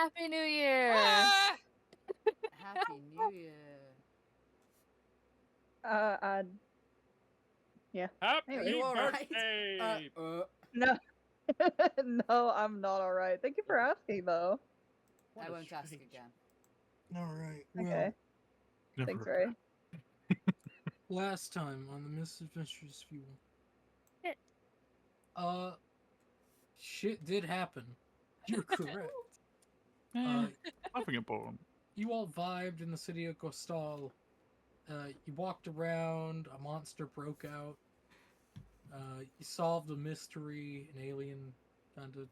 Happy New Year! Ah! Happy New Year. Yeah. Happy Anyway. You alright? birthday! No. No, I'm not alright. Thank you for asking, though. What I a won't ask strange- again. Alright, well, Okay. Thanks, Never. Ray. last time on the Misadventures Fuel. Shit. Shit did happen. You're correct. Nothing important. You all vibed in the city of Gostal. You walked around, a monster broke out. You solved a mystery, an alien kind of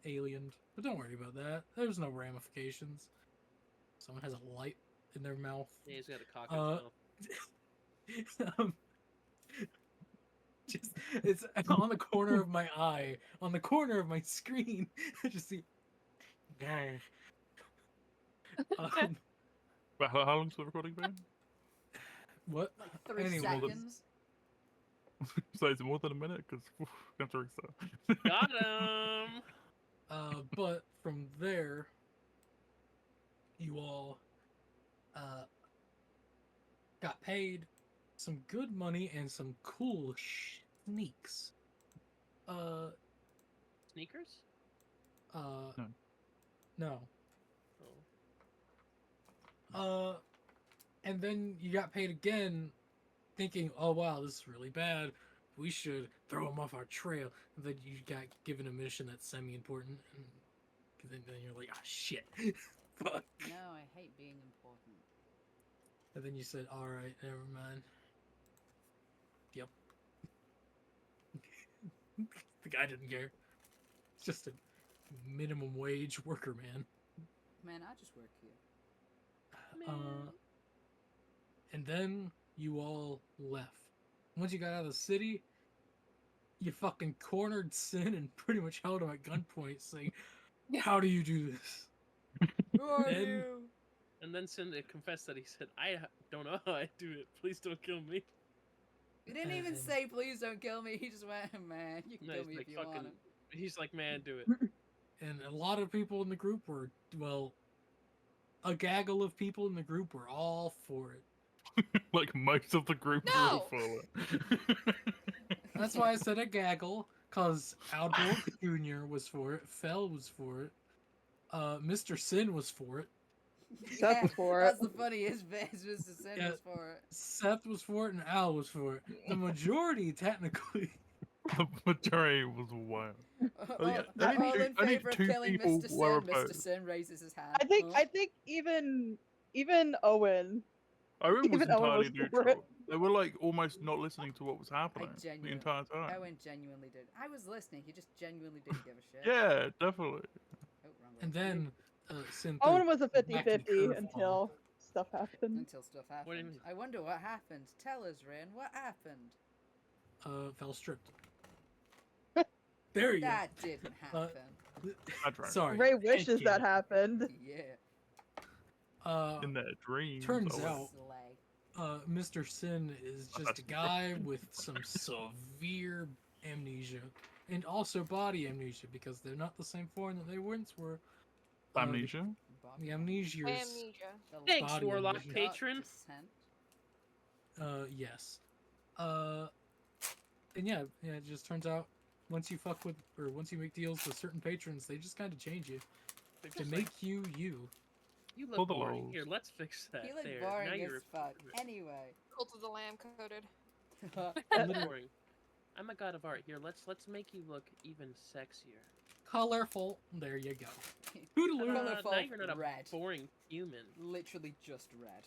aliened. But don't worry about that. There's no ramifications. Someone has a light in their mouth. Yeah, he's got a cock in his mouth. Just it's on the corner of my eye, on the corner of my screen. I just see. But how long's the recording been? What? Like 3 Anyway, seconds. So it's more than a minute because have to restart. Got him! But from there, you all got paid some good money and some cool sneaks. Sneakers? No. Oh. And then you got paid again, thinking, oh wow, this is really bad. We should throw him off our trail. And then you got given a mission that's semi-important. And then you're like, ah, shit. Fuck. No, I hate being important. And then you said, alright, never mind. Yep. The guy didn't care. It's just a minimum wage worker, man. Man, I just work here. And then you all left. Once you got out of the city, you fucking cornered Sin and pretty much held him at gunpoint, saying, "How do you do this?" Who are Then- you? And then Cindy confessed that he said, I don't know how I do it. Please don't kill me. He didn't even And- say, please don't kill me. He just went, man, you can No, kill he's me like, if you want fucking. to. He's like, man, do it. And a lot of people in the group were, well, a gaggle of people in the group were all for it. Like most of the group No! were for it. That's why I said a gaggle, because Alborg Jr. was for it, Fell was for it, Mr. Sin was for it, Seth was for That's it. the funniest bit. is Mr. Sin Yeah. was for it. Seth was for it, and Al was for it. The majority, technically. The majority was wild. All, yeah, only all in only favor of two killing people Mr. were Sin. Mr. opposed. Sin raises his hand. I think even Owen. Owen was Even Owen was entirely for neutral. They were like almost not listening to what was happening the genuinely- entire time. Owen genuinely did. I was listening. He just genuinely didn't give a shit. Yeah, definitely. Oh, wrong way. And then, Sin Owen threw was a back in 50-50 curveball. until stuff happened. Until stuff happened. What do you mean? I wonder what happened. Tell us, Rin. What happened? Fell stripped. There you That didn't happen. go. That's right. Sorry. Ray thank wishes you. that happened. Yeah. In their dreams. turns Owen. out- Slay. Mr. Sin is just that's a guy with some severe amnesia. And also body amnesia, because they're not the same form that they once were. Amnesia. The amnesia is, Amnesia. The Thanks, Body Warlock illusion. patron. yes. And yeah, it just turns out once you fuck with, or once you make deals with certain patrons, they just kind of change you They're to just make like, you. you Pull look the boring. lows. Here, let's fix that. He looked there. boring now as you're fuck. Anyway. Cult of the Lamb coded. You look boring. I'm a god of art. Here, let's make you look even sexier. Colorful. There you go. Toodaloo. Colorful Now you're not a red. boring human. Literally just red.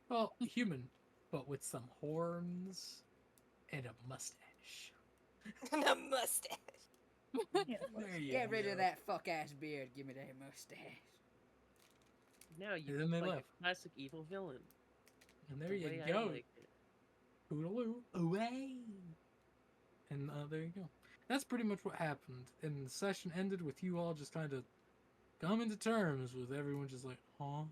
Well, human, but with some horns and a mustache. And a mustache. There you Get rid go. of that fuck ass beard. Give me that mustache. Now you And then look they like left. a classic evil villain. And there The you way I go. like it. Toodaloo. Away. And there you go. That's pretty much what happened. And the session ended with you all just kind of coming to terms with everyone just like, huh?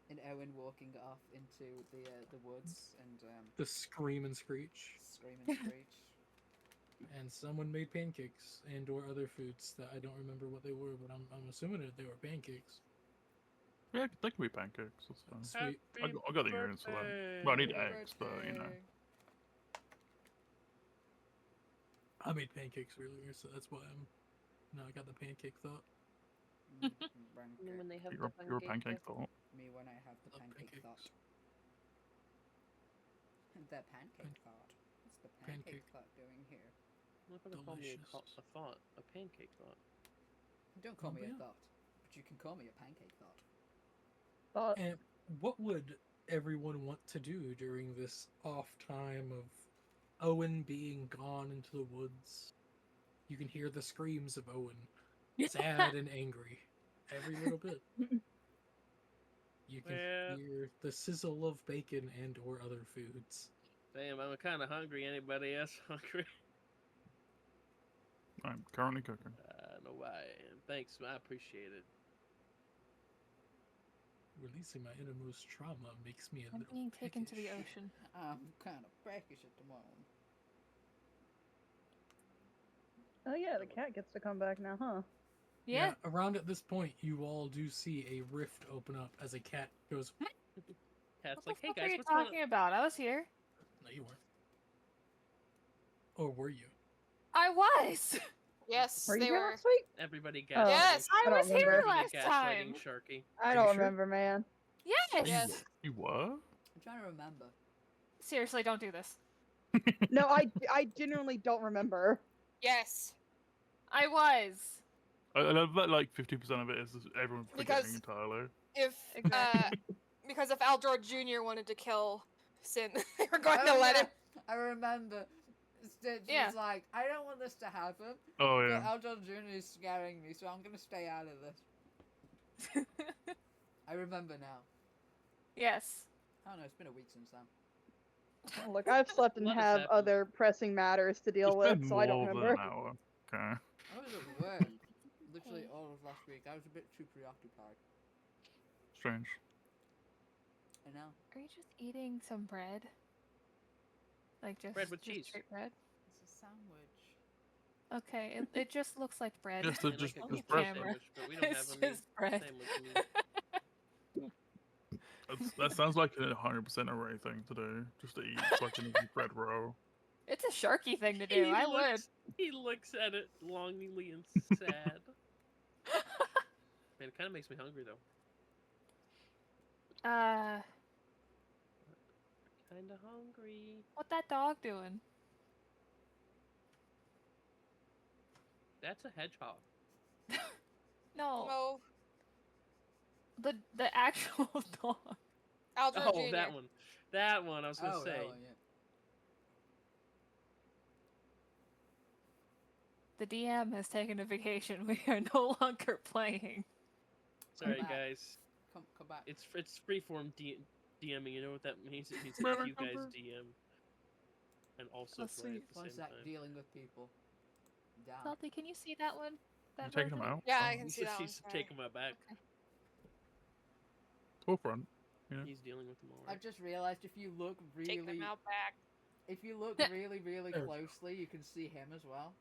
And Owen walking off into the woods and The scream and screech. scream and screech. And someone made pancakes and or other foods that I don't remember what they were, but I'm assuming that they were pancakes. Yeah, they can be pancakes. That's fine. Sweet. I got the ingredients for that. Well, I need eggs, but you know. I made pancakes earlier, so that's why I'm. Now I got the pancake thought. And then when they have You're a pancake thought. Me when I have the Love pancake pancakes. thought. The pancake thought. What's the pancake Pancake. thought doing here? I'm not gonna call me Delicious. a thought, a pancake thought. Don't call Oh, me a yeah. thought, but you can call me a pancake thought. Thought. And what would everyone want to do during this off time of Owen being gone into the woods? You can hear the screams of Owen, sad and angry, every little bit. You can Well- hear the sizzle of bacon and or other foods. Damn, I'm kind of hungry. Anybody else hungry? I'm currently cooking. I don't know why. Thanks, I appreciate it. Releasing my innermost trauma makes me a I'm little being taken to the peckish. ocean. I'm kind of peckish at the moment. Oh yeah, the cat gets to come back now, huh? Yeah. Around at this point, you all do see a rift open up as a cat goes. Cat's What like, the hey fuck are guys, you what's going on? talking about? I was here. No, you weren't. Or were you? I was. Yes, Were you they here were. last week? Everybody Oh. gaslighting. Yes, I I don't was here remember. last Gaslighting time. Sharky. I Are don't you sure? remember, man. Yes. Yes. You were? I'm trying to remember. Seriously, don't do this. No, I genuinely don't remember. Yes. I was. I love that like 50% of it is everyone Because- forgetting entirely. If Exactly. because if Aldor Jr. wanted to kill Sin, they were going Oh, to let yeah, him. I remember. Stitch Yeah. was like, I don't want this to happen, Oh but yeah. Aldon Jr. is scaring me, so I'm gonna stay out of this. I remember now. Yes. I don't know, it's been a week since then. Look, I've slept and What has have happened? other pressing matters to deal It's been with, so I don't more than remember. an hour. Okay. I was at work literally all of last week. I was a bit too preoccupied. Strange. I know. Are you just eating some bread? Like just Bread with just cheese. straight bread? It's a sandwich. Okay, it just looks like bread. Just And just like a on the just bread. camera. sandwich, but we don't It's have a meat just bread. sandwich meat. That sounds like a 100% array thing to do. Just to eat like an easy bread roll. It's a sharky thing to do. I would. He looks at it longingly and sad. Man, it kind of makes me hungry though. Kinda hungry. What that dog doing? That's a hedgehog. No, No, the actual dog. Aldrin Oh, Jr. that one. That one. I was gonna Oh, say. that one, yeah. The DM has taken a vacation. We are no longer playing. Sorry, Come back. guys. Come back. It's freeform DMing. You know what that means? It means that you guys DM and also Oh, play sweet. at the One same sec, time. dealing with people. Down. Salty, can you see that one? You That taking them version? out? Yeah, Oh, I can see that one. He's Sorry. taking my back. Okay. Forefront. Yeah. He's dealing with them all I right. just realized if you look Take them really, out back. if you look really, really There we go. closely, you can see him as well.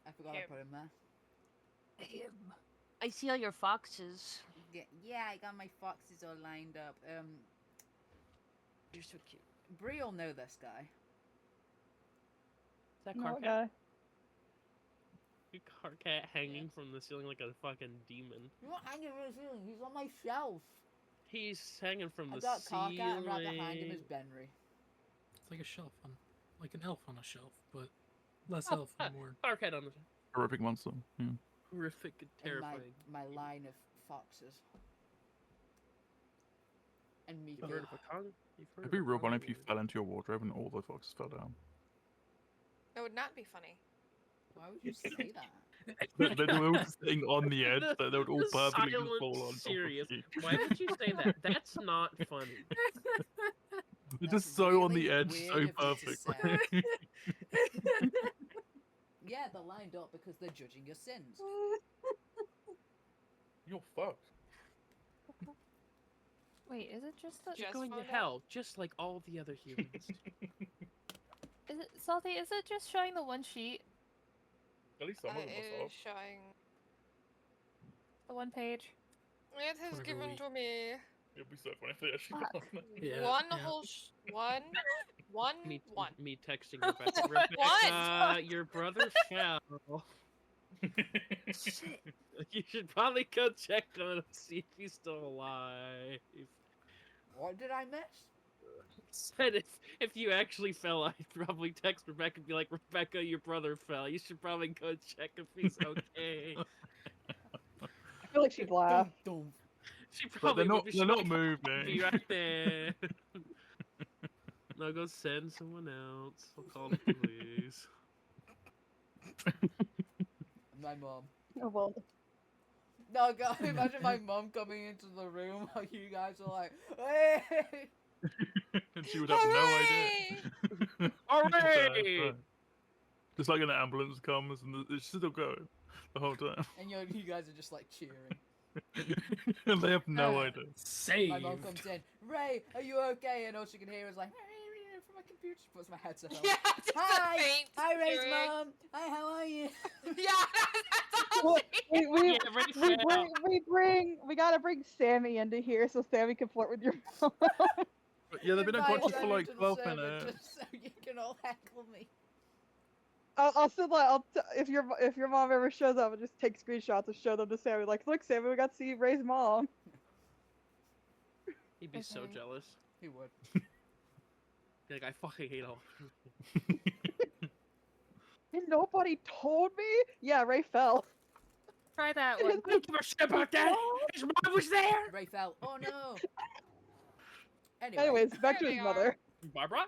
I forgot Him. I put him there. I see all your foxes. Yeah, I got my foxes all lined up. You're so cute. Bree will know this guy. Is that No, car what cat? guy? Car cat hanging from the ceiling like a fucking demon. You're not hanging from the ceiling. He's on my shelf. He's hanging from I the got ceiling. Carcat, and right behind him is Benry. It's like a shelf on, like an elf on a shelf, but less elf and more. Carcat on the Horrific monster. Yeah. horrific, And terrifying. my line of foxes. And You've Miko. heard of a con? You've heard It'd be of a real funny if you Congo? fell into your wardrobe and all the foxes fell down. That would not be funny. Why would you say that? They were all just sitting on the edge, so they would all The perfectly just silent fall on serious. top of you. Why would you say that? That's not funny. They're That's just so on really the edge, weird so of you to perfectly. Yeah, they're lined up because they're judging your sins. You're fucked. Wait, is it just the? You're Just going to found out. hell, just like all the other humans. Is it Salty? Is it just showing the one sheet, At least some of them It are is soft. showing. the one page? It is Whatever given we- to me. It'd be so funny if they actually Fuck. put on it. Yeah, One yeah. whole one. Me, One. me texting Rebecca. Rebecca, your brother fell. Shit. You should probably go check on him, see if he's still alive. What did I miss? Said if you actually fell, I'd probably text Rebecca and be like, Rebecca, your brother fell. You should probably go check if he's okay. I feel like she'd laugh. Dum, dum. She But probably they're would not. be. They're She'd not like, moving. be right there. No, go send someone else. I'll call the police. My mom. Oh, well. No, God, imagine my mom coming into the room while you guys are like, hey! And she would have no idea. Hooray! Just like an ambulance comes and it's still going the whole time. And you guys are just like cheering. And they have no Uh, idea. Saved. My mom comes in, Ray, are you okay? And all she can hear is like, from my computer. She puts my headset on. Yeah, just a Hi! faint Hi, Ray's cheering. mom! Hi, how are you? Yeah, that's all Well, she- we gotta bring Sammy into here so Sammy can flirt with your mom. But yeah, they've been Invite unconscious for them like into the 12 server minutes. just so you can all heckle me. I'll send like if your mom ever shows up, I'll just take screenshots and show them to Sammy. Like, look, Sammy, we got to see Ray's mom. He'd be so Okay. jealous. He would. Be like, I fucking hate all. And nobody told me. Yeah, Ray fell. Try that And one. his I don't give a shit about that. His mom was there. Ray fell. Oh no! Anyway, Anyways, back to There his they mother. Barbara.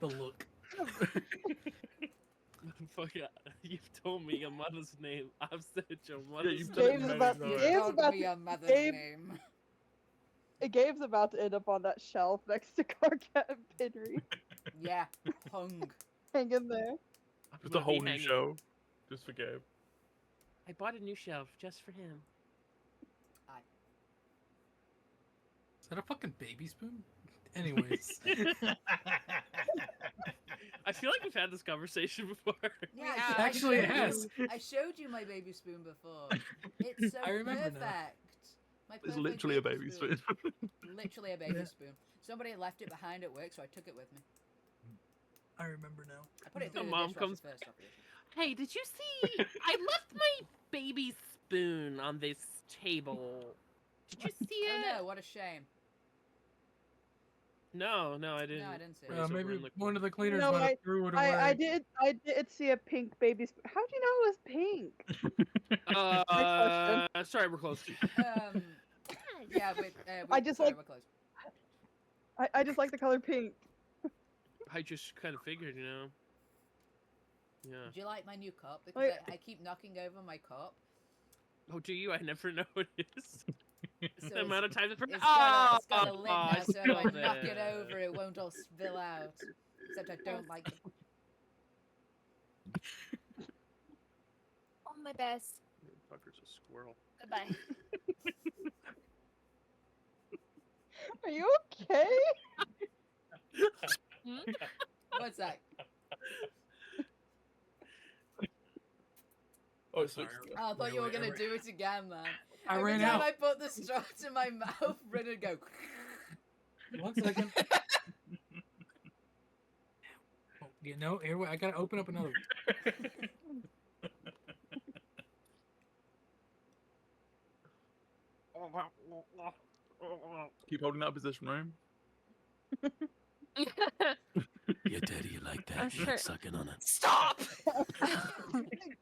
The look. Fuck yeah. You've told me your mother's name. I've said your Yeah, mother's you've name. done it Gabe's many about- times. you Gabe's told about me to- your mother's Gabe- name. Gabe's about to end up on that shelf next to Carcat and Pinry. Yeah, hung. Hang in there. I'm Just a gonna whole be new hanging. show. Just for Gabe. I bought a new shelf just for him. Is that a fucking baby spoon? Anyways. I feel like we've had this conversation before. Yeah, Yeah. I Actually, it showed has. I showed you my baby spoon before. It's so I remember perfect. now. My It's perfect literally a baby spoon. Literally a baby Yeah. spoon. Somebody left it behind at work, so I took it with me. I remember now. I put it The through the mom dishwasher comes- first, obviously. Hey, did you see? I left my baby spoon on this table. Did you see Oh it? no, what a shame. No, I didn't. No, I didn't see it. Raise over Maybe in the one of the cleaners No, might have threw it away. I did see a pink baby spoon. How'd you know it was pink? Sorry, we're close. Yeah, but I just sorry, like- we're close. I just like the color pink. I just kind of figured, you know. Yeah. Do you like my new cup? Because Wait. I keep knocking over my cup. Oh, do you? I never know what it is. So The amount of times I've it's got a lid now, I so if I spilled knock it it. over, it won't all spill out. Except I don't like it. All my best. Fucker's a squirrel. Goodbye. Are you okay? What's that? Oh, it's Sorry. Oh, I thought you were Wait, gonna wait. do it again, man. I Every ran time out. I put the straw to my mouth, Rin would go. 1 second. Oh, yeah, no, here, I gotta open up another one. Keep holding that position, right? Yeah, Daddy, you like that? I'm You sure- like sucking on it? Stop!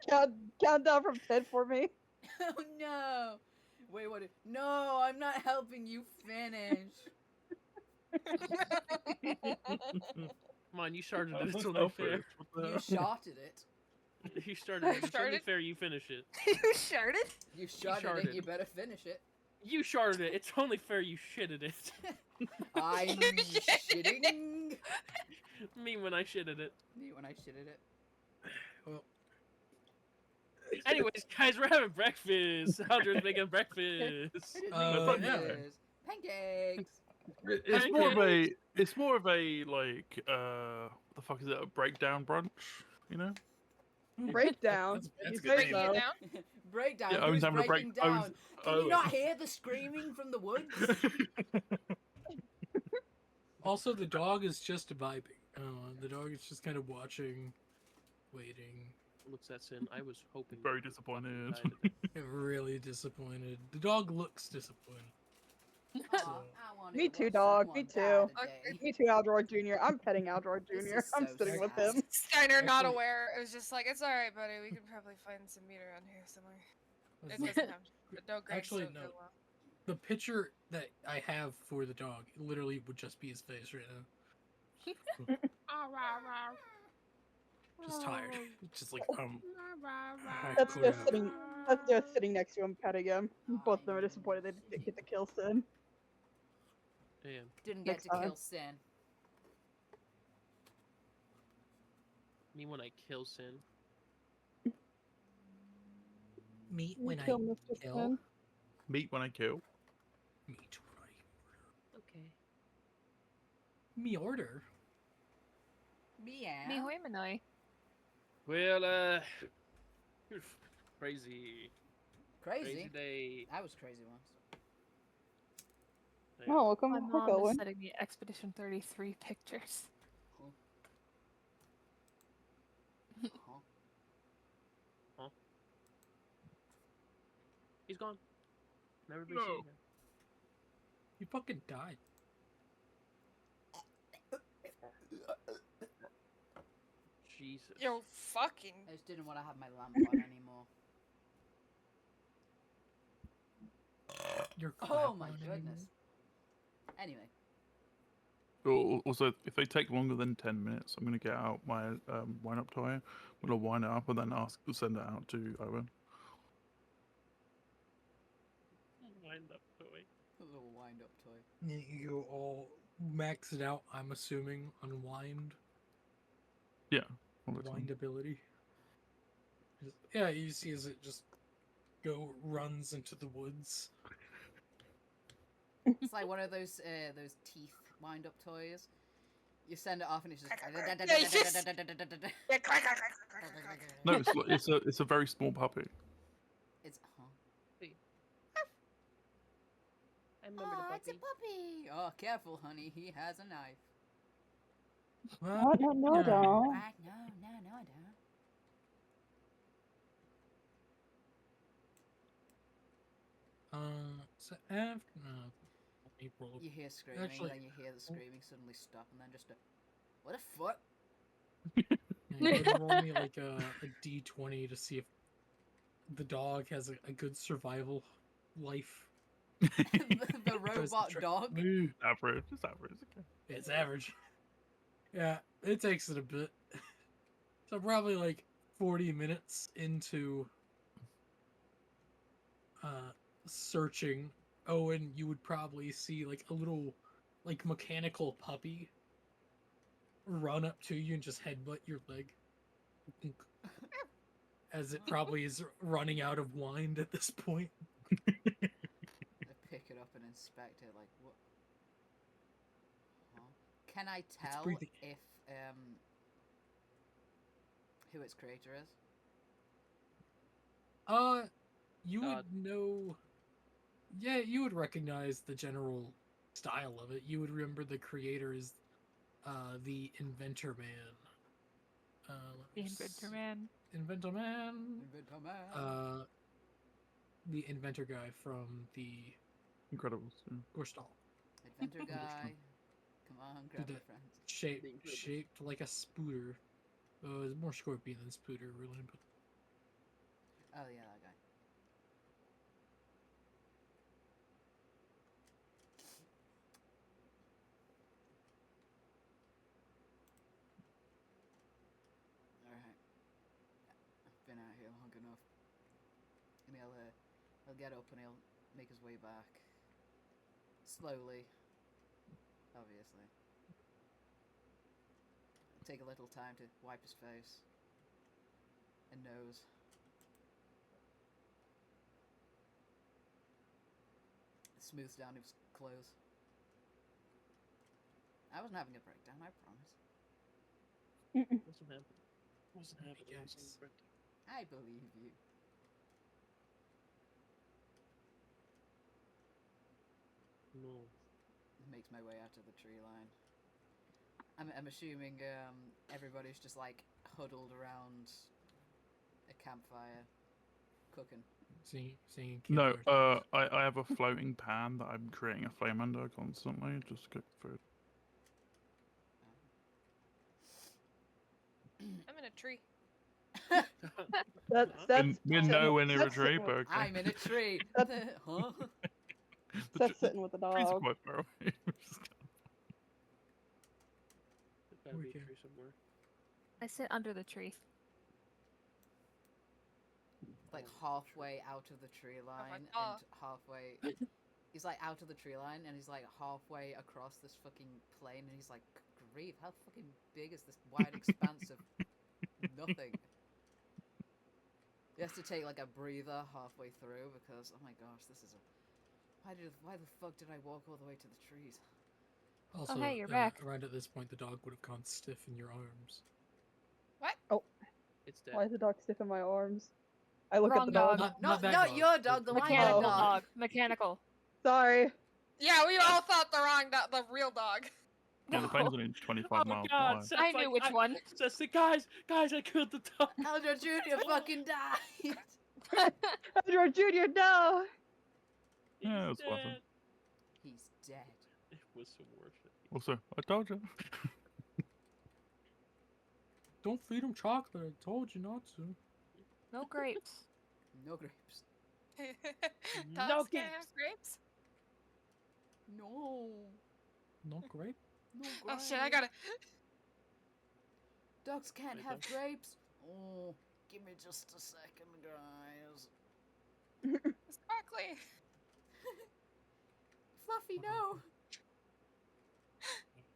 Count down from 10 for me. Oh no! Wait, what? No, I'm not helping you finish. Come on, you started it. That's It's not only fair. selfish. What the You hell? shotted it. You started it. It's only Started? fair you finish it. You sharded? You shotted sharded. it. You better finish it. You sharded it. It's only fair you shitted it. I'm shitting. Me when I shitted it. Me when I shitted it. Well, Anyways, guys, we're having breakfast. Aldra's making breakfast. I didn't Uh, make yeah. this. Pancakes. It's more of a like what the fuck is it? A breakdown brunch, you know? Breakdown. That's You a good say name. Breaking so. it down. Breakdown. Yeah, Who's Owen's having a break. breaking down? Can you Owen. not hear the screaming from the woods? Also, the dog is just vibing. The dog is just kind of watching, waiting. Looks at Sin. I was hoping. Very you would fucking disappointed. die today. Really disappointed. The dog looks disappointed. Aw, So, I wanted Me to too, watch dog. someone Me die too. today. Me too, Aldroy Jr. I'm petting Aldroy This Jr. is I'm so sitting with sad. him. Steiner not Actually- aware. It was just like, it's alright, buddy. We can probably find some meat around here somewhere. It That's- doesn't have. No Greg Actually, don't no. go well. the picture that I have for the dog literally would just be his face right now. Just tired. Just like I That's couldn't. just sitting next to him, petting him. Both of them are disappointed they didn't get to kill Sin. Damn. Didn't get Next to time. kill Sin. Me when I kill Sin. Meat You when kill I Mr. kill. Sin. Meat when I kill. Meat when I Okay. me order. Meow. Me hoi manoi. Well, crazy. Crazy. day. I was crazy once. Yeah. Oh, welcome My back, mom is Owen. sending me Expedition 33 pictures. Huh? He's gone. Never been No. seen him. You fucking died. Jesus. Yo, fucking. I just didn't want to have my lamp on anymore. You're Oh my clapping goodness. Anyway, Also, if they take longer than 10 minutes, I'm gonna get out my wind-up toy. I'm gonna wind it up and then send it out to Owen. Wind up toy. a little wind-up toy. You all max it out, I'm assuming, on wind. Yeah. all the time. Wind ability. Yeah, you see as it just runs into the woods. It's like one of those teeth wind-up toys. You send it off and it's just. Yeah, you just- No, it's a very small puppy. It's. Huh? I remember the It's a puppy. puppy. Oh, careful, honey. He has a knife. What? No, Yeah. don't. Right? No, I don't. So after April. You hear screaming, Actually- then you hear the screaming suddenly stop, and then just a. What a foot! You can roll me like a d20 to see if the dog has a good survival life. the robot tra- dog. Average. It's average. Okay. It's average. Yeah, it takes it a bit. So probably like 40 minutes into searching, Owen, you would probably see like a little like mechanical puppy run up to you and just headbutt your leg. As it probably is running out of wind at this point. I pick it up and inspect it. Like what? Huh? Can I tell breathing. if who its creator is? You God. would know. Yeah, you would recognize the general style of it. You would remember the creator is the Inventor Man. The Inventor Man. Inventor Man. Inventor Man. The inventor guy from the Incredibles. Yeah. Gorstal. Adventure guy. Come on, grab Did your it. friends. Shaped like a spooter. It's more scorpion than spooter, really. But Oh yeah, that guy. Alright. I've been out here long enough. And he'll get up and he'll make his way back. Slowly. Obviously. Take a little time to wipe his face. And nose. smooths down his clothes. I wasn't having a breakdown, I promise. Wasn't happening. Wasn't happening. Yes. Wasn't happening. I believe you. No. Makes my way out to the tree line. I'm assuming everybody's just like huddled around a campfire, cooking. Singing No, campfire songs. I have a floating pan that I'm creating a flame under constantly just to cook food. I'm in a tree. That's We're sitting- nowhere near a that's tree, sitting but with, okay. I'm in a tree. That's- Huh? The that's sitting with the trees are dog. quite far away. There's gotta be a Okay. tree somewhere. I sit under the tree. Like halfway out of the tree line and God. halfway. He's like out of the tree line and he's like halfway across this fucking plain and he's like, grief, how fucking big is this wide expanse of nothing? He has to take like a breather halfway through because oh my gosh, this is a. Why the fuck did I walk all the way to the trees? Also, hey, you're back. around at this point, the dog would have gone stiff in your arms. It's dead. Why is the dog stiff in my arms? I look Wrong at the dog. dog. Not that not dog. your dog, the wild Mechanical dog. dog. Mechanical. Sorry. Yeah, we all thought the wrong dog, the real dog. Yeah, the plane's only 25 Oh miles God! wide. Seth's I knew which one. Seth's like, guys, I killed the dog. Elder Jr. fucking died. Edward Jr. No. Yeah, He's it's worth it. dead. He's dead. It was so worth it. Also, I told you. Don't feed him chocolate. I told you not to. No grapes. No grapes. Dogs No can't have grapes. No. No grape. No Oh grapes. shit! I gotta. Dogs can't Wait, have dogs- grapes. Oh, give me just a second, guys. Sparkly. Fluffy, no.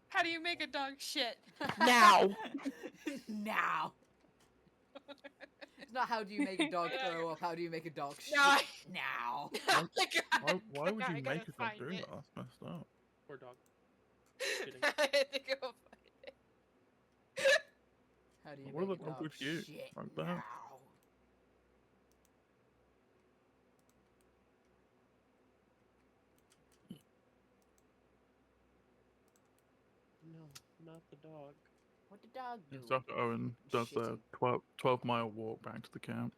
How do you make a dog shit? Now. Now. It's not how do you make a dog throw up, how do you make a dog shit? No, I- Now. Oh my God. Why would I you gotta make a dog find do it. that? That's messed up. Poor dog. Kidding. I think it will find it. How do you What make about a dog dog with you? shit? Like that? Now. No, not the dog. What did dog do? It's after Owen does the Shitty. 12-mile walk back to the camp.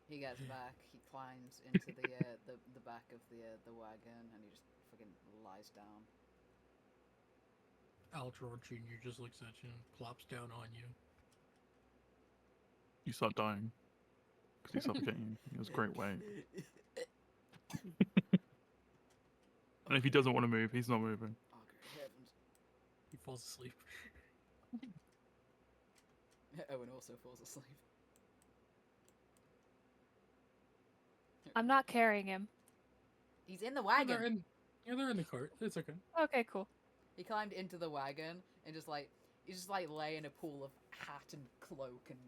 He gets back, he climbs into the back of the wagon, and he just fucking lies down. Aldror Jr. just looks at you and plops down on you. You start dying. Because he's suffocating. He has great weight. And if he doesn't want to move, he's not moving. Oh, great heavens. He falls asleep. Owen also falls asleep. I'm not carrying him. He's in the Yeah, they're wagon. they're in the cart. It's okay. Okay, cool. He climbed into the wagon and just like he's just like lay in a pool of hat and cloak and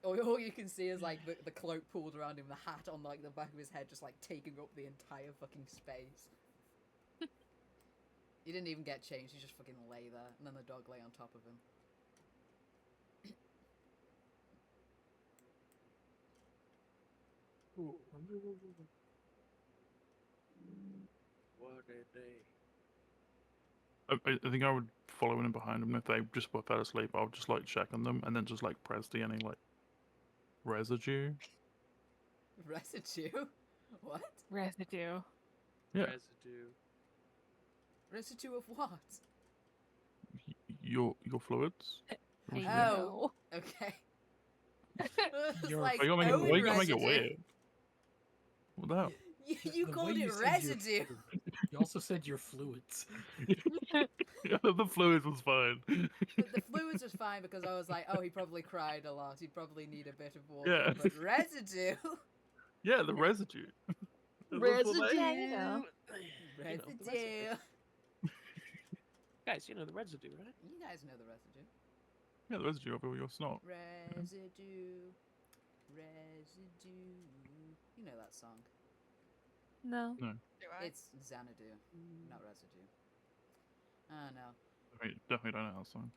all you can see is like the cloak pulled around him, the hat on like the back of his head just like taking up the entire fucking space. He didn't even get changed, he just fucking lay there, and then the dog lay on top of him. What a day. I think I would follow in behind them if they just fell asleep. I would just like check on them and then just like press any like residue. Residue? What? Residue. Yeah. Residue. Residue of what? Your fluids. Hey, you Residue. Oh. know. Okay. It's You're- like Oh, you gotta make it, Owen well, you gotta make it residue. weird. What the hell? You The called way it you said your- residue. You also said your fluids. Yeah, the fluids was fine. The fluids was fine because I was like, oh, he probably cried a lot. He'd probably need a bit of water. Yeah. But residue? Yeah, the residue. Residue. Yeah, you know. the Residue. Guys, you know the residue, right? You guys know the residue. Yeah, the residue of all your snot. Residue. Residue. You know that song. No. Do I? It's Xanadu, not Residue. Ah, no. Definitely don't know that song.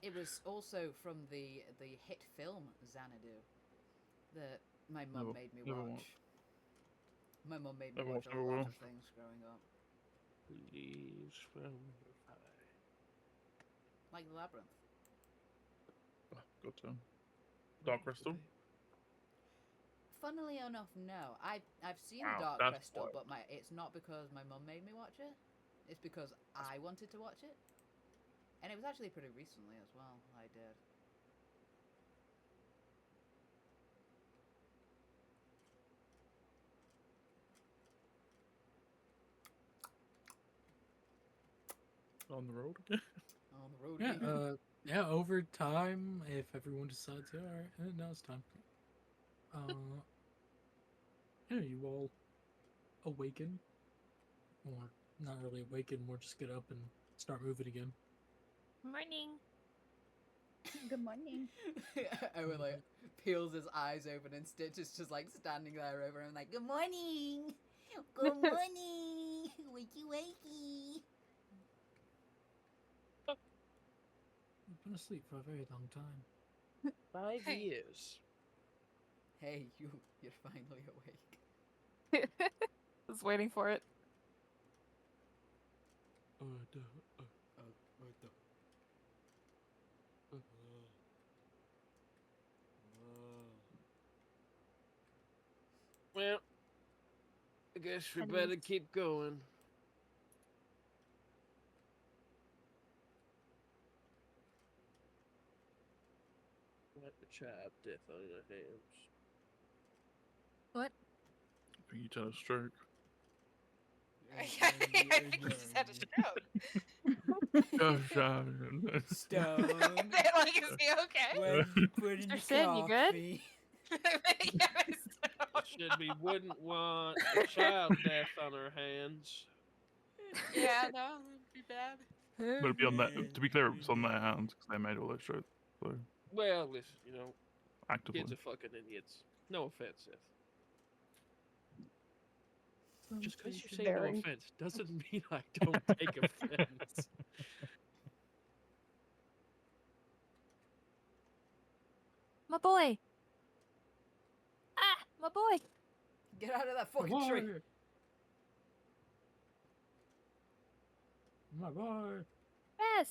It was also from the hit film Xanadu that my mum made me never watch. watched. My mum made me Never watch watched, a never lot will. of things growing up. Leaves from the fire. Like the Labyrinth. Oh, got to. Dark Crystal. Funnily enough, no. I've seen Wow, the Dark that's Crystal, wild. but it's not because my mum made me watch it. It's because I wanted to watch it. And it was actually pretty recently as well, I did. On the road again. On the road Yeah, again. yeah, over time, if everyone decides, yeah, alright, now it's time. Yeah, you all awaken. Or not really awaken, more just get up and start moving again. Morning. Good morning. Owen like peels his eyes open and Stitch is just like standing there over him like, good morning! Good morning! Wakey wakey! I've been asleep for a very long time. 5 Hey. years. Hey, you're finally awake. Was waiting for it. Well, I guess we And better he's- keep going. Let the child death on your hands. What? I think you had a stroke. I think he just had a stroke. Stone. They're like, is he okay? When you put in Mr. your Sid, you good? coffee. Yeah, Stone. Said we wouldn't want a child death on our hands. Yeah, no, that'd be bad. But it'd be on that. To be clear, it was on their hands because they made all those shows. So Well, listen, you know, actively. kids are fucking idiots. No offense, Seth. Just because you say no Very. offense doesn't mean I don't take offense. My boy. Ah, my boy. Get out of that fucking tree. My boy! Yes.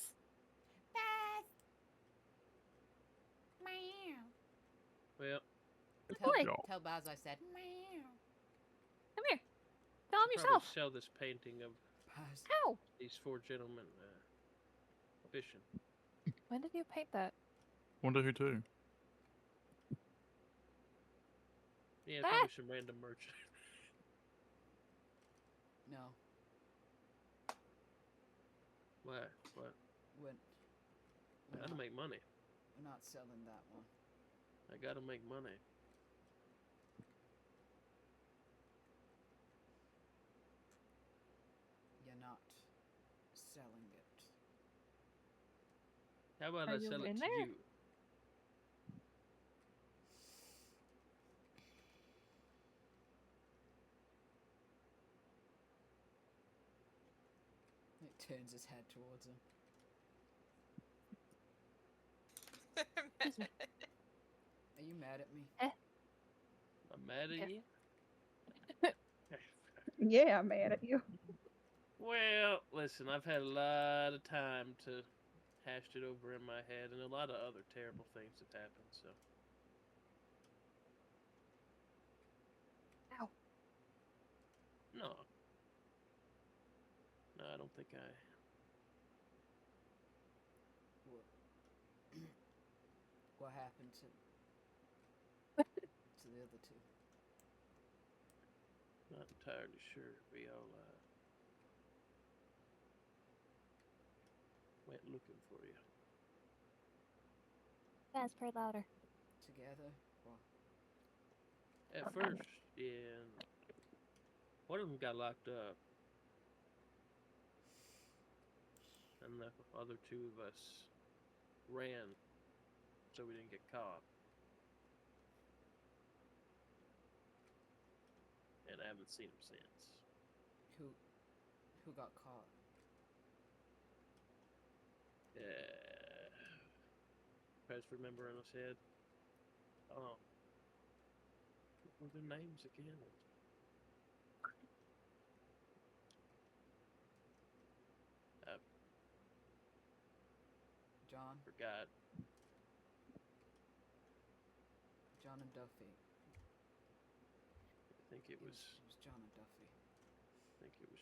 Well, Tell, boy. tell Baz I said meow. Come here. Tell him I'll yourself. probably sell this painting of Baz. Ow. these 4 gentlemen fishing. When did you paint that? Wonder who too. Yeah, Ah. probably some random merchant. No, What? What? we're Gotta not, make money. we're not selling that one. I gotta make money. You're not selling it. How about Are I you sell it in to there? you? It turns his head towards him. Are you mad at me? I'm mad at Yeah. you? Yeah, I'm mad at you. Well, listen, I've had a lot of time to hash it over in my head, and a lot of other terrible things have happened, so. Ow. No. No, I don't think I... What happened to the other two? Not entirely sure. We all, went looking for you. Yes, pray louder. Together? Or At first, yeah, one of them got locked up. And the other 2 of us ran so we didn't get caught. haven't seen him since. Who got caught? Tries to remember in his head. What were their names again? I John? forgot. John and Duffy. I think it was John and Duffy.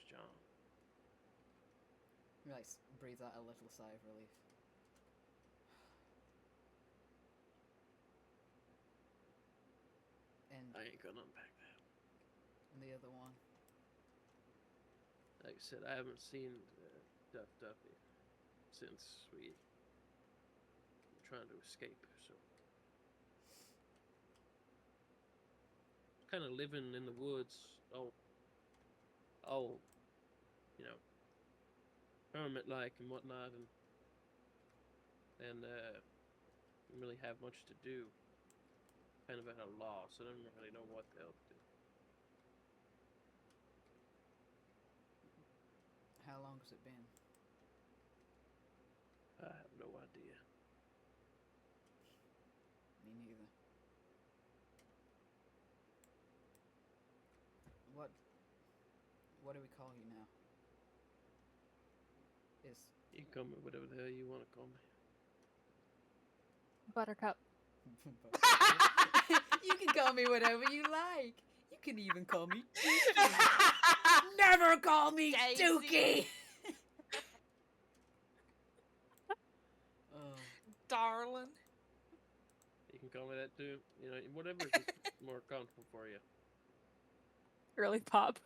John. He like breathes out a little sigh of relief. And I ain't gonna unpack that. the other one. Like I said, I haven't seen Duffy since we were trying to escape, so kind of living in the woods, all you know, hermit-like and whatnot, and didn't really have much to do. Kind of at a loss. I don't really know what the hell to do. How long has it been? I have no idea. Me neither. What do we call you now? You can call me whatever the hell you want to call me. Buttercup. You can call me whatever you like. You can even call me Never call me Daisy. Dookie! Darling. You can call me that too. You know, whatever is more comfortable for you. Girly pop.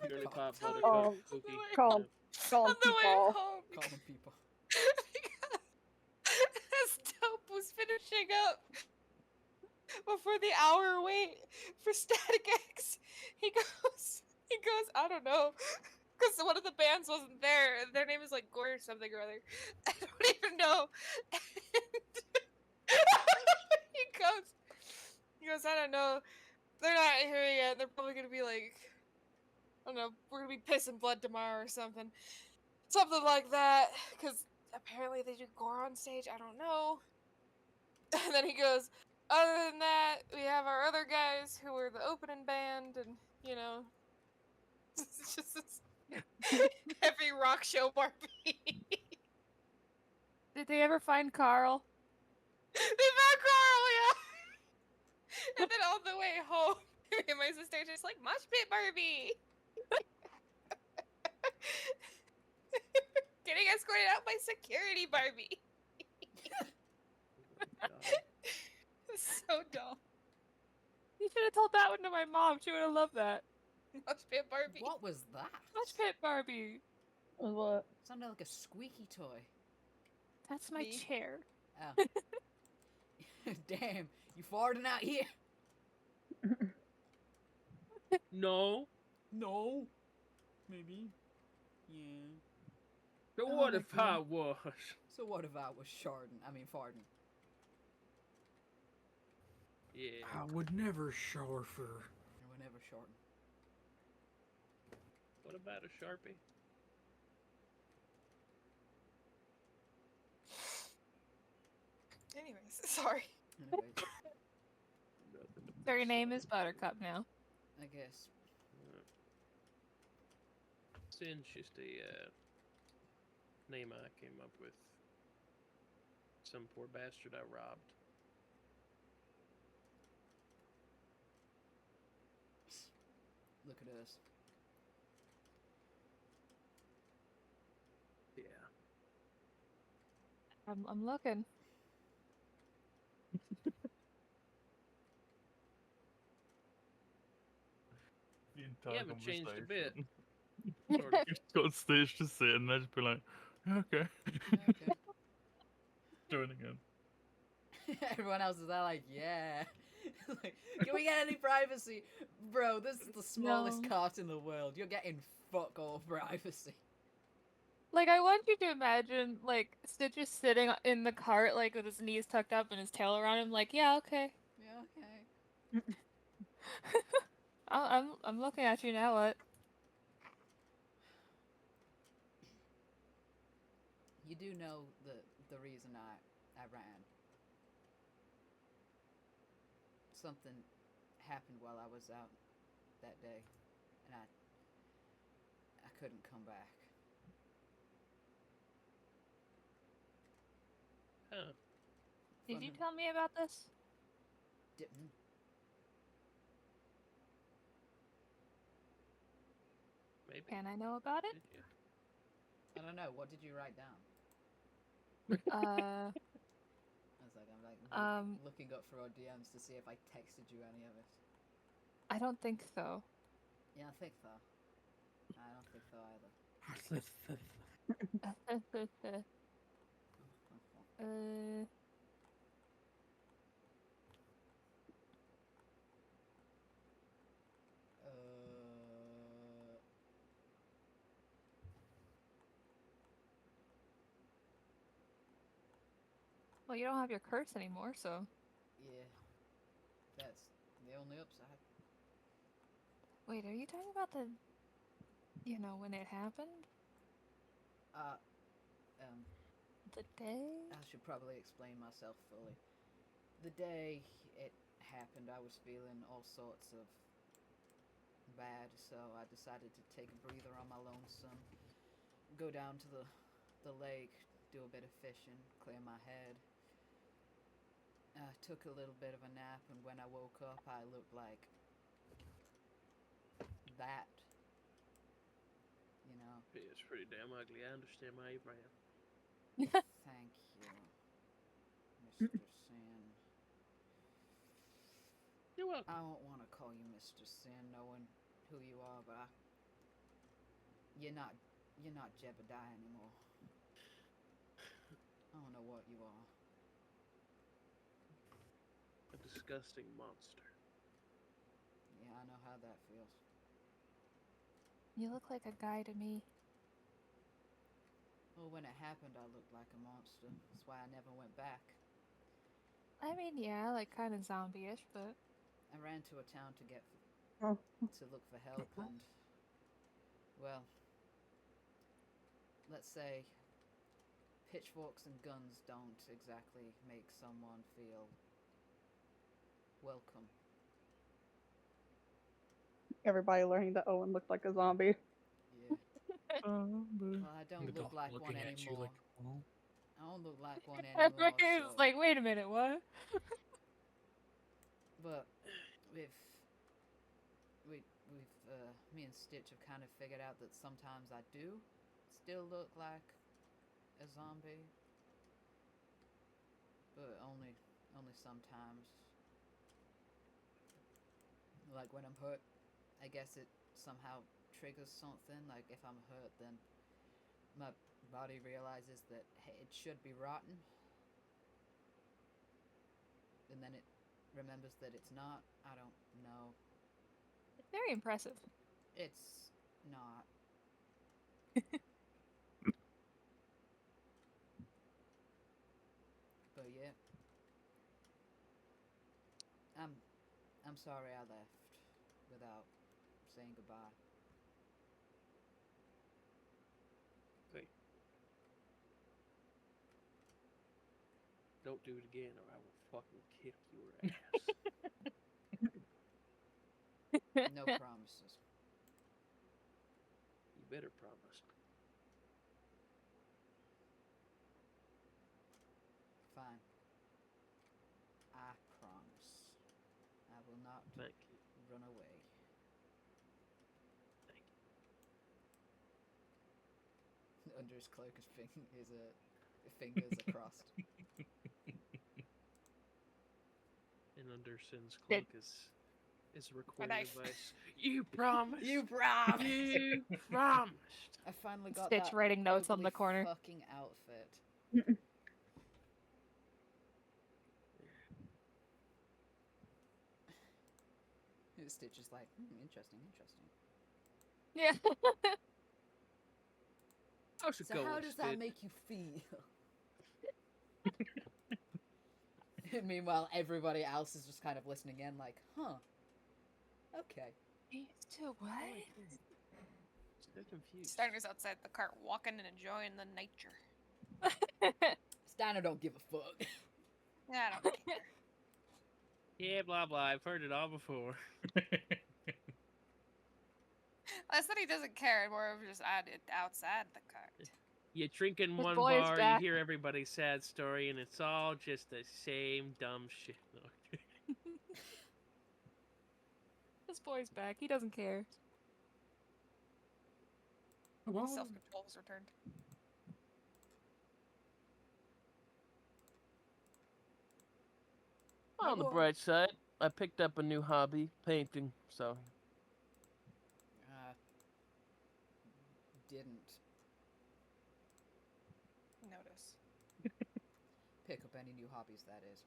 Girly pop, Tell me buttercup, Um, cookie. Call Yeah. call On him the way people. home. Call them people. As Dope was finishing up before the hour wait for Static X, he goes, I don't know, because one of the bands wasn't there. Their name is like Gore or something or other. I don't even know. He goes, I don't know. They're not here yet. They're probably gonna be like, I don't know, we're gonna be pissing blood tomorrow or something. Something like that, because apparently they do gore on stage. I don't know. And then he goes, other than that, we have our other guys who were the opening band, and, you know, it's just this heavy rock show Barbie. Did they ever find Carl? They found Carl, yeah! And then on the way home, me and my sister just like, mosh pit Barbie! Getting escorted out by security Barbie. God. It's so dumb. You should have told that one to my mom. She would have loved that. Mosh pit Barbie. What was that? Mosh pit Barbie. What? Sounded like a squeaky toy. That's my Me? chair. Oh. Damn, you farting out here? No. No. Maybe. Yeah. So Oh, what if my God. I was? So what if I was farting? Yeah. I would never sharfer. And we're never shorting. What about a Sharpie? Anyways, sorry. Anyways, Nothing to So your mess name up. is Buttercup now. I guess. Sin's just a name I came up with. Some poor bastard I robbed. Look at us. Yeah. I'm looking. The You entire haven't changed a bit. conversation. Sort of. You've got Stitch to sit and there just be like, okay. Okay. Doing it again. Everyone else is there like, yeah. Like, can we get any privacy? Bro, this is the smallest No. cart in the world. You're getting fuck all privacy. Like, I want you to imagine, like, Stitch is sitting in the cart, like, with his knees tucked up and his tail around him, like, yeah, okay. Yeah, okay. I'm looking at you now, what? You do know the reason I ran. Something happened while I was out that day, and I couldn't come back. Huh. Did you Funda- tell me about this? Didn't. Maybe. Can I know about it? Did you? I don't know. What did you write down? Uh, I was like, I'm like looking up through our DMs to see if I texted you any of it. I don't think so. Yeah, I think so. I don't think so either. Uh, Well, you don't have your curse anymore, so. yeah, that's the only upside. Wait, are you talking about the, when it happened? Uh, The day? I should probably explain myself fully. The day it happened, I was feeling all sorts of bad, so I decided to take a breather on my lonesome, go down to the lake, do a bit of fishing, clear my head. I took a little bit of a nap, and when I woke up, I looked like that. You know. It's pretty damn ugly. I understand why you ran. Thank you, Mr. Sin. You're welcome. I don't want to call you Mr. Sin, knowing who you are, but you're not Jebediah anymore. I don't know what you are. A disgusting monster. Yeah, I know how that feels. You look like a guy to me. Well, when it happened, I looked like a monster. That's why I never went back. I mean, yeah, like kind of zombie-ish, but I ran to a town to Oh. look for help, and well, let's say pitchforks and guns don't exactly make someone feel welcome. Everybody learning that Owen looked like a zombie. Yeah. Well, I And don't the look dog like one looking at you anymore. like, oh. I don't look like one anymore. it's So, like, wait a minute, what? but we've me and Stitch have kind of figured out that sometimes I do still look like a zombie, but only sometimes. Like when I'm hurt, I guess it somehow triggers something. Like if I'm hurt, then my body realizes that hey, it should be rotten, and then it remembers that it's not. I don't know. It's very impressive. It's not. But yeah, I'm sorry I left without saying goodbye. Wait. Don't do it again, or I will fucking kick your ass. No promises. You better promise. Fine. I promise. I will not Thank you. run away. Thank you. Under his cloak is fingers are crossed. And under Sin's cloak is a recording knife. device. You promised. You promised. You promised. I finally got Stitch that writing notes on ugly the corner. fucking outfit. Stitch is like, interesting. Yeah. How's it So going, how does that Spit? make you feel? Meanwhile, everybody else is just kind of listening in, like, huh? Okay. To what? They're confused. Steiner's outside the cart, walking and enjoying the nature. Steiner don't give a fuck. Yeah, I don't care. Yeah, blah blah. I've heard it all before. Less that he doesn't care, more of just outside the cart. You drink in His one boy is bar, you back. hear everybody's sad story, and it's all just the same dumb shit. This boy's back. He doesn't care. Well, Self-control has returned. On the bright side, I picked up a new hobby, painting, so... Didn't Notice. pick up any new hobbies, that is.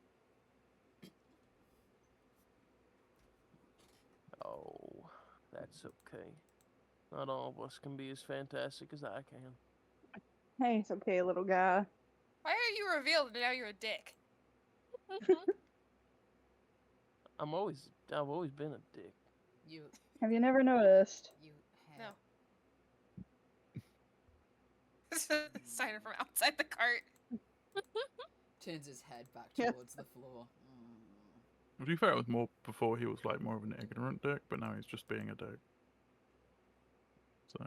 Oh, that's okay. Not all of us can be as fantastic as I can. Hey, it's okay, little guy. Why are you revealed and now you're a dick? I've always been a dick. You Have you never noticed? have. No. Steiner from outside the cart. Turns his head back Yes. towards the floor. To be fair, it was more before he was like more of an ignorant dick, but now he's just being a dick. So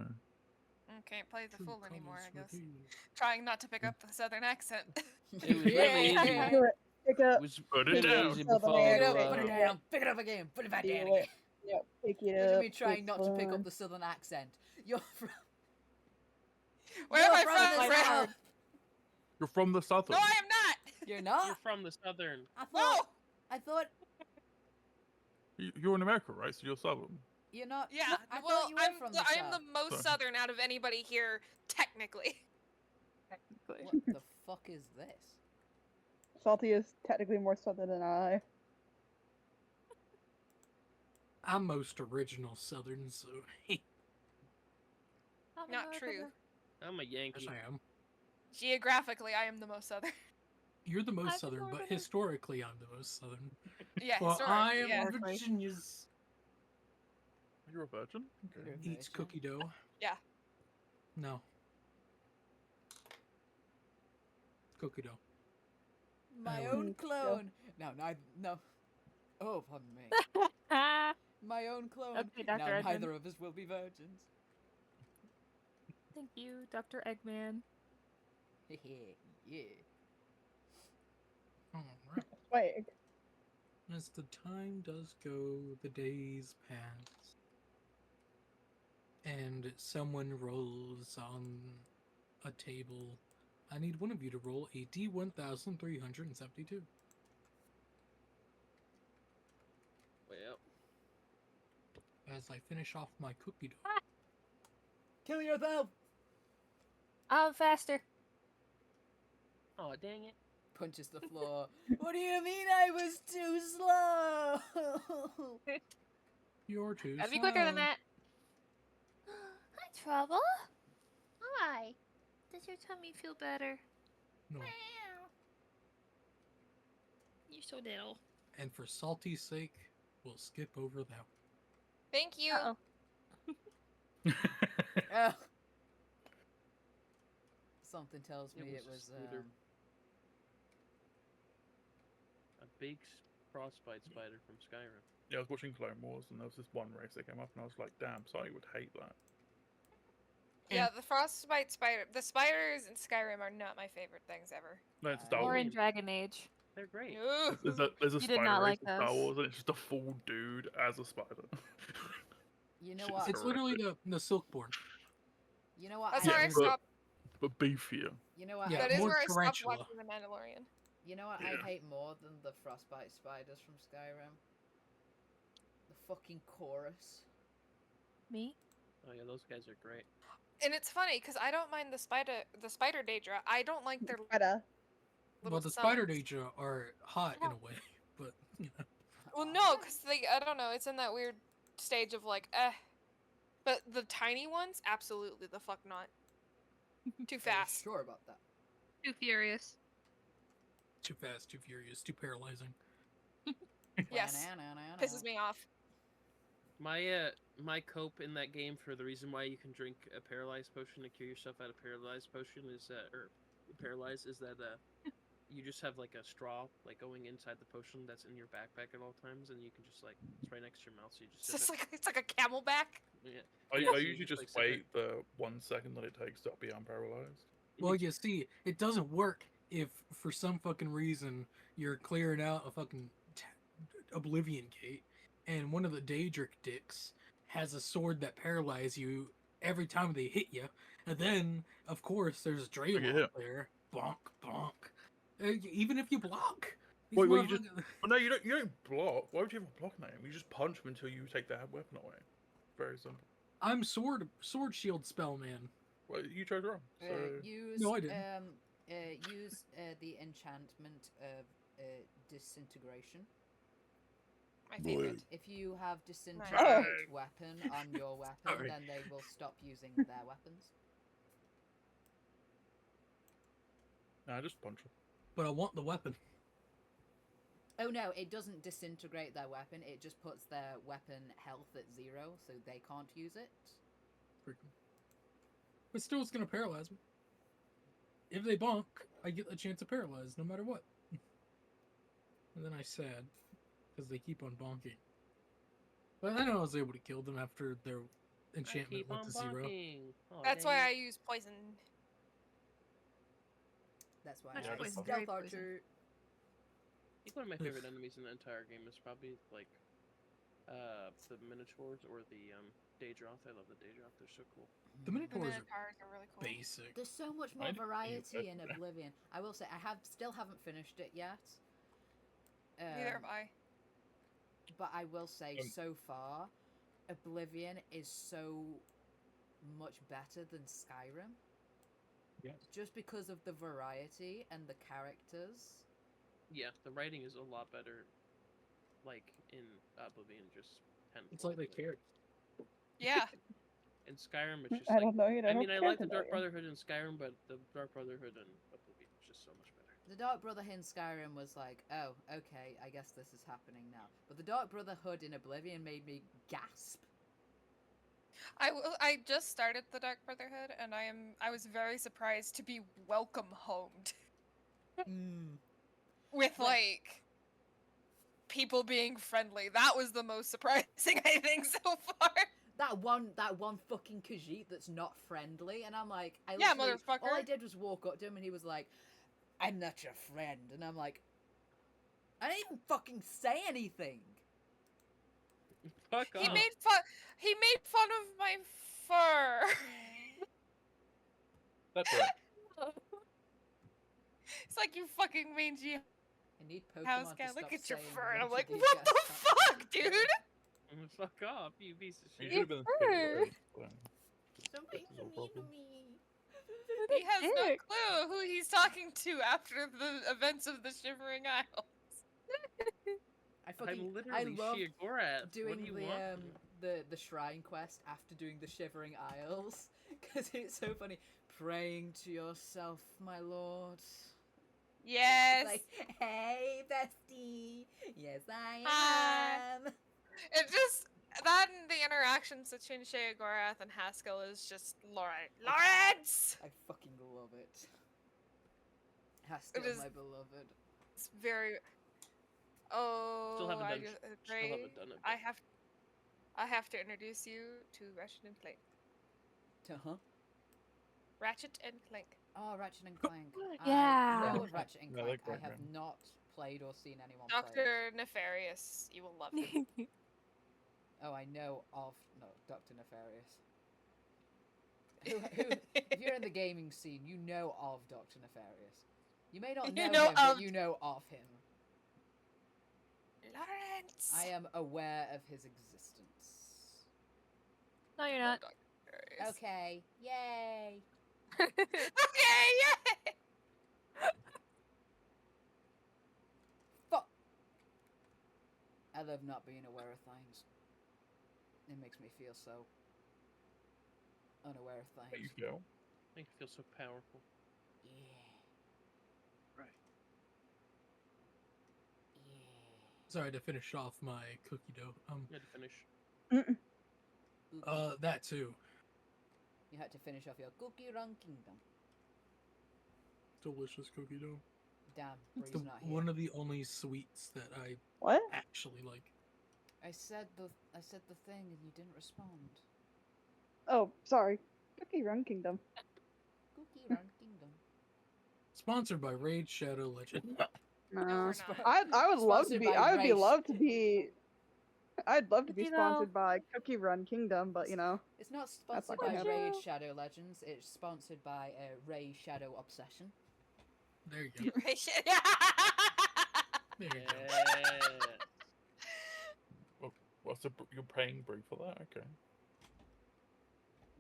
Can't play the true fool anymore, I colours guess. revealed. Trying not to pick up the southern accent. It was really easy. Do it. Pick It up. was Put it really down. easy Southern before. Pick it up, accent. put it down, pick it up again, put it back Do down it. again. Yep, pick it Look up. at me trying it's not to pick up fun. the southern accent. You're from... Where am You're I from from, the Fred? south. you're from the southern. No, I am not! You're not? You're from the southern. I No! thought... I thought... You're in America, right? So you're southern. You're not... Yeah, I well, thought you were I'm from the, the I am south. the most Sorry. southern out of anybody here, technically. Technically. What the fuck is this? Salty is technically more southern than I. I'm most original Southern, so Not true. I'm a yes, Yankee. I am. Geographically, I am the most southern. You're the most I'm a Southern, but Northerner. historically, I'm the most Southern. Yeah, Well, I historically, am yeah. Virginia's. You're a virgin. Okay. You're a Eats virgin? cookie dough. Yeah. No. Cookie dough. My Oh. own clone. No, no. Oh, pardon me. My own clone. Okay, Now Dr. Edmund. neither of us will be virgins. Thank you, Dr. Eggman. Yeah. Alright. Swag. As the time does go, the days pass. And someone rolls on a table. I need one of you to roll a D1372. Well, As I finish off my cookie dough. Kill yourself! I'm faster. oh dang it! Punches the floor. What do you mean I was too slow? You're too Gotta be quicker than slow. that. Hi, Trouble. Hi. Does your tummy feel better? No. You're so little. And for Salty's sake, we'll skip over that one. Thank you. Uh-oh. Ugh. Something tells It me was it a was scooter. A big frostbite spider from Skyrim. Yeah, I was watching Clone Wars, and there was this one race that came up, and I was like, "Damn, Salty would hate that." Yeah, the frostbite spider. The spiders in Skyrim are not my favorite things ever. No, it's Uh, Star Or Wars. in Dragon Age. They're great. No. There's a You did spider not race like in Star those. Wars, and it's just a full dude as a spider. You know Shit's what? It's literally the Silkborn. You know what? That's Yeah, where I but- stopped. but beefier. You know what? Yeah, That is more where I stopped tarantula. watching The Mandalorian. You know what Yeah. I hate more than the frostbite spiders from Skyrim? The fucking chorus. Me? Oh yeah, those guys are great. And it's funny because I don't mind the spider Daedra. I don't like their Greta. little Well, the Spider sounds. Daedra are hot in a way, but you know. Well, no, because I don't know. It's in that weird stage of like, eh. But the tiny ones, absolutely the fuck not. Too Are you fast. sure about that? Too furious. Too fast, too furious, too paralyzing. Yes. Pisses me off. My cope in that game for the reason why you can drink a paralyzed potion to cure yourself out of paralyzed potion is that, or paralyzed, is that you just have like a straw like going inside the potion that's in your backpack at all times, and you can just like it's right next to your mouth, so you just It's sip just like it's like a camelback. it. I Yeah, so you usually just like, sip it. wait the 1 second that it takes to be unparalyzed. Well, you see, it doesn't work if for some fucking reason you're clearing out a fucking Oblivion gate, and one of the Daedric dicks has a sword that paralyzes you every time they hit you, and then, of course, there's Draylon hit. there. Bonk, bonk. Even if you block. these Wait, you just... motherfuckers- Oh, no, you don't block. Why would you have a block name? You just punch him until you take that weapon away. Very simple. I'm sword shield spell man. Well, you chose wrong. So... Use No, I didn't. use the enchantment of disintegration. My favorite. If you have Oh. disintegrate weapon on your weapon, Sorry. then they will stop using their weapons. Nah, just punch him. But I want the weapon. Oh no, it doesn't disintegrate their weapon. It just puts their weapon health at 0, so they can't use it. Freaking. But still, it's gonna paralyze me. If they bonk, I get a chance to paralyze, no matter what. And then I sad, because they keep on bonking. But I know I was able to kill them after their enchantment went to 0. That's why I use poison. That's why That's I poison. stealth Very poison. archer. I think one of my favorite enemies in the entire game is probably like the Minotaurs or the Daedroth. I love the Daedroth. They're so cool. The The Minotaurs are Minotaurs are really cool. basic. There's so much more I didn't variety think in of that. Oblivion. I will say, I still haven't finished it yet. Neither have I. But I will say, Um, so far, Oblivion is so much better than Skyrim. Yes. Just because of the variety and the characters. Yeah, the writing is a lot better. Like in Oblivion, just tenfold. It's like they care. Yeah. In Skyrim, it's just I like don't know you. I mean, I like the know Dark you. Brotherhood in Skyrim, but the Dark Brotherhood in Oblivion is just so much better. The Dark Brotherhood in Skyrim was like, oh, okay, I guess this is happening now. But the Dark Brotherhood in Oblivion made me gasp. I just started the Dark Brotherhood, and I was very surprised to be welcome homed with like people being friendly. That was the most surprising I think so far. That one fucking Khajiit that's not friendly, and I'm like, Yeah, literally- motherfucker. All I did was walk up to him, and he was like, "I'm not your friend," and I'm like, I didn't even fucking say anything. Fuck He off. made fun of my fur. That's right. It's like, you fucking mangy I need Pokemon house to guy. stop Look at your saying fur, and I'm like, rickety what the just fuck, dude? Fuck off, you piece of You shit. should have been Fur. Somebody's This is all mean to problem. me. He has no Dick. clue who he's talking to after the events of the Shivering Isle. I'm literally love Sheogorath. What doing do you the want? the shrine quest after doing the Shivering Isles because it's so funny. Praying to yourself, my lord. Yes. Like, hey, bestie. Yes, I Hi. am. It just that and the interactions between Sheogorath and Haskell is just Lawrence. I fucking love it. Haskell, is- my beloved. It's very. Oh, Still haven't I done- just Still agree. haven't done it. I have to introduce you to Ratchet and Clank. Uh-huh. Ratchet and Clank. Oh, Ratchet and Clank. Yeah. I know of Ratchet and Yeah, Clank. they're I great have games. not played or seen anyone play it. Dr. Nefarious. You will love him. Oh, I know of Dr. Nefarious. Who, if you're in the gaming scene, you know of Dr. Nefarious. You may not You know know him, but of- you know of him. Lawrence. I am aware of his existence. No, you're Love not. Dr. Nefarious. Okay, yay! Okay, yeah. Fuck! I love not being aware of things. It makes me feel so unaware of How you things. feel? Make you feel so powerful. Yeah. Right. Yeah. Sorry to finish off my cookie dough. You had to finish. That too. You had to finish off your cookie run kingdom. Delicious cookie dough. Damn, It's Bree's not here. one of the only sweets that I What? actually like. I said the thing and you didn't respond. Oh, sorry. Cookie Run Kingdom. Cookie run kingdom. Sponsored by Raid Shadow Legend. No, No. we're Sp- not. I would love to Sponsored be. by I would be Raish. love to be. I'd love to be You know- sponsored by Cookie Run Kingdom, but you know. It's not That's sponsored not by gonna Raid happen. Shadow Legends. It's sponsored by Ray Shadow Obsession. There you go. Yeah. There you go. Yeah. What's you're paying Brie for that? Okay.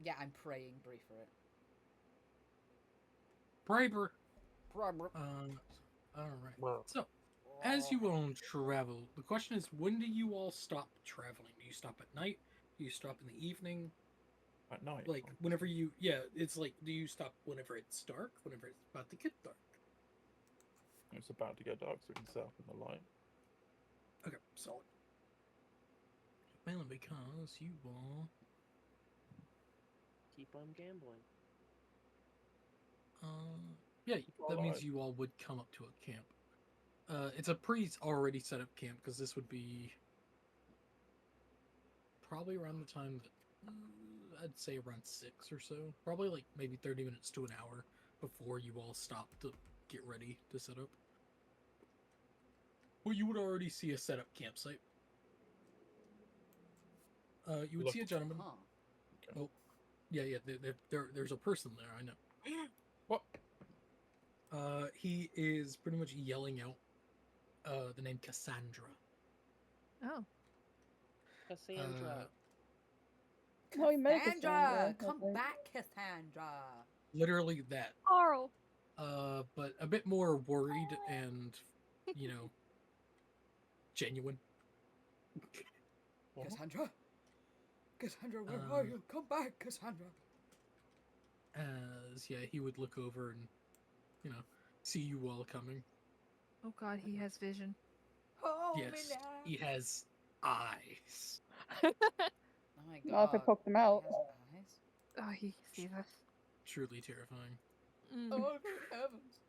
Yeah, I'm praying Bree for it. Briber. Brr. Alright. Well, So, as you all travel, the question is, when do you all stop traveling? Do you stop at night? Do you stop in the evening? at night. Like, whenever you... Yeah, it's like, do you stop whenever it's dark? Whenever it's about to get dark? It's about to get dark, so we can set up in the light. Okay, solid. Mainly because you all... Keep on gambling. Yeah, all that means alive. you all would come up to a camp. It's a already set up camp, because this would be probably around the time that, I'd say around 6 or so. Probably like maybe 30 minutes to an hour before you all stop to get ready to set up. Well, you would already see a set up campsite. You would Look. see a gentleman. Huh. Oh, yeah, there's a person there, I know. What? He is pretty much yelling out the name Cassandra. Oh. Cassandra. No, he met Cassandra! Cassandra, I Come think. back, Cassandra! Literally that. Carl. But a bit more worried and, you know, genuine. What? Cassandra? Cassandra, where are you? Come back, Cassandra! As, yeah, he would look over and, you know, see you all coming. Oh god, he has vision. Hold me Yes, now. he has eyes. Oh my god. Not if I poke them out. He has eyes. Oh, he sees us. Truly terrifying. Mm. Oh, good heavens.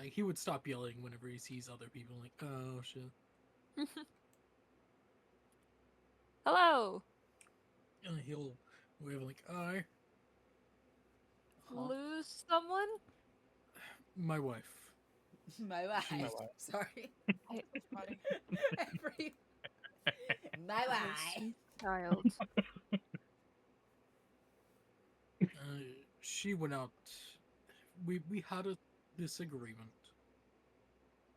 Like, he would stop yelling whenever he sees other people, like, oh, shit. Hello. And he'll wave, like, I, Huh? Lose someone? my wife. My wife. My wife. Sorry. That's funny. Every... My wife. Child. She went out. We had a disagreement.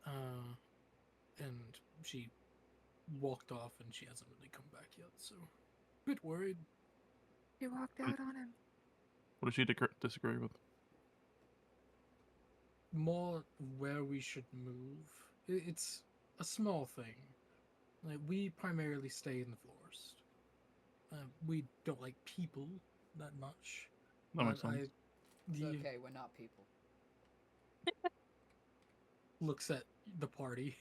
And she walked off, and she hasn't really come back yet. So, bit worried. You walked out on him. What did she disagree with? More where we should move. It's a small thing. Like, we primarily stay in the forest. We don't like people that much. That makes But sense. It's the okay, we're not people. looks at the party,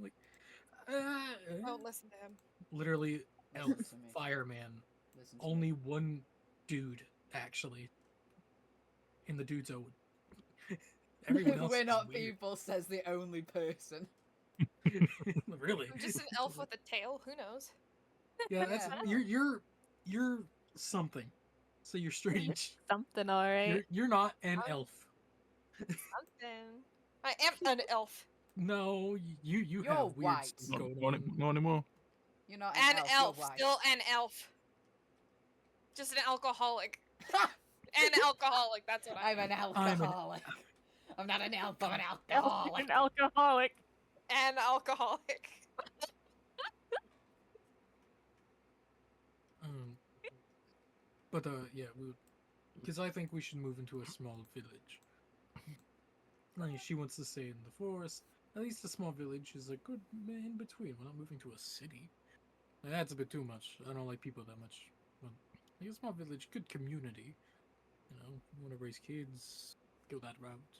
like, Don't listen to him. literally, elf, Listen to me. fireman, Listen to only me. one dude actually in the dude's own. Everyone else We're is not weird. people, says the only person. Really? I'm just an elf with a tail. Who knows? Yeah, that's Yeah. you're something. So you're strange. Something, alright. You're not an I'm- elf. Something. I am an elf. No, you You're have weird white. stuff going Not, on. not anymore. You're not An an elf. elf. You're white. Still an elf. Just an alcoholic. An alcoholic. That's what I I'm am. an alcoholic. I'm not an elf. I'm an Elf alcoholic. and alcoholic. An alcoholic. But yeah, because I think we should move into a small village. Like, she wants to stay in the forest. At least a small village is a good in between. We're not moving to a city. That's a bit too much. I don't like people that much. But like a small village, good community. You know, you want to raise kids, go that route.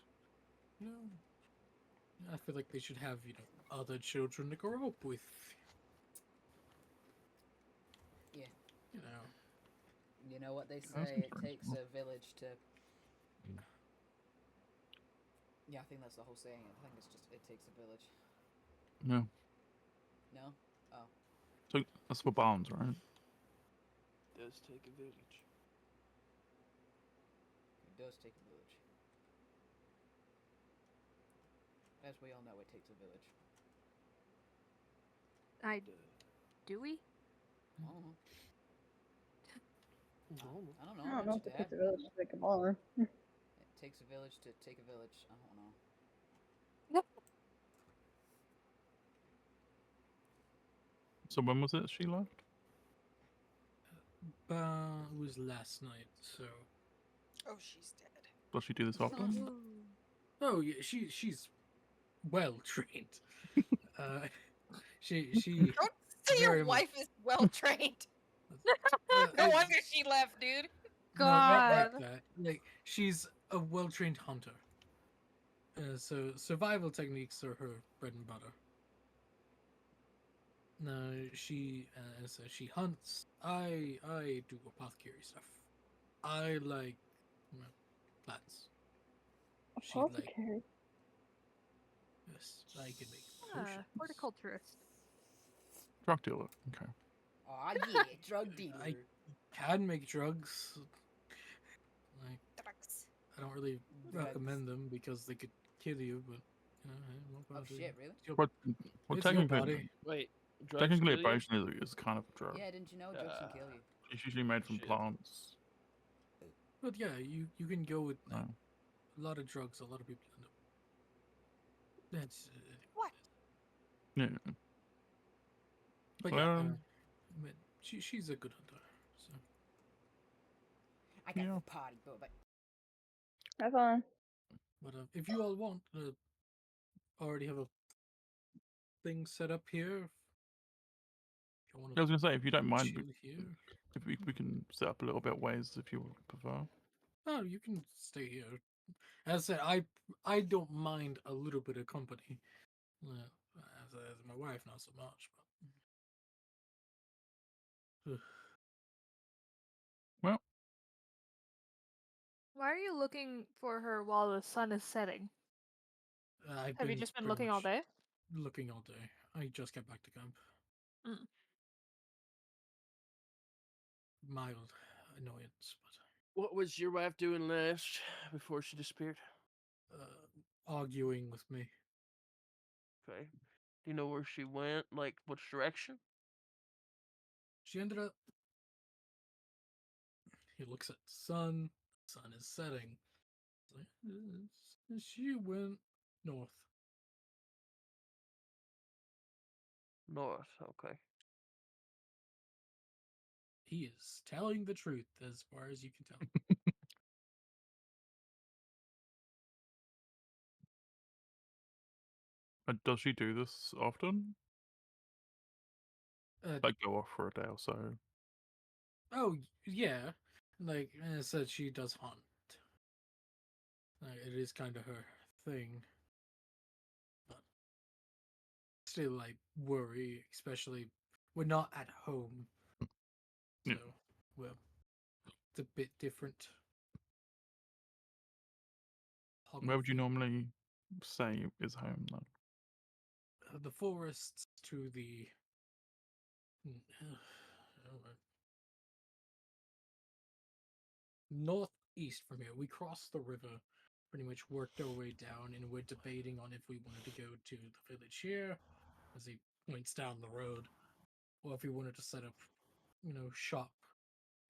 You know, I feel like they should have, other children to grow up with. Yeah. You know, You know what they That's say, it takes interesting. a village to... Yeah, I think that's the whole saying. I think it's just, it takes a village. Yeah. No? Oh. So that's for barns, right? Does take a village. It does take a village. As we all know, it takes a village. Do we? I don't know. I don't I know. don't know Ask if it Dad. takes a village to make a bar. It takes a village to take a village. I don't know. So when was it she left? but it was last night, so. Oh, she's dead. Does she do this often? Oh yeah, she's well trained. uh, she Don't say very your much. wife is well trained. No it's- wonder she left, dude. No, not God. like that. Like she's a well trained hunter. So survival techniques are her bread and butter. No, so she hunts. I do apothecary stuff. I like plants. She like Apothecary. yes, I can make Ah, potions. horticulturist. Drug dealer. Okay. Aw, yeah, drug dealer. I can make drugs. Like Drugs. I don't really Drugs. recommend them because they could kill you, but hey, what Oh about it? shit, really? It's your, Well, it's your body. Wait, drugs technically a kill you? potion is kind of a drug. Yeah, didn't you know drugs can kill you? It's usually made from Shit. plants. But yeah, you can go with No. a lot of drugs. A lot of people end up. That's What? Yeah. But yeah, Well, I mean, she's a good hunter. So I got Yeah. the party, but Have fun. but if you all want, already have a thing set up here. If you want I was gonna say if you don't to mind, chill here. if we can set up a little bit ways if you prefer. Oh, you can stay here. As I said, I don't mind a little bit of company. As my wife, not so much. But Well, Why are you looking for her while the sun is setting? I've Have you just been pretty looking all much day? looking all day. I just got back to camp. Mm. Mild annoyance, What was your wife doing last before she disappeared? but arguing with me. Okay. Do you know where she went? Like, which direction? She ended up. He looks at the sun. Sun is setting. She went north. North. Okay. He is telling the truth as far as you can tell. does she do this often? Uh, Like go off for a day or so? oh yeah, like I said, she does hunt. It is kind of her thing, but still, I worry, especially we're not at home, so Yeah. well, it's a bit different. Where would you Hobgoblin. normally say is home then? The forests to the northeast from here. We crossed the river, pretty much worked our way down, and we're debating on if we wanted to go to the village here, as he points down the road, or if we wanted to set up, shop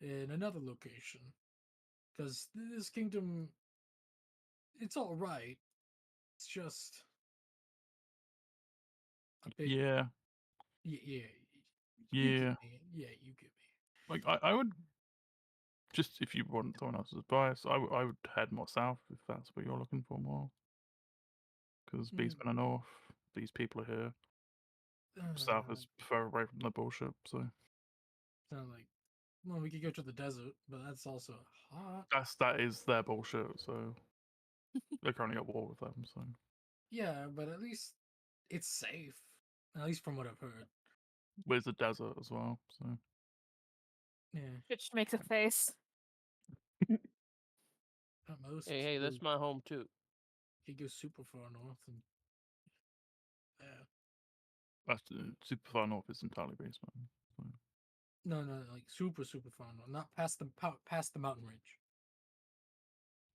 in another location. Because this kingdom, it's all right. It's just a bit. Yeah. Yeah. You Yeah. get me. Yeah, you get me. Like I would just if you want someone else's advice, I would head more south if that's what you're looking for more. Because Beastmen are north, these people are here. South is further away from the bullship, so Sound like Well, we could go to the desert, but that's also hot. That is their bullshit. So they're currently at war with them. So Yeah, but at least it's safe. At least from what I've heard. where's the desert as well? So Yeah, Bitch makes a face. at most. Hey, that's my home too. You could go super far north and yeah. that's super far north is entirely basement. So. No, like super far north, not past the mountain range.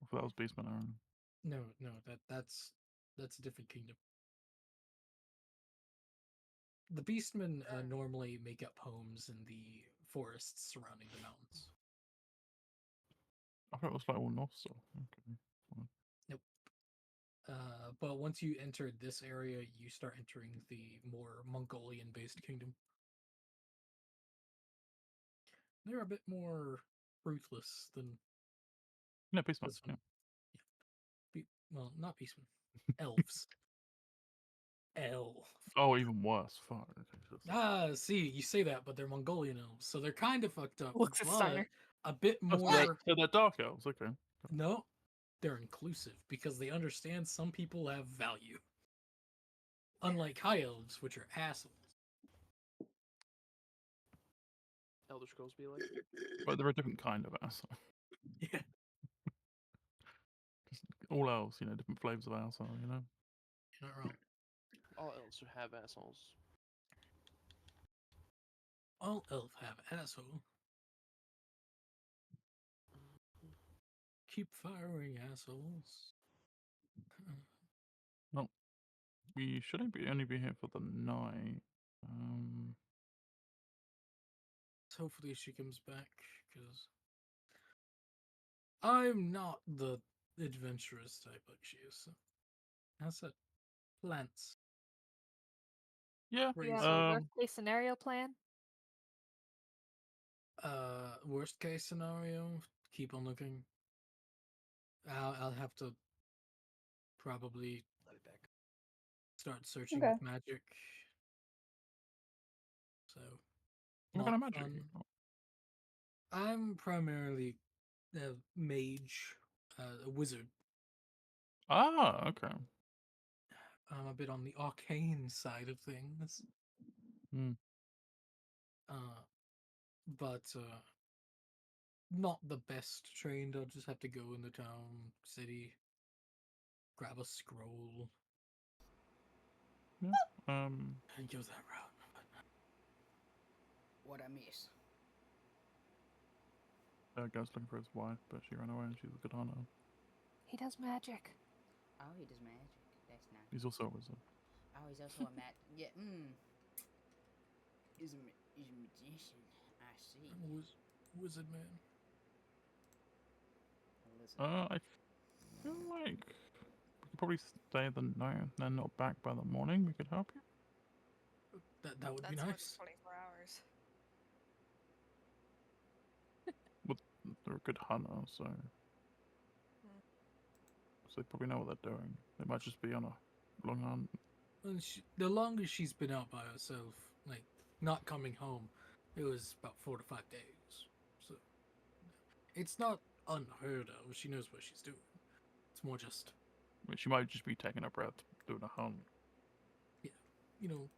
If that was basement area. No, that's a different kingdom. The beastmen normally make up homes in the forests surrounding the mountains. I thought it was like all north stuff. Okay. Fine. Nope. But once you enter this area, you start entering the more Mongolian-based kingdom. They're a bit more ruthless than Yeah, basement. this Yeah. one. Well, not beastmen. Elves. Elf. Oh, even worse. Fuck. Jesus. Ah, see, you say that, but they're Mongolian elves, so they're kind of fucked up, Looks a but Steiner. a bit Oh, more. so they're dark elves. Okay. No, they're inclusive because they understand some people have value. Unlike high elves, which are assholes. Elder Scrolls be like. But they're a different kind of asshole. Yeah, Just all elves, different flavors of asshole. you're not wrong. All elves have assholes. All elf have asshole. Keep firing assholes. Well, we shouldn't only be here for the night. So hopefully she comes back, because I'm not the adventurous type like she is. So. How's that? Plants. Yeah. Do you have Raise a worst case scenario plan? worst case scenario, keep on looking. I'll have to probably start searching Okay. with magic. So, What not kind of magic? fun. I'm primarily a mage, a wizard. Ah, okay. I'm a bit on the arcane side of things. Hmm. But not the best trained. I'll just have to go in the town, city, grab a scroll, Yeah. and go that route. What I miss? Guy's looking for his wife, but she ran away and she's a good hunter. He does magic. Oh, he does magic. That's nice. He's also a wizard. Oh, he's also a yeah. He's a magician. I see. I'm a wizard man. A lizard. I feel like we could probably stay the night and then not back by the morning. We could help you. That would be That's nice. 24 hours. But they're a good hunter, so they probably know what they're doing. They might just be on a long hunt. And the longest she's been out by herself, like not coming home, it was about 4 to 5 days. So it's not unheard of. She knows what she's doing. It's more just, I mean, she might just be taking a breath, doing a hunt you know,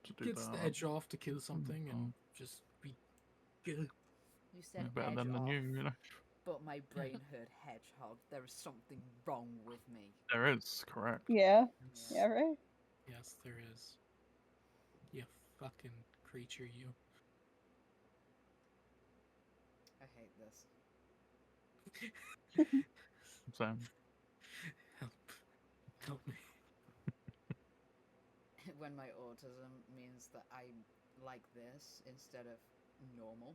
to do gets that. the edge off to kill something and just be good. You said better edge than off, you know. but my brain heard hedgehog. There is something wrong with me. There is, correct. Yeah. Yeah, right. Yes, there is. You fucking creature, you. I hate this. Same. Help me. When my autism means that I'm like this instead of normal.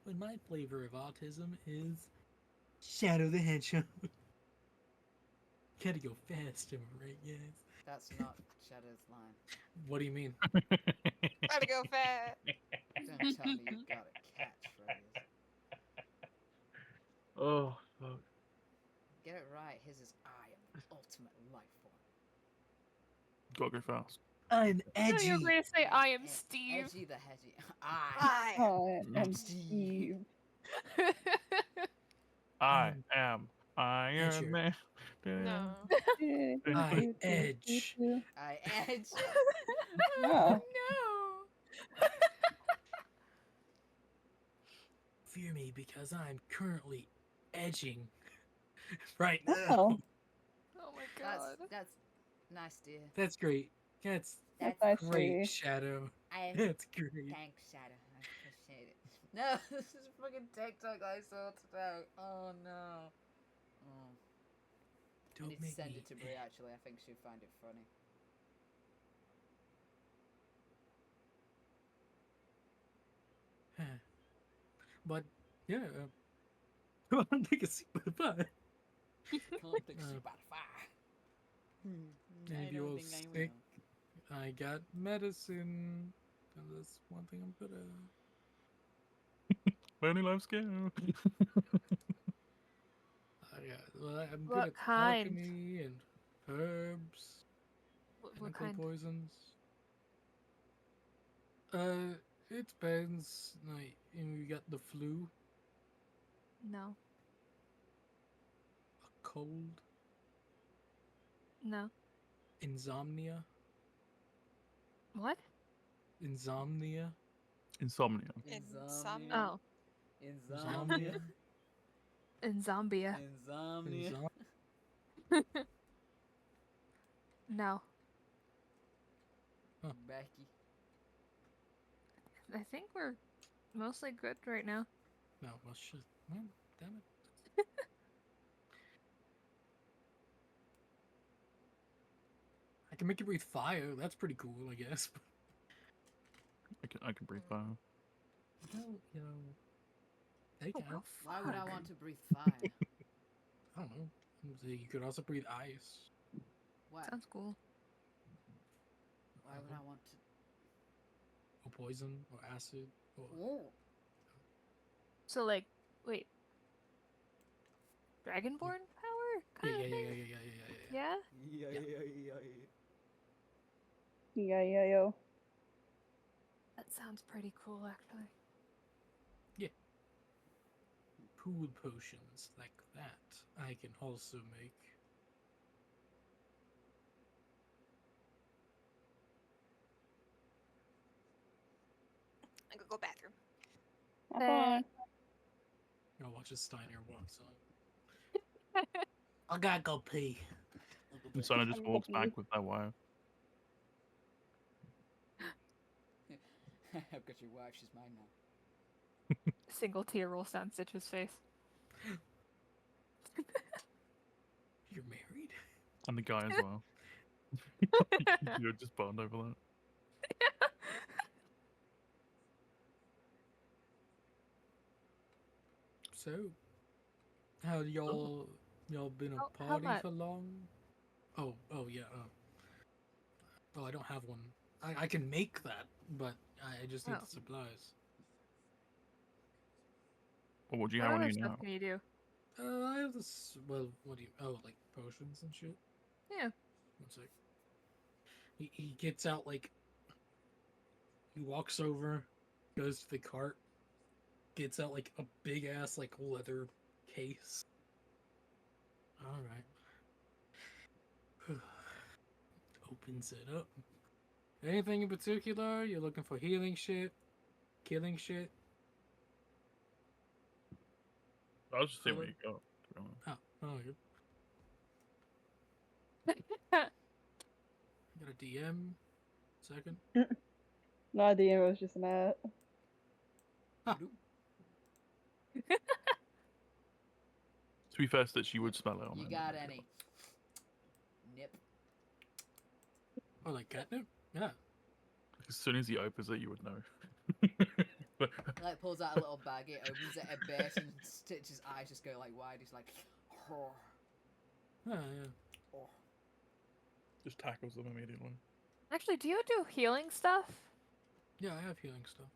When my flavor of autism is Shadow the Hedgehog. Gotta go faster, right, guys? That's not Shadow's line. What do you mean? Gotta go fast. Don't tell me you got a catchphrase. Oh, fuck. Get it right. His is I am the ultimate life form. Gotta go fast. I'm No, you're going to say, I am Steve. Edgy the hedgy. I. I am Steve. Steve. I am Iron Edger. Man. No. I edge. I edge. Yeah. No. Fear me because I'm currently edging right now. Oh, Oh my That's god. nice, dear. That's great. That's that's That's nice, great, sweetie. Shadow. I That's great. thanks, Shadow. I appreciate it. No, this is fucking TikTok I saw today. Oh no. Oh. I Don't need to make send me. it to Brie. Actually, I think she'd find it funny. But yeah, come on, take a seat by the fire. Can't take Uh, soup out of fire. If I you're don't think I sick, will. I got medicine. And that's one thing I'm good at. Learning life skill. I'm good What at kind? alchemy and herbs, What chemical kind? poisons. It depends. Like, you got the flu, No. a cold, No. insomnia. What? Insomnia. Insomnia. Insomnia. Oh. Insomnia. In Zambia. Insomnia. No. Becky. I think we're mostly good right now. No, well, shit. Well, damn it. I can make you breathe fire. That's pretty cool, I guess. I can breathe fire. Well, you know, they Oh, can. well, Why would I fuck. want to breathe fire? I don't know. You could also breathe ice. Why? Sounds cool. Why would I want to? Or poison, or acid, or Oh. So, like, wait. Dragonborn power? yeah, Kind yeah, of yeah, yeah, thing? yeah, yeah, yeah, yeah. Yeah? Yeah. Yeah, yo. That sounds pretty cool, actually. Pool potions like that I can also make. I could go bathroom. Have fun. I'll watch as Steiner walks on. I gotta go pee. And Sana just I'm walks lucky. back with that wire. I've got your wife. She's mine now. Single tear rolls down Stitch's face. You're married? And the guy as well. You're just bond over that. So, how y'all been How a party much? for long? Oh yeah. Oh, I don't have one. I can make that, but I just need Oh. the supplies. Well, what do you What have on other you stuff now? can you do? I have this. Well, what do you? Oh, like potions and shit. Yeah. One sec. He gets out like. He walks over, goes to the cart, gets out like a big ass like leather case. All right. Opens it up. Anything in particular? You're looking for healing shit, killing shit. I was just seeing what you got. To be honest. Oh, good. I got a DM. Second. No idea, it was just an ad. To be fair, that she would smell it on You it. got any? Nip. Oh, like catnip? Yeah. As soon as he opens it, you would know. But He like pulls out a little baggie, opens it a bit, and Stitch's eyes just go like wide. He's like, oh, Yeah. oh. just tackles them immediately. Actually, do you do healing stuff? Yeah, I have healing stuff.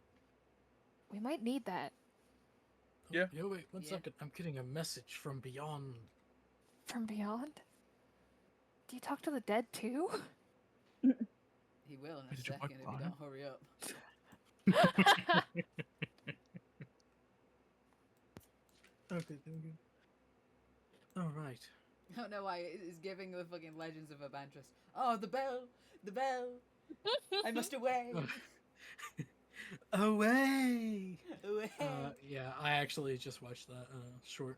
We might need that. Oh, Yeah. Yo, wait, one Yeah. second. I'm getting a message from beyond. From beyond? Do you talk to the dead too? He will in a Did you second if you buy don't hurry up. Okay, thank you. All right. I don't know why it's giving the fucking Legends of Abantras. Oh, the bell! The bell! I must away! Away. Away! Yeah, I actually just watched that short.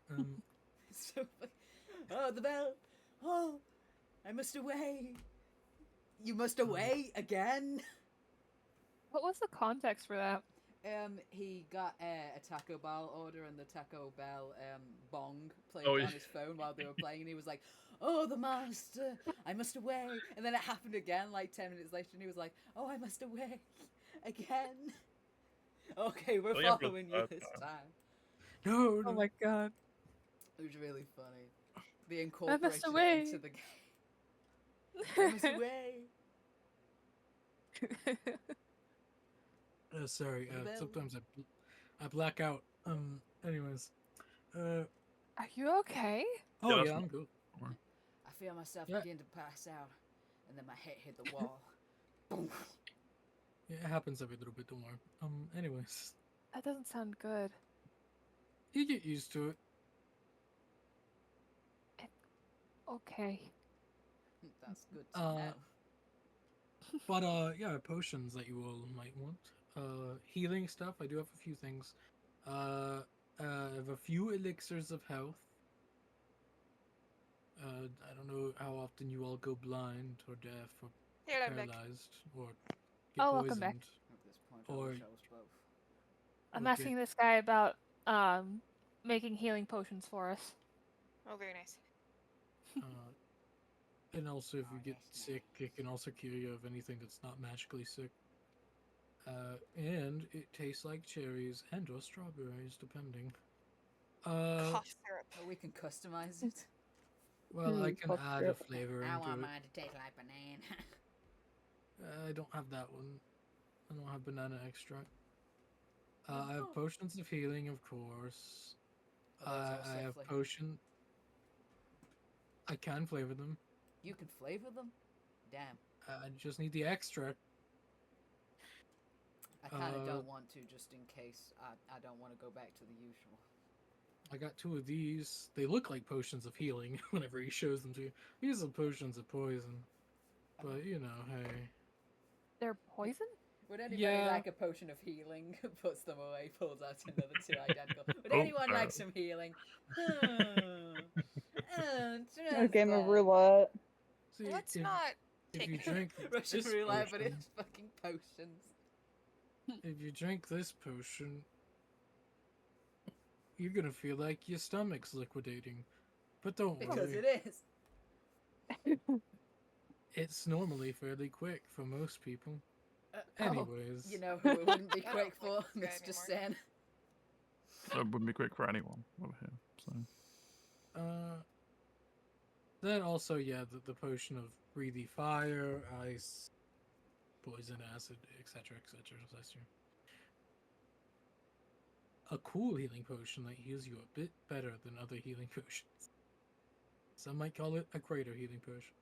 So oh, the bell! Oh, I must away! You must away again! What was the context for that? He got a Taco Bell order and the Taco Bell bong played Oh, on yeah. his phone while they were playing, and he was like, "Oh, the master, I must away." And then it happened again, like 10 minutes later, and he was like, "Oh, I must away again." Okay, we're Oh, yeah, for the following you third this time. time. No, Oh my god. It was really funny. They I incorporated must it away. into the game. I must away. Sorry. The bell. Sometimes I black out. Anyways. Are you okay? Oh that's yeah, I'm not- good. I feel myself Yeah. begin to pass out, and then my head hit the wall. Boom. Yeah, it happens every little bit. Don't worry. Anyways, That doesn't sound good. you get used to it. Okay. That's good to Uh, know. But yeah, potions that you all might want. Healing stuff. I do have a few things. I have a few elixirs of health. I don't know how often you all go blind or deaf or Here, I'm back. paralyzed or get Oh, welcome back. poisoned. At this point, I Or- wish I was both. I'm or asking this guy about making healing potions for us. Oh, very nice. And also, if Oh, you get yes, sick, it can also cure you of anything that's not magically sick. And it tastes like cherries and or strawberries, depending. Cough syrup. Oh, we can customize it. Well, I can fuck add a it. flavor I into want it. mine to taste like banana. I don't have that one. I don't have banana extract. I Oh. have potions of healing, of course. Are those I also have flavored? potion. I can flavor them. You can flavor them? Damn. I just need the extract. I kind of Uh, don't want to, just in case I don't want to go back to the usual. I got two of these. They look like potions of healing whenever he shows them to you. These are potions of poison. But, you know, hey. They're poison? Would anybody Yeah. like a potion of healing? Puts them away, pulls out another two identical. Would Oh, anyone like some healing? A game of Trust roulette. See, Let's if, not if take you drink Russian this roulette, but potion, it's fucking potions. if you drink this potion, you're gonna feel like your stomach's liquidating. But don't Because worry, it is. it's normally fairly quick for most people. Oh, Anyways, you know who it wouldn't be I quick don't like for? this guy Mr. anymore. Sen. That wouldn't be quick for anyone over here. So then also, yeah, the potion of breathy fire, ice, poison, acid, etc., etc. That's your a cool healing potion that heals you a bit better than other healing potions. Some might call it a greater healing potion.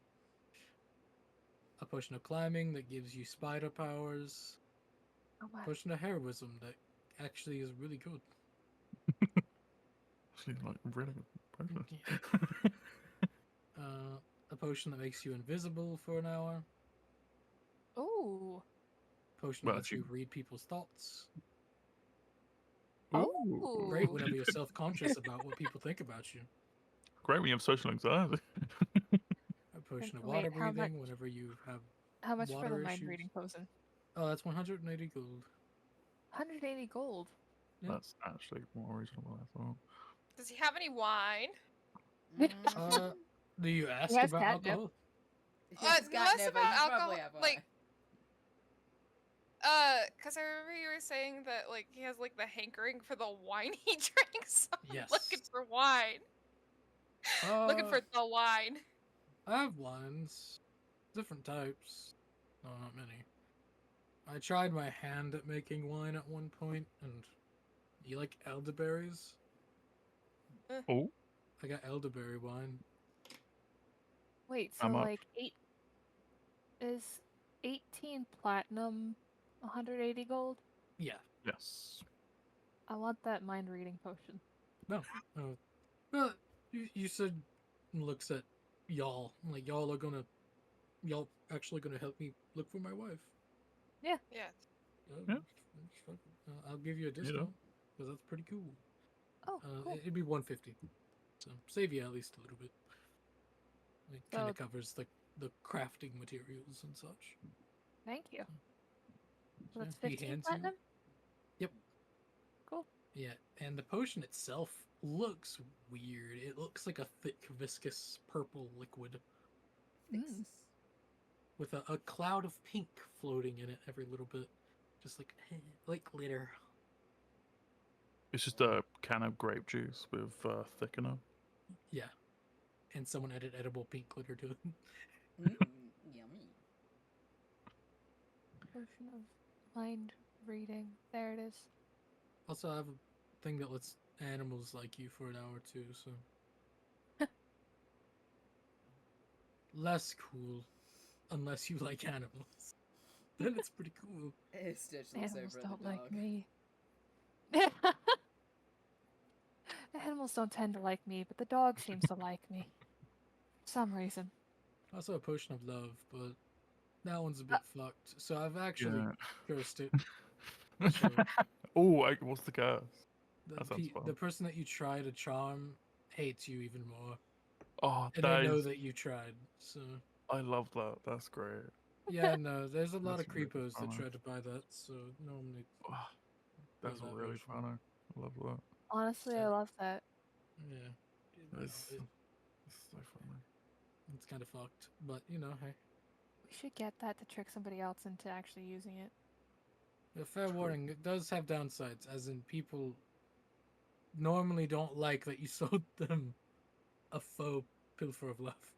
A potion of climbing that gives you spider powers. Oh my. A potion of heroism that actually is really good. she's like really good. A potion that makes you invisible for an hour. Ooh. Potion Well, that lets you- you read people's thoughts. Oh. Great whenever you're self-conscious about what people think about you. Great when you have social anxiety. A potion of Wait, water how breathing much- whenever you have. How much for Water the mind issues. reading potion? Oh, that's 180 gold. 180 gold. Yeah. That's actually more reasonable than I thought. Does he have any wine? Do you ask has about catnip. alcohol? Yes, Less catnip, about you alcohol. probably have one. Like, because I remember you were saying that like he has like the hankering for the wine he drinks. So I'm Yes. looking for wine. Looking for the wine. I have wines, different types. No, not many. I tried my hand at making wine at one point, and you like elderberries? Oh, I got elderberry wine. Wait, How so much? like 8 is 18 platinum, 180 gold. Yeah. Yes. I want that mind reading potion. No. Well, you said looks at y'all like y'all actually gonna help me look for my wife. Yeah. Yeah. I'll give you a discount because that's pretty cool. Oh, cool. It'd be 150, so save you at least a little bit. It kind So- of covers the crafting materials and such. Thank you. So Yeah, that's he 15 hands you- platinum? Yep. Cool. Yeah, and the potion itself looks weird. It looks like a thick, viscous purple liquid Mm. with a cloud of pink floating in it every little bit, just like glitter. It's just a can of grape juice with thickener. Yeah, and someone added edible pink glitter to it. Yummy. Potion of mind reading. There it is. Also, I have a thing that lets animals like you for an hour too, so less cool, unless you like animals. Then it's pretty cool. Stitch looks Animals over at don't the like dog. me. Animals don't tend to like me, but the dog seems to like me. For some reason. Also, a potion of love, but that one's a bit fucked. So I've actually Yeah. cursed it. So Oh, what's the curse? That sounds the fun. person that you try to charm hates you even more, Oh, and that they know is. that you tried. So I love that. That's great. yeah, no, there's a lot That's of really creepos that funny. try to buy that. So normally, Oh, that's that really version. funny. I love that. Honestly, I So- love that. yeah, It's so funny. it's kind of fucked. But you know, hey, We should get that to trick somebody else into actually using it. a fair warning, it does have downsides, as in people normally don't like that you sold them a faux pilfer of love.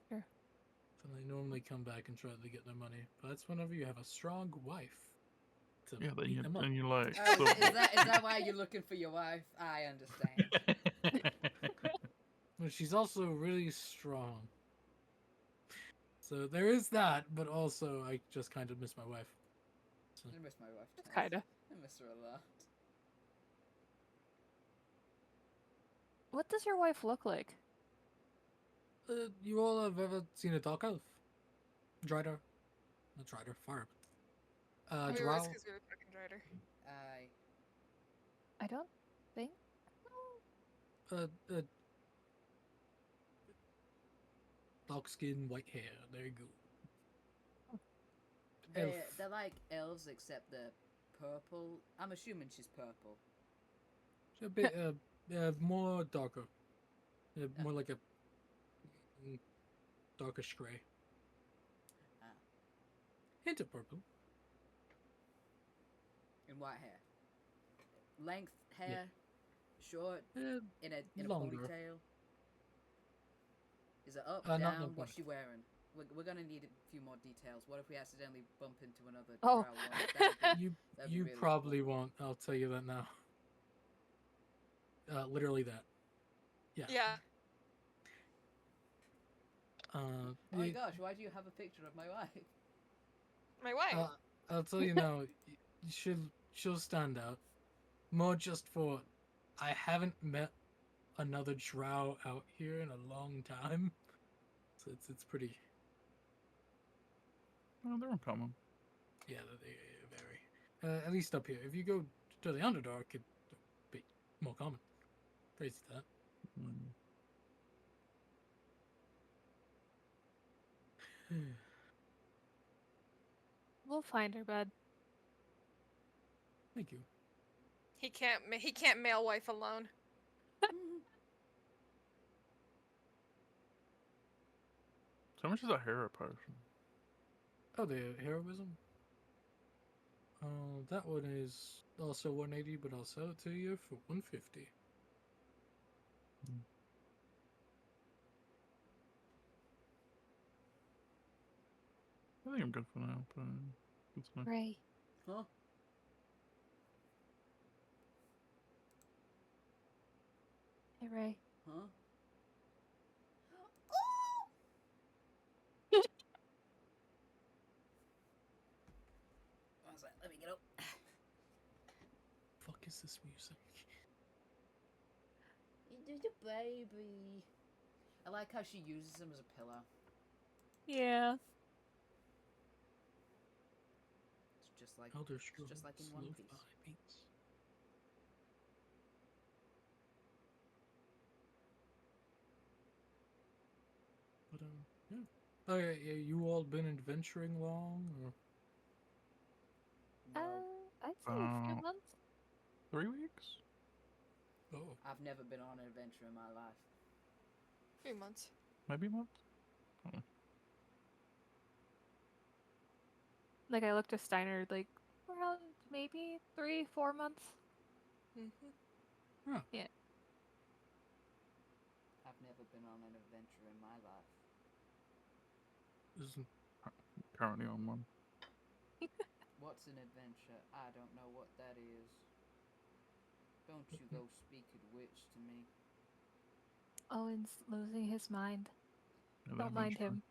Sure. So they normally come back and try to get their money. But that's whenever you have a strong wife to Yeah, then beat them up. and you're like. Oh, so- is that why you're looking for your wife? I understand. But she's also really strong. So there is that, but also I just kind of miss my wife. So, I miss my wife. too. Kinda. I miss her a lot. What does your wife look like? you all have ever seen a dark elf? Drider? Not Drider, fire. Oh, Drow? it's because we were fucking Drider. I don't think. Dark skin, white hair. There you go. They're like elves except they're purple. I'm assuming she's purple. She's a bit more darker. More like a darkish gray. Ah. Hint of purple. And white hair. Length hair, short, in a Longer. ponytail. Is it up, Not in a down? What's ponytail. she wearing? We're gonna need a few more details. What if we accidentally bump into another Oh. drow once? That'd be You really probably cool. won't. I'll tell you that now. Literally that. Yeah. Yeah. Oh my gosh, why do you have a picture of my wife? My wife. I'll tell you now. She'll stand out. More just for, I haven't met another drow out here in a long time, so it's pretty. Oh, they're uncommon. Yeah, they vary. At least up here. If you go to the Underdark, it'd be more common. Crazy that. Mm. We'll find her, bud. Thank you. He can't mail wife alone. So how much is a hero potion? Oh, the heroism. That one is also 180, but I'll sell it to you for 150. I think I'm good for now, but good to know. Ray. Huh? Hey, Ray. Huh? Let me get up. Fuck is this music? You're the baby. I like how she uses him as a pillow. Yeah. It's just like Elder it's Scrolls just like in One Piece. lo-fi beats. But yeah. Oh yeah, you all been adventuring long, or No, I'd say a few About months. 3 weeks? oh, I've never been on an adventure in my life. 3 months. Maybe a month? Like I looked at Steiner like around maybe 3-4 months. Mm-hmm. I've never been on an adventure in my life. isn't Currently on one. What's an adventure? I don't know what that is. Don't you go speaking witch to me. Owen's losing his mind. Yeah, Don't mind him.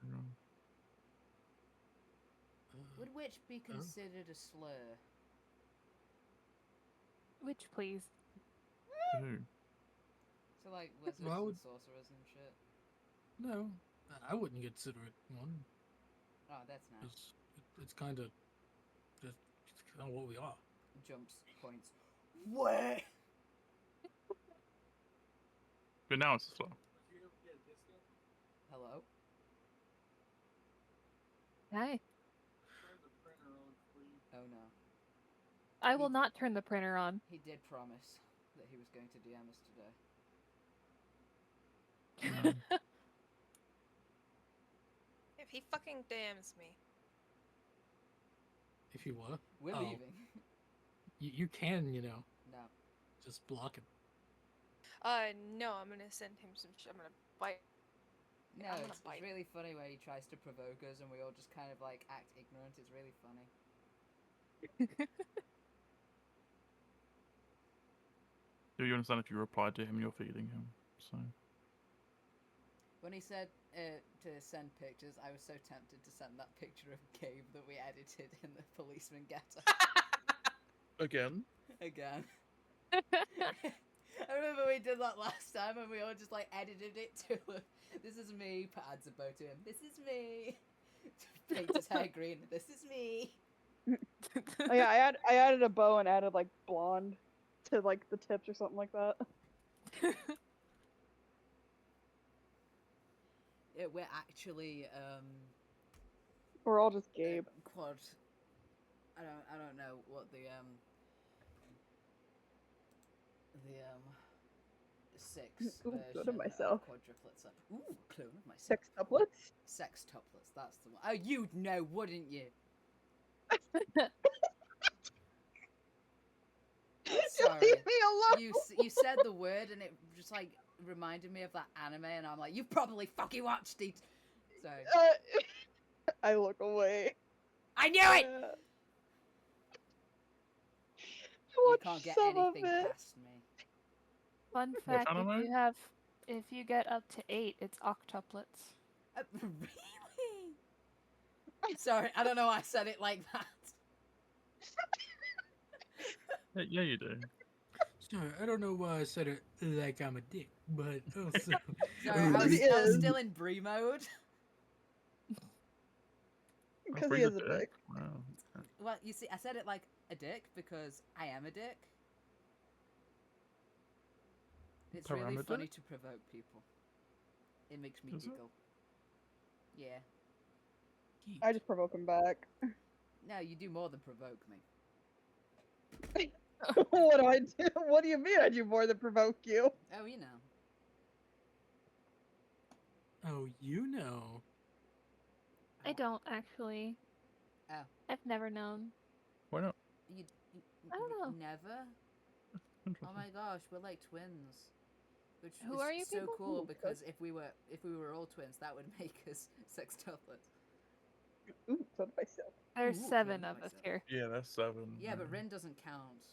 Would witch be considered a slur? Which, please? Who? So like wizards Well, I and would- sorcerers and shit? no. I wouldn't consider it one. Oh, that's nice. It's kind of just kind of what we are. Jumps, points. What? But now it's slow. Hello? Hi. Oh no. I will not turn the printer on. He did promise that he was going to DM us today. If he fucking damns me. If you were, We're Oh. leaving. you can, No. just block it. No, I'm gonna send him some I'm gonna bite. No, I'm gonna it's bite. really funny where he tries to provoke us and we all just kind of like act ignorant. It's really funny. Do you understand if you reply to him, you're feeding him? So. When he said to send pictures, I was so tempted to send that picture of Gabe that we edited in the policeman getter. Again? Again. I remember we did that last time and we all just like edited it to this is me, put adds a bow to him. This is me. Paint his hair green. This is me. Oh, yeah, I added a bow and added like blonde to like the tips or something like that. We're actually We're all just Gabe. quad. I don't know what the six Ooh, version clone of myself. quadruplets are. Ooh, clone of myself. Sextuplets? Sextuplets, that's the one. Oh, you'd know, wouldn't you? Sorry. Leave me alone. You said the word and it just like reminded me of that anime and I'm like, you've probably fucking watched it. So I look away. I knew it! You Watch can't get some of anything it. past me. Fun fact: anime? if you get up to 8, it's octuplets. Really? Sorry, I don't know why I said it like that. Yeah, you do. Sorry, I don't know why I said it like I'm a dick, but also. Sorry, Ooh, I he was is. still in Brie mode. Because Brie he the is a dick. Wow. Well, you see, I said it like a dick because I am a dick. It's really Parameter? funny to provoke people. It makes me Is it? giggle. Yeah. I just provoke him back. No, you do more than provoke me. What do I do? What do you mean I do more than provoke you? Oh, you know. Oh, you know. I don't actually. Oh. I've never known. Why not? You I don't know. Never? Oh Interesting. my gosh, we're like twins. Which Who is are you so people? cool Ooh, because if we were all twins, that would make us sextuplets. Ooh, clone of myself. There's Ooh, 7 clone of of us myself. here. Yeah, that's 7. Yeah, but Rin doesn't count.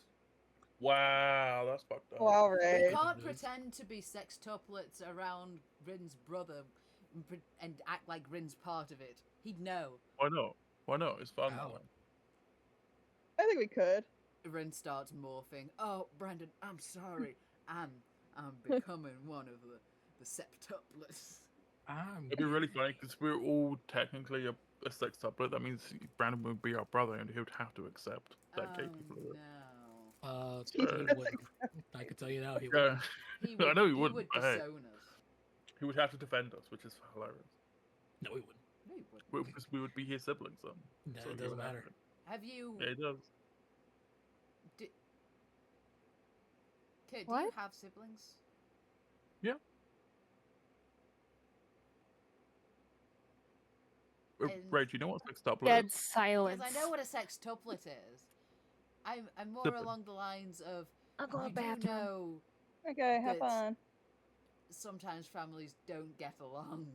Wow, that's fucked up. Wow, We Ray. can't It is. pretend to be sextuplets around Rin's brother and act like Rin's part of it. He'd know. Why not? Why not? It's fun Ow. that way. I think we could. Rin starts morphing. Oh, Brandon, I'm sorry. I'm becoming one of the septuplets. It'd be really funny because we're all technically a sextuplet. That means Brandon would be our brother, and he would have to accept that gay people are. No. He wouldn't. I can tell you now, he Yeah, wouldn't. I know he wouldn't. He would but hey, disown us. he would have to defend us, which is hilarious. No, he wouldn't. No, he wouldn't. Because we would be his siblings then. No, So it he doesn't would have matter. to. Have you? Yeah, it does. Kid, do you What? have siblings? Yeah. And- Ray, do you know what sextuplet Dead is? silence. Because I know what a sextuplet is. I'm more Sibling. along the lines of I'll go to you the do bathroom. know Okay, have But- fun. sometimes families don't get along.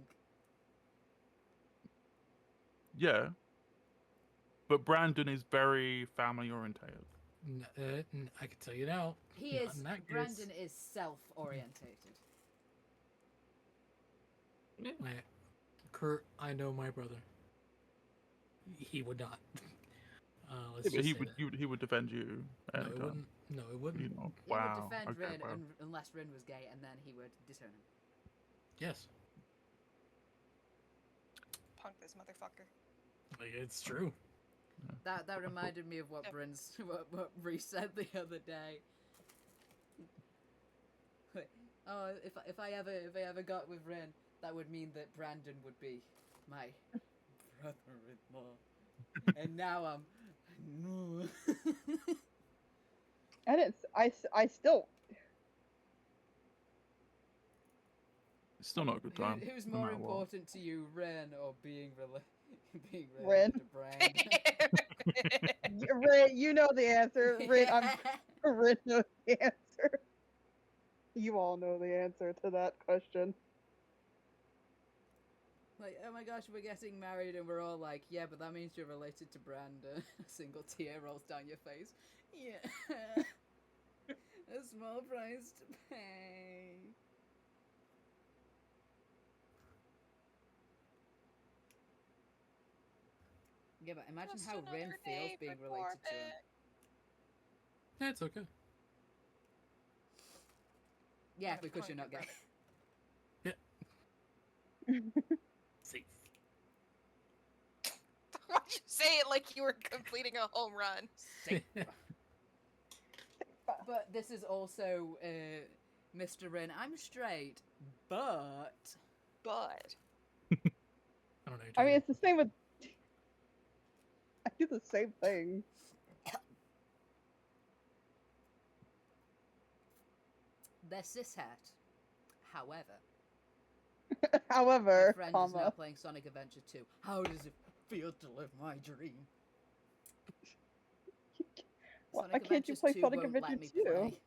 Yeah. But Brandon is very family orientated. I can tell you now. He not is. in that case. Brandon is self-orientated. Kurt, I know my brother. He would not. Let's But just he say would that. he would defend you No, anytime. it wouldn't. No, it wouldn't. You know. He Wow. would defend Okay, Rin wow. unless Rin was gay, and then he would disown him. Yes, Punk this motherfucker. it's true. That reminded me of what Yep. what Reese said the other day. Oh, if I ever got with Rin, that would mean that Brandon would be my brother-in-law. And now I'm no. I didn't. I still. It's still not a good time. Who's no more matter what. important to you, Rin or being Rin. related to Brand? Ray, you know the answer. Ray, Ray knows the answer. You all know the answer to that question. Like, oh my gosh, we're getting married, and we're all like, yeah, but that means you're related to Brandon. A single tear rolls down your face. Yeah. A small price to pay. Yeah, but imagine Just how Rin another feels day being for related to him. Corbett. Yeah, it's okay. Yeah, Of because course you're not you're gay. Safe. Why'd you say it like you were completing a home run? But this is also Mr. Rin. I'm straight, but But I don't know. I mean, it's the same with. I do the same thing. they're cishet. However, my However, friend is now comma. playing Sonic Adventure 2. How does it feel to live my dream? Why Sonic can't you Adventures play 2 Sonic won't let Adventure me 2? play.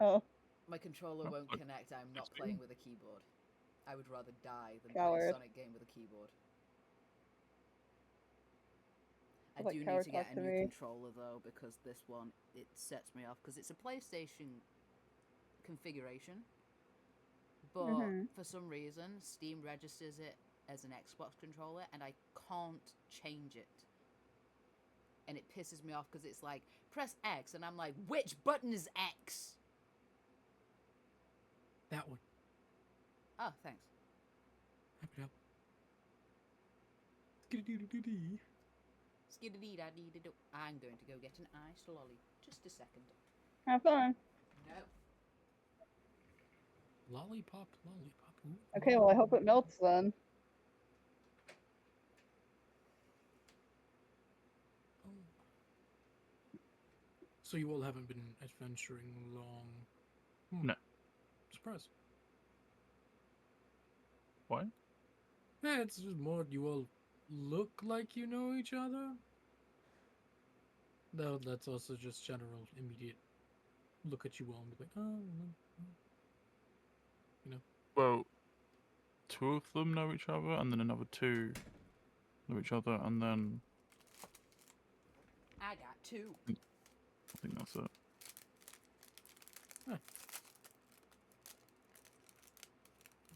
Oh, My controller Oh, won't but- connect. I'm not Excuse playing me? with a keyboard. I would rather die than play a Coward. Sonic game with a keyboard. I Like do need coward to get talk a to new me. controller though, because this one, it sets me off because it's a PlayStation configuration, but Mhm. for some reason Steam registers it as an Xbox controller and I can't change it, and it pisses me off because it's like press X and I'm like, which button is X? that one. Oh, thanks. Happy to help. Skiddy-dee-dee-dee-dee. Skiddy-dee-da-dee-da-do. I'm going to go get an iced lolly. Just a second. have fun. No. Lollipop, lollipop. Ooh, Okay, well, I hope it melts then. oh. So you all haven't been adventuring long? No. Surprise. Why? Yeah, it's just more you all look like you know each other. Though that's also just general immediate look at you all and be like, oh, you know. Well, two of them know each other, and then another two know each other, and then I got two. I think that's it.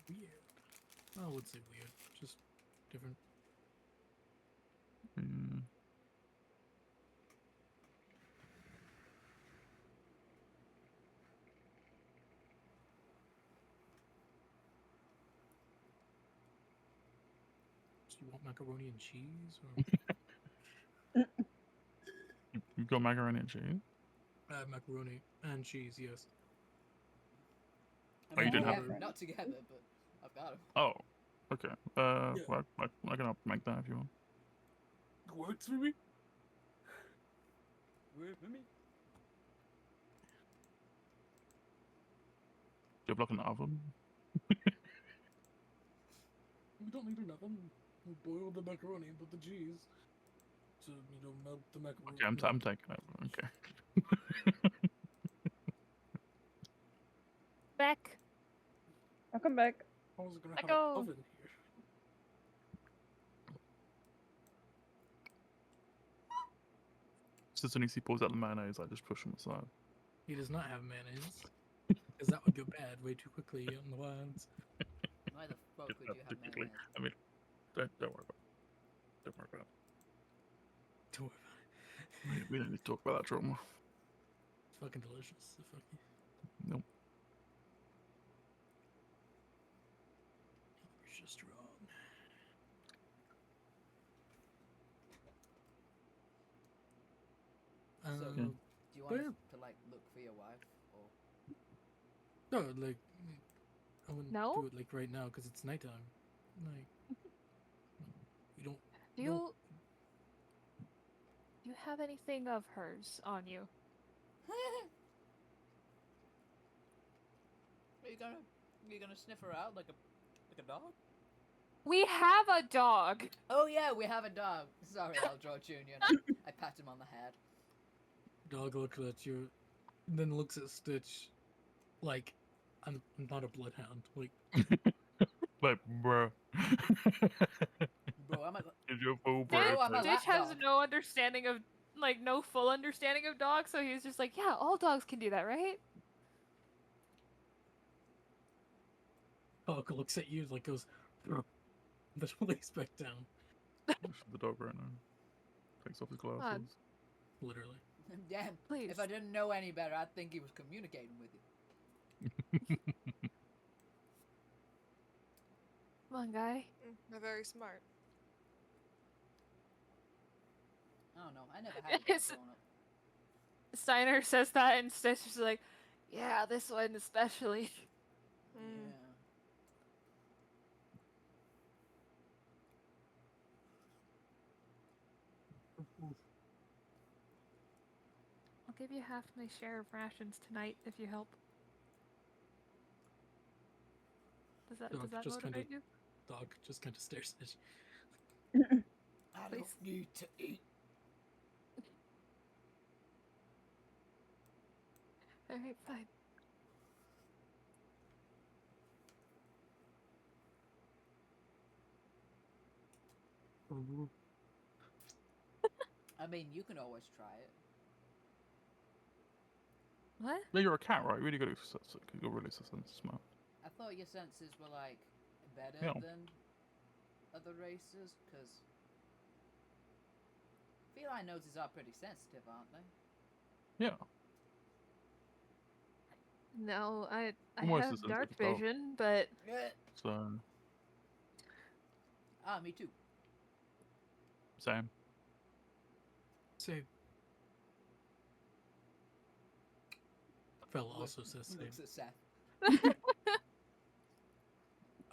Weird. I would say weird. Just different. Mm. You want macaroni and cheese? You've got macaroni and cheese. Or macaroni and cheese, yes. I Oh, you mean, didn't have together- it. not together, but I've got them. Oh, okay. Yeah. Well, I can help make that if you want. Works for me. Wait for me. Do you have like an oven? We don't need an oven. We boil the macaroni and put the cheese to, melt the macaroni. Okay, I'm taking over. Okay. Back. I'll come back. How is it gonna I have go. an oven here? So as soon as he pulls out the mayonnaise, I just push him aside. He does not have mayonnaise. Because that would go bad way too quickly on the wilds. Why the fuck would Yeah, you have particularly. mayonnaise? I mean, don't worry about it. Don't worry about Don't worry about it. We don't need to talk about that trauma. It's fucking delicious. So fucking... Nope. You're just wrong. So, Yeah. do you want us yeah. to like look for your wife, or No, like, I wouldn't No? do it like right now because it's nighttime. Like, you don't. Do you do you have anything of hers on you? are you gonna sniff her out like a dog? We have a dog. Oh yeah, we have a dog. Sorry, Eldro Jr. And I pat him on the head. Dog looks at you, then looks at Stitch, like, I'm not a bloodhound. Like, Like, bro. Bro, I'm a Is your full Stitch, bro? I'm a Stitch has lapdog. no understanding of no full understanding of dogs, so he was just like, yeah, all dogs can do that, right? dog looks at you, like goes, "Brr," but lays back down. The dog right now. Takes off his glasses. Literally. Damn. Please. If I didn't know any better, I'd think he was communicating with you. Come on, guy. They're very smart. I don't know. I never had a dog It's- growing up. Steiner says that, and Stitch is like, yeah, this one especially. Mm. Yeah. I'll give you half my share of rations tonight if you help. Does that Dog just motivate kinda- you? Dog just kind of stares at you. I Please. don't need to eat. Alright, fine. I mean, you can always try it. What? Yeah, you're a cat, right? Really good. You're really smart. I thought your senses were like better Yeah. than other races, because feline noses are pretty sensitive, aren't they? Yeah. No, I Almost have as dark sensitive as dog. vision, but Yeah. So Ah, me too. same. Same. Fella also says same. Looks at Seth. I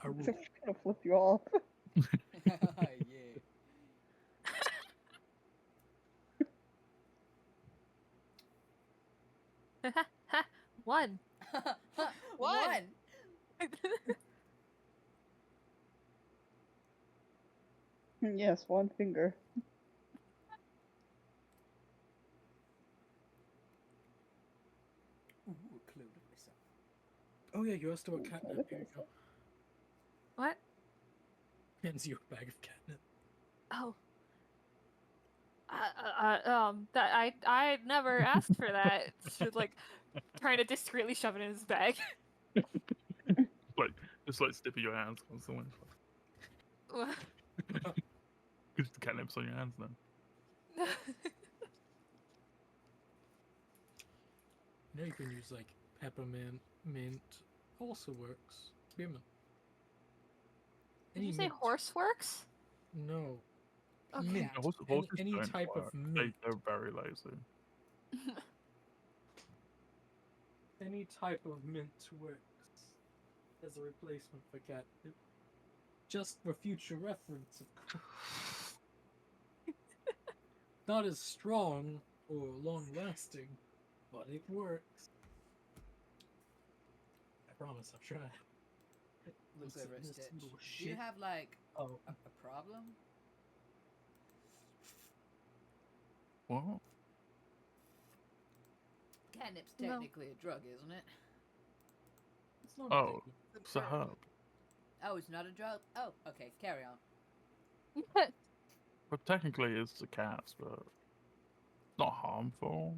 I'm rule. gonna flip you off. Yeah. one. One. Yes, one finger. Ooh, included myself. Oh yeah, you asked about catnip. Here you go. What? Hands you a bag of catnip. Oh. That I never asked for that. Should like trying to discreetly shove it in his bag. Just like stipping your hands constantly. Because the catnip's on your hands now. You know you can use like peppermint, mint, also works. Spearmint. Did you Any say mint. horse works? No. Okay. Mint. Horses Any don't type work. of mint. They're very lazy. Any type of mint works as a replacement for cat. Just for future reference, of course. Not as strong or long lasting, but it works. I promise I've tried. Looks Looks over at at this Stitch. little Do you shit. have like Oh, a problem? What? Catnip's No. technically a drug, isn't it? it's not Oh, addictive. it's a herb. Oh, it's not a drug? Oh, okay, carry on. But technically, it's a cat, but it's not harmful.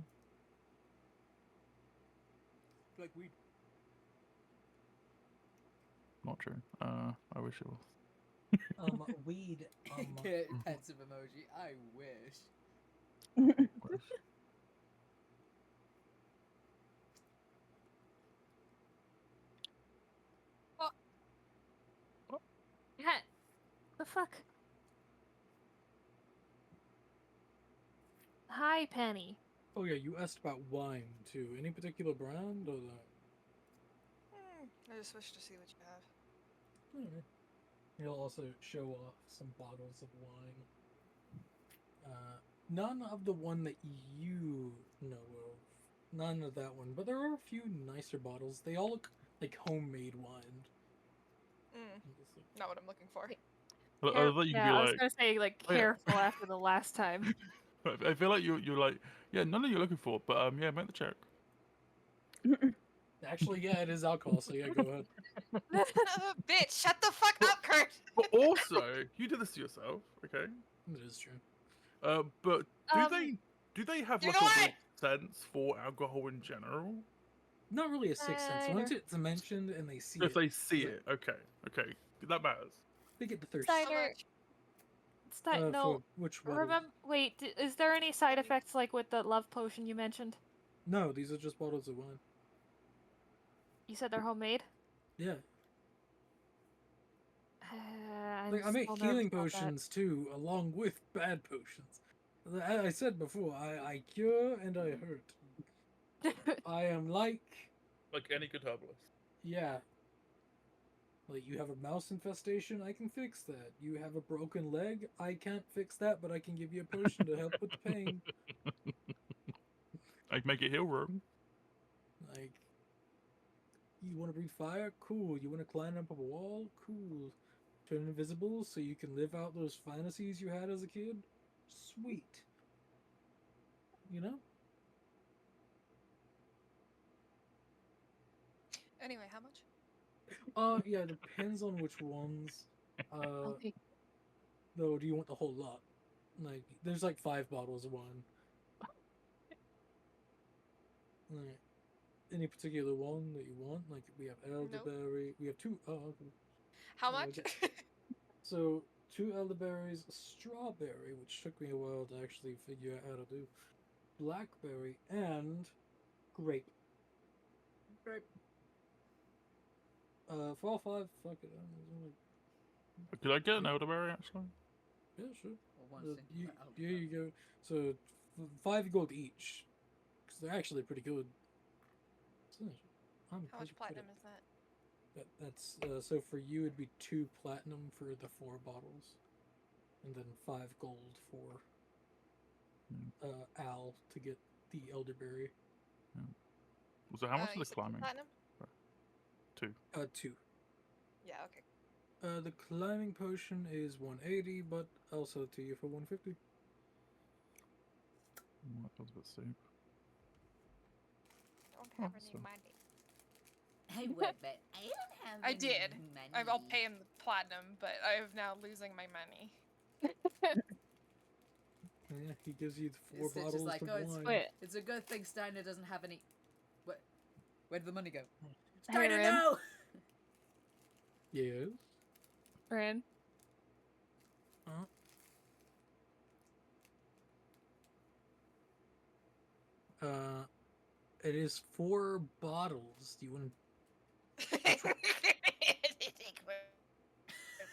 Like weed. Not true. I wish it was. Weed. Pensive emoji. I wish. Wish. Cat. The fuck? Hi, Penny. Oh yeah, you asked about wine too. Any particular brand or the? I just wish to see what you have. Alright. He'll also show off some bottles of wine. None of the one that you know of. None of that one, but there are a few nicer bottles. They all look like homemade wine. Not what I'm looking for. I thought you could be I was like, gonna say like "Oh, yeah." careful after the last time. I feel like you're like, yeah, none of you're looking for, but yeah, make the check. Actually, yeah, it is alcohol, so yeah, go ahead. Bitch, shut the fuck up, Kurt! But also, you did this to yourself, okay? It is true. But do they have You like know a what? weird sense for alcohol in general? Not really a sixth sense. Cider. Once it's mentioned and they see If it, they see Like- it, okay, that matters. they get the thirst. How Cider. much? No. For which bottle? Remember? Wait. Is there any side effects like with the love potion you mentioned? No, these are just bottles of wine. You said they're homemade. Yeah. I'm Like, I make still nervous healing about that. potions too, along with bad potions. As I said before, I cure and I hurt. I am like, Like any good herbalist. yeah. Like, you have a mouse infestation, I can fix that. You have a broken leg, I can't fix that, but I can give you a potion to help with the pain. I can make it heal room. Like, you want to breathe fire? Cool. You want to climb up a wall? Cool. Turn invisible so you can live out those fantasies you had as a kid? Sweet. You know? Anyway, how much? Yeah, it depends on which ones. Okay. Though, do you want the whole lot? Like, there's like 5 bottles of wine. Like, any particular one that you want? Like, we have elderberry. We have 2. Oh, okay. How Oh, much? okay. So, 2 elderberries, a strawberry, which took me a while to actually figure out how to do, blackberry, and grape. Grape. For all 5, fuck it. Could I get an elderberry actually? Yeah, sure. Or one single Here you go. So, 5 gold each. Because they're actually pretty good. How much platinum is that? That's so for you it'd be 2 platinum for the 4 bottles, and then 5 gold for Al to get the elderberry. So how much You is the said two climbing? platinum? 2. 2. Yeah, okay. The climbing potion is 180, but I'll sell it to you for 150. That feels a bit steep. Don't Oh, have any so- money. Hey, wait, but I don't have I any did. money. I'll pay him the platinum, but I am now losing my money. Yeah, he gives you the 4 It's just bottles like, of oh, it's- wine. Wait. It's a good thing Steiner doesn't have any. What? Where did the money go? Hey, Steiner, Rin. no! Yes. Rin. It is 4 bottles. Do you want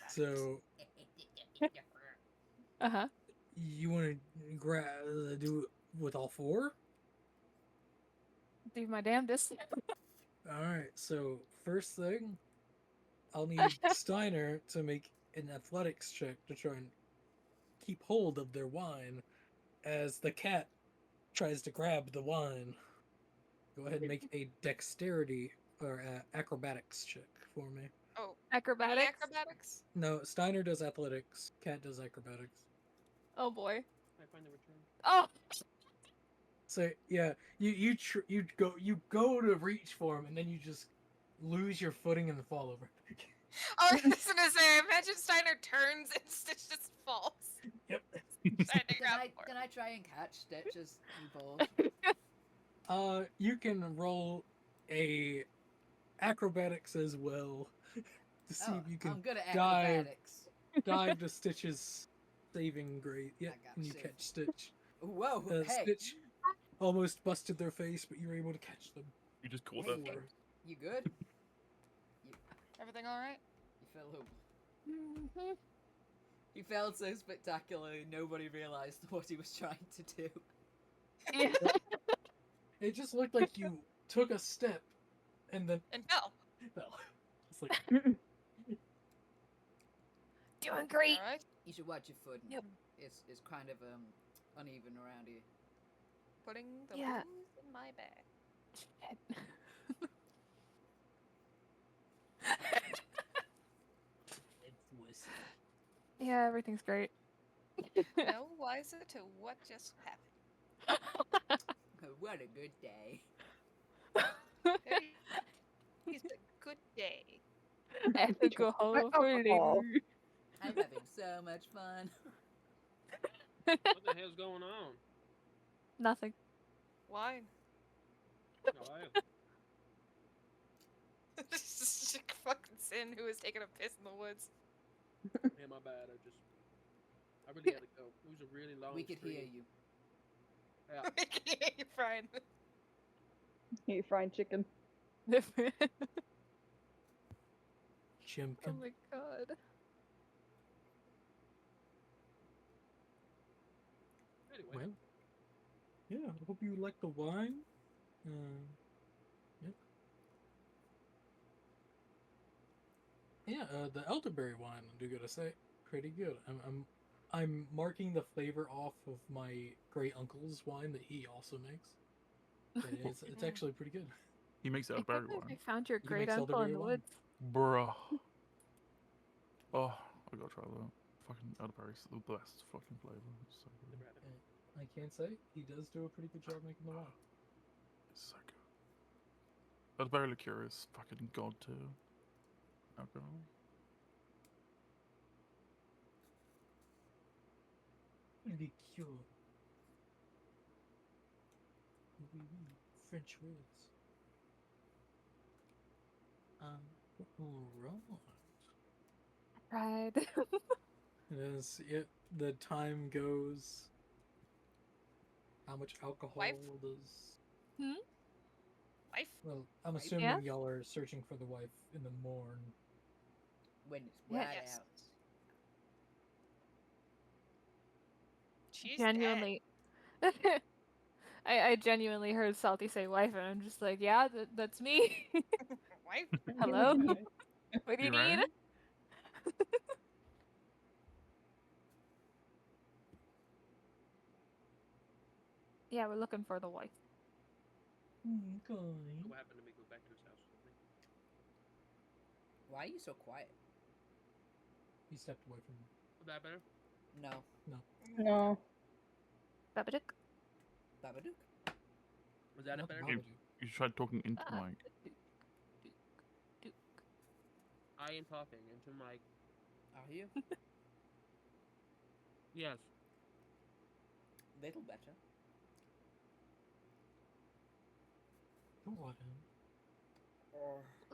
so Uh-huh. You want to do it with all four? Do my damnedest. All right. So first thing, I'll need Steiner to make an athletics check to try and keep hold of their wine as the cat tries to grab the wine. Go ahead and make a dexterity or acrobatics check for me. Oh, me Acrobatics? acrobatics? No, Steiner does athletics. Cat does acrobatics. Oh boy. I find the return. Oh! So yeah, you go to reach for him and then you just lose your footing and fall over. I was gonna say, imagine Steiner turns and Stitch just falls. Yep. Trying to grab for Can him. I try and catch Stitch as he falls? You can roll a acrobatics as well to see Oh, if you can I'm good at dive acrobatics. dive to Stitch's saving grade. Yep, got and you saved. catch Stitch. Whoa, hey, Stitch almost busted their face, but you were able to catch them. You just caught Hey, that. Or- you good? Everything alright? You fell over. He failed so spectacularly, nobody realised what he was trying to do. Yeah. It just looked like you took a step and then And fell. fell. It's like Doing great. Alright. You should watch your footing. Yep. It's kind of uneven around here. Putting the Yeah. booze in my bag. Yeah, everything's great. No wiser to what just happened. What a good day. It's a good day. Alcohol Alcohol. for later. I'm having so much fun. What the hell's going on? Nothing. Wine. No, I Just fucking Sin who was taking a piss in the woods. yeah, my bad. I really had to go. It was a really long We could hear stream. you. Yeah. You're fine. Hey, frying chicken. Oh Chimkin. my god. Anyway, Well, yeah, I hope you like the wine. Yeah. Yeah, the elderberry wine, I do gotta say, pretty good. I'm marking the flavor off of my great uncle's wine that he also makes. And it's actually pretty good. He makes I elderberry can't believe wine. I found your He great makes uncle in elderberry the wine. woods. Bruh. Oh, I gotta try that. Fucking elderberry's the best fucking flavor. It's so good. I can't say he does do a pretty good job making the wine. It's so good. Elderberry liqueur is fucking god too. Alcohol. Liqueur. French words. Alright. Right. As the time goes, how much alcohol Wife? does... Wife? Well, I'm assuming Yeah? y'all are searching for the wife in the morn. When it's Yeah. right Yes. out. She's Genuinely. I genuinely heard Salty say wife, and I'm just like, yeah, that's me. dead. Wife? Hello? What do you You need? rang? Yeah, we're looking for the wife. Okay. what happened to me? Go back to his house with me. Why are you so quiet? He stepped away from me. Was that better? No. No. Babadook? Babadook? Was that Not it better? Babadook. You tried talking into the mic. I am talking into my. Are you? Yes. Little better. Go on, him.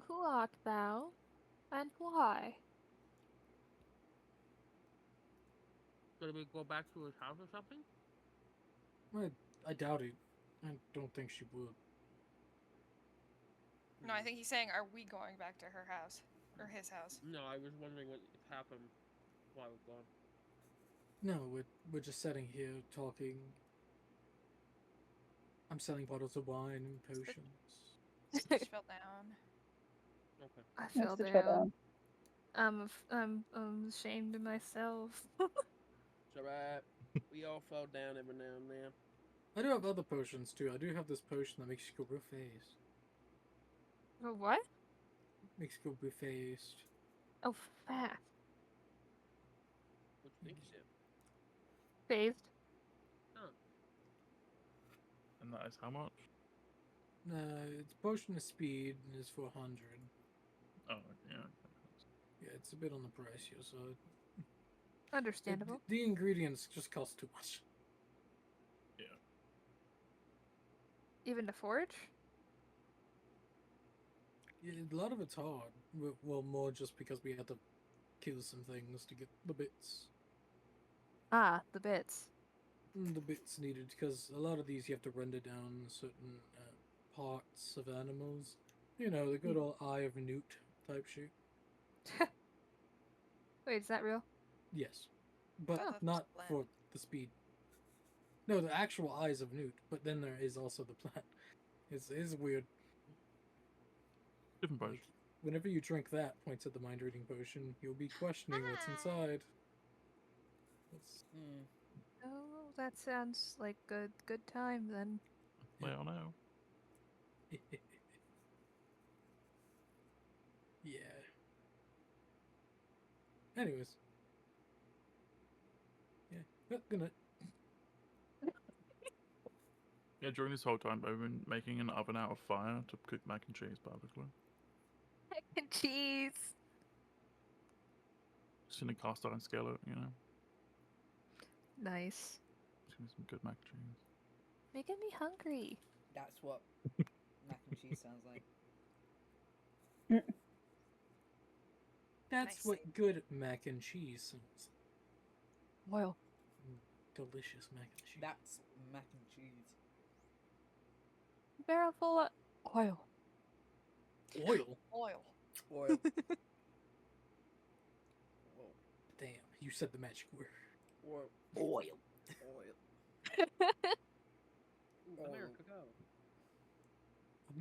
Who art thou? And why? Should we go back to his house or something? I doubt it. I don't think she would. No, I think he's saying, are we going back to her house? Or his house? No, I was wondering what happened while I was gone. No, we're just sitting here talking. I'm selling bottles of wine and potions. Stitch fell down. Okay. I Nice fell to try down. I'm ashamed of myself. It's alright. We all fall down every now and then. I do have other potions too. I do have this potion that makes you go real fast. What? Makes you go real fast. Oh, fast. What do you think you said? Phased. And that is how much? It's potion of speed and it's for 100. Oh, yeah. Yeah, it's a bit on the pricier side. Understandable. The ingredients just cost too much. Yeah. Even to forge? Yeah, a lot of it's hard. Well, more just because we had to kill some things to get the bits. Ah, the bits. The bits needed, because a lot of these you have to render down certain parts of animals. You know, the good old Eye of Newt type shit. Wait, is that real? Yes. But Oh, that's not bland. for the speed. No, the actual Eyes of Newt, but then there is also the plant. It's weird. Different potion. Like, whenever you drink that, points at the mind reading potion, you'll be questioning what's inside. It's, Hmm. Oh, that sounds like good time then. Well, no. yeah. Anyways. Yeah. Well, good night. Yeah, during this whole time, I've been making an oven out of fire to cook mac and cheese, basically. Mac and cheese. Just in a cast iron skillet, you know. Nice. Just give me some good mac and cheese. Making me hungry. That's what mac and cheese sounds like. That's Nice. what good mac and cheese sounds like. Oil. Delicious mac and cheese. That's mac and cheese. Barrel full of oil. Oil? Oil. Oil. Whoa. Damn, you said the magic word. Oil. Oil. Oil. Ooh, America, go.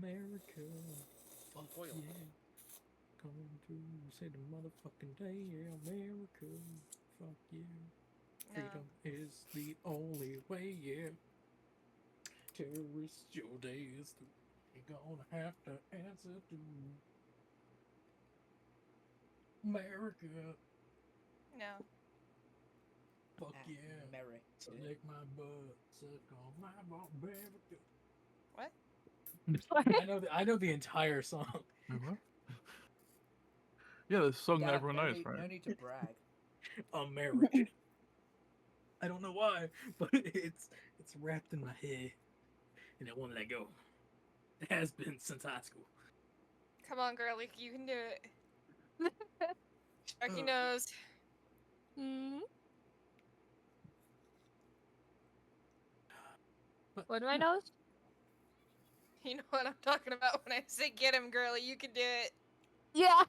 America. Fuck Oil. yeah. Come to say the motherfucking day, yeah, America. Fuck yeah. No. Freedom is the only way, yeah. Terrorist, your day is through. You're gonna have to answer to America. No. Fuck yeah. Merry. Select my butt, suck on my America. What? I know the entire song. What? Yeah, the song that Dad, everyone no knows, need, right? No need to brag. American. I don't know why, but it's wrapped in my head, and it won't let go. It has been since high school. Come on, girlie, you can do it. Sharky Uh, knows. Hmm. But, What do I yeah. know? You know what I'm talking about when I say get him, girlie. You can do it. Yeah.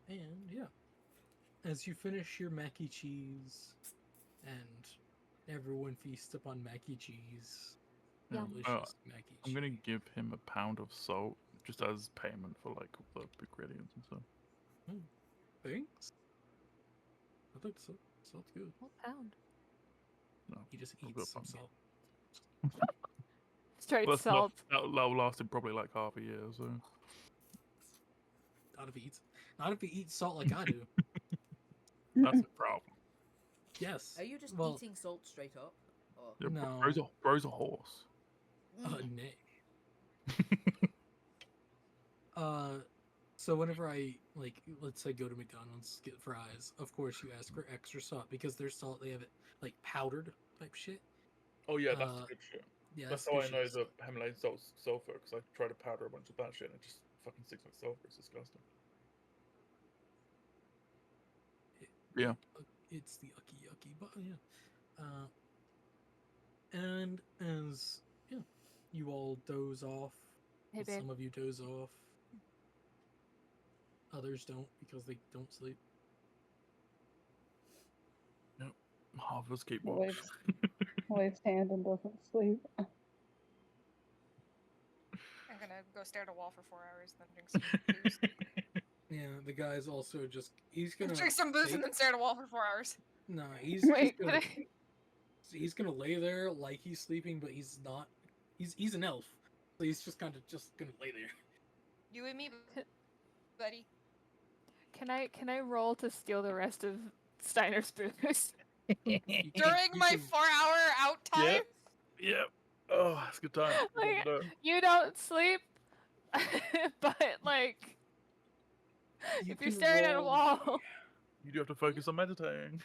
And yeah, as you finish your mac and cheese, and everyone feasts upon mac and cheese, Yum. delicious mac and I'm cheese. gonna give him a pound of salt just as payment for like the ingredients and stuff. Thanks. I think so. Salt's good. Whole pound. No, He just I'll eats go some pound. salt. Straight Well, salt. that'll lasted probably like half a year, so. Not if he eats salt like I do. That's the problem. Yes. Are you just Well, eating salt straight up? Or... Yeah, No. bro's a horse. Nay. So whenever I, like, let's say go to McDonald's, get fries, of course you ask for extra salt because their salt, they have it, like, powdered type shit. Oh yeah, that's good shit. Yeah, That's good how I shit. know the Himalayan salt's sulfur, because I tried to powder a bunch of that shit and it just fucking sticks like sulfur. It's disgusting. Yeah. It's the yucky, but yeah. And as, yeah, you all doze off, Hey, babe. some of you doze off. Others don't because they don't sleep. Half of us keep Wait. watch. Waves hand and doesn't sleep. I'm gonna go stare at a wall for 4 hours, then drink some booze. Yeah, the guy's also just he's gonna Drink some booze take- and then stare at a wall for 4 hours. No, he's Wait, gonna, can I- he's gonna lay there like he's sleeping, but he's not. He's an elf, so he's just gonna lay there. You and me, buddy. Can I roll to steal the rest of Steiner's booze? You can- During you my can- 4 hour out time? Yep. Yep. Oh, it's a good time. Like, No. you don't sleep, but like, you if you're can staring at a roll- wall, You do have to focus on meditating.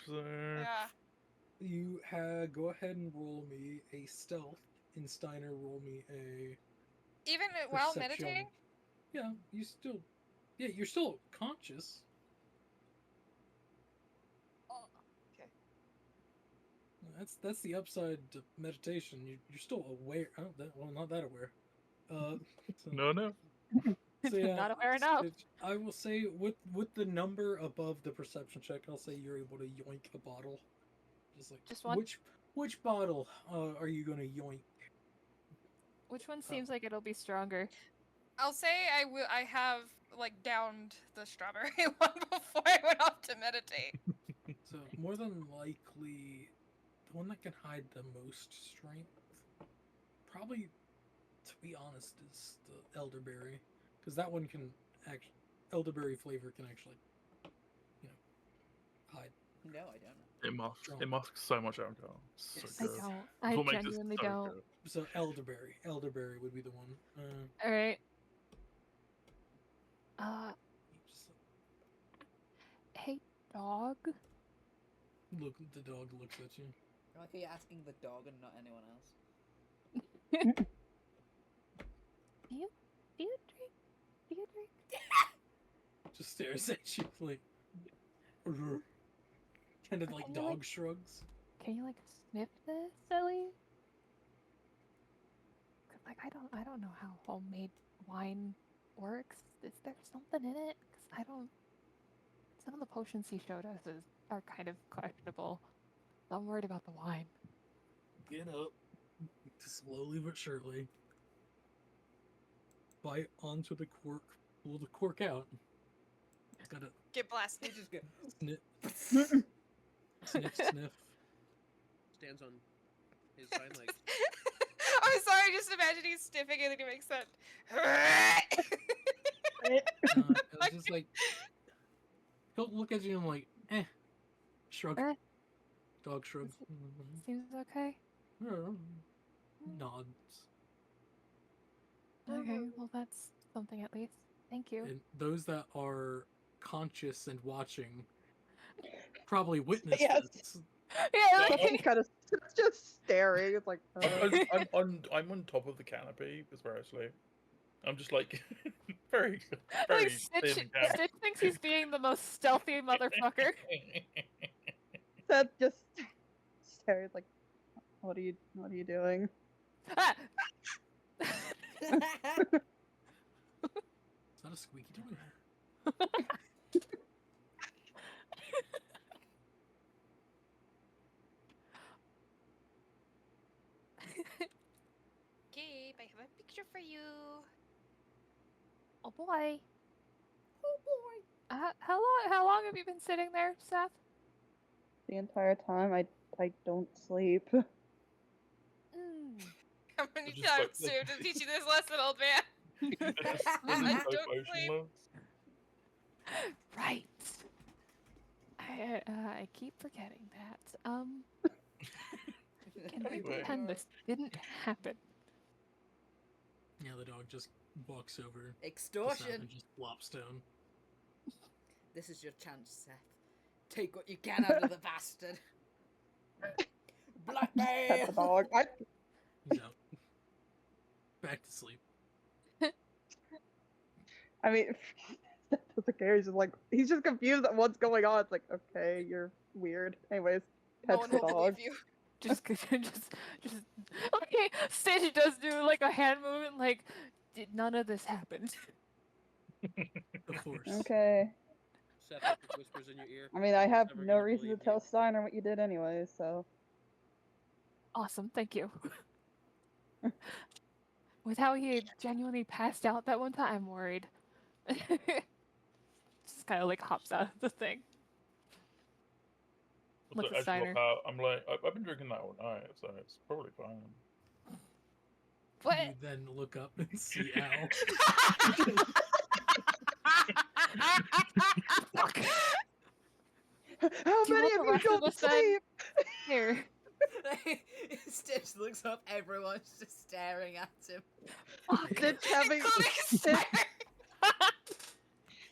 So Yeah. You go ahead and roll me a stealth, and Steiner roll me a Even while perception. meditating? Yeah, you're still conscious. Okay. That's the upside to meditation. You're still aware. Not that aware. So, no. so yeah, not aware enough. I will say with the number above the perception check, I'll say you're able to yoink a bottle. Just one? Which bottle are you gonna yoink? Which one seems like it'll be stronger? I'll say I have like downed the strawberry one before I went off to meditate. So more than likely, the one that can hide the most strength, probably, to be honest, is the elderberry, because that one can actually elderberry flavor can actually, hide. No, I don't. It masks so much alcohol. So Yes. I good. don't. It's I what makes it genuinely so don't. good. So elderberry would be the one. All right. Just Hey, dog. look, the dog looks at you. I like how you're asking the dog and not anyone else. Do you drink? Do you drink? Just stares at you like, kind of like Can you, dog like- shrugs. Can you like sniff this, silly? 'Cause like I don't know how homemade wine works. Is there something in it? 'Cause I don't. Some of the potions he showed us are kind of questionable. So I'm worried about the wine. Get up, slowly but surely. Bite onto the cork, pull the cork out. Gotta Get blasted. You just go. sniff, sniff. Stands on his hind leg. I'm sorry, just imagine he's sniffing and then he makes that. It's just like he'll look at you and like, shrug. Eh. Dog shrug. Seems okay. Nods. Okay, well that's something at least. Thank you. And those that are conscious and watching probably witness Yes. this. Yeah, Someone's kind of just staring. It's like, I'm on top of the canopy. That's where I sleep. I'm just like very like Stitch, thin cat. Stitch thinks he's being the most stealthy motherfucker. Seth just stares like, what are you doing? Ah! Is that a squeaky toy? Gabe, I have a picture for you. Oh boy. Oh boy. How long have you been sitting there, Seth? The entire time I don't sleep. Mm. How many Just times like- do I have to teach you this lesson, old man? I don't sleep. Right. I keep forgetting that. Can we Anyway. pretend this didn't happen? Yeah, the dog just walks over to Seth Extortion. and just flops down. This is your chance, Seth. Take what you can out of the bastard. Pet the Blackmail. dog. He's out. Back to sleep. I mean, Seth doesn't care. He's just confused at what's going on. It's like, okay, you're weird. Anyways, No pets one the will dog. believe you. Just okay. Stitch does do like a hand movement, like did none of this happen? The Force. Okay. Seth Epic whispers in your ear. I mean, I "No one's have ever no gonna reason to believe tell you." Steiner what you did anyway, so. Awesome, thank you. With how he genuinely passed out that one time, I'm worried. Just kind of like hops out of the thing. So Looks as at you Steiner. walk out, I'm like, I've been drinking that all night, so it's probably fine. What? You then look up and see Al. How Do you many want of the you rest of don't this then? sleep? Here. Stitch looks up, everyone's just staring at him. Stitch having Including Stitch,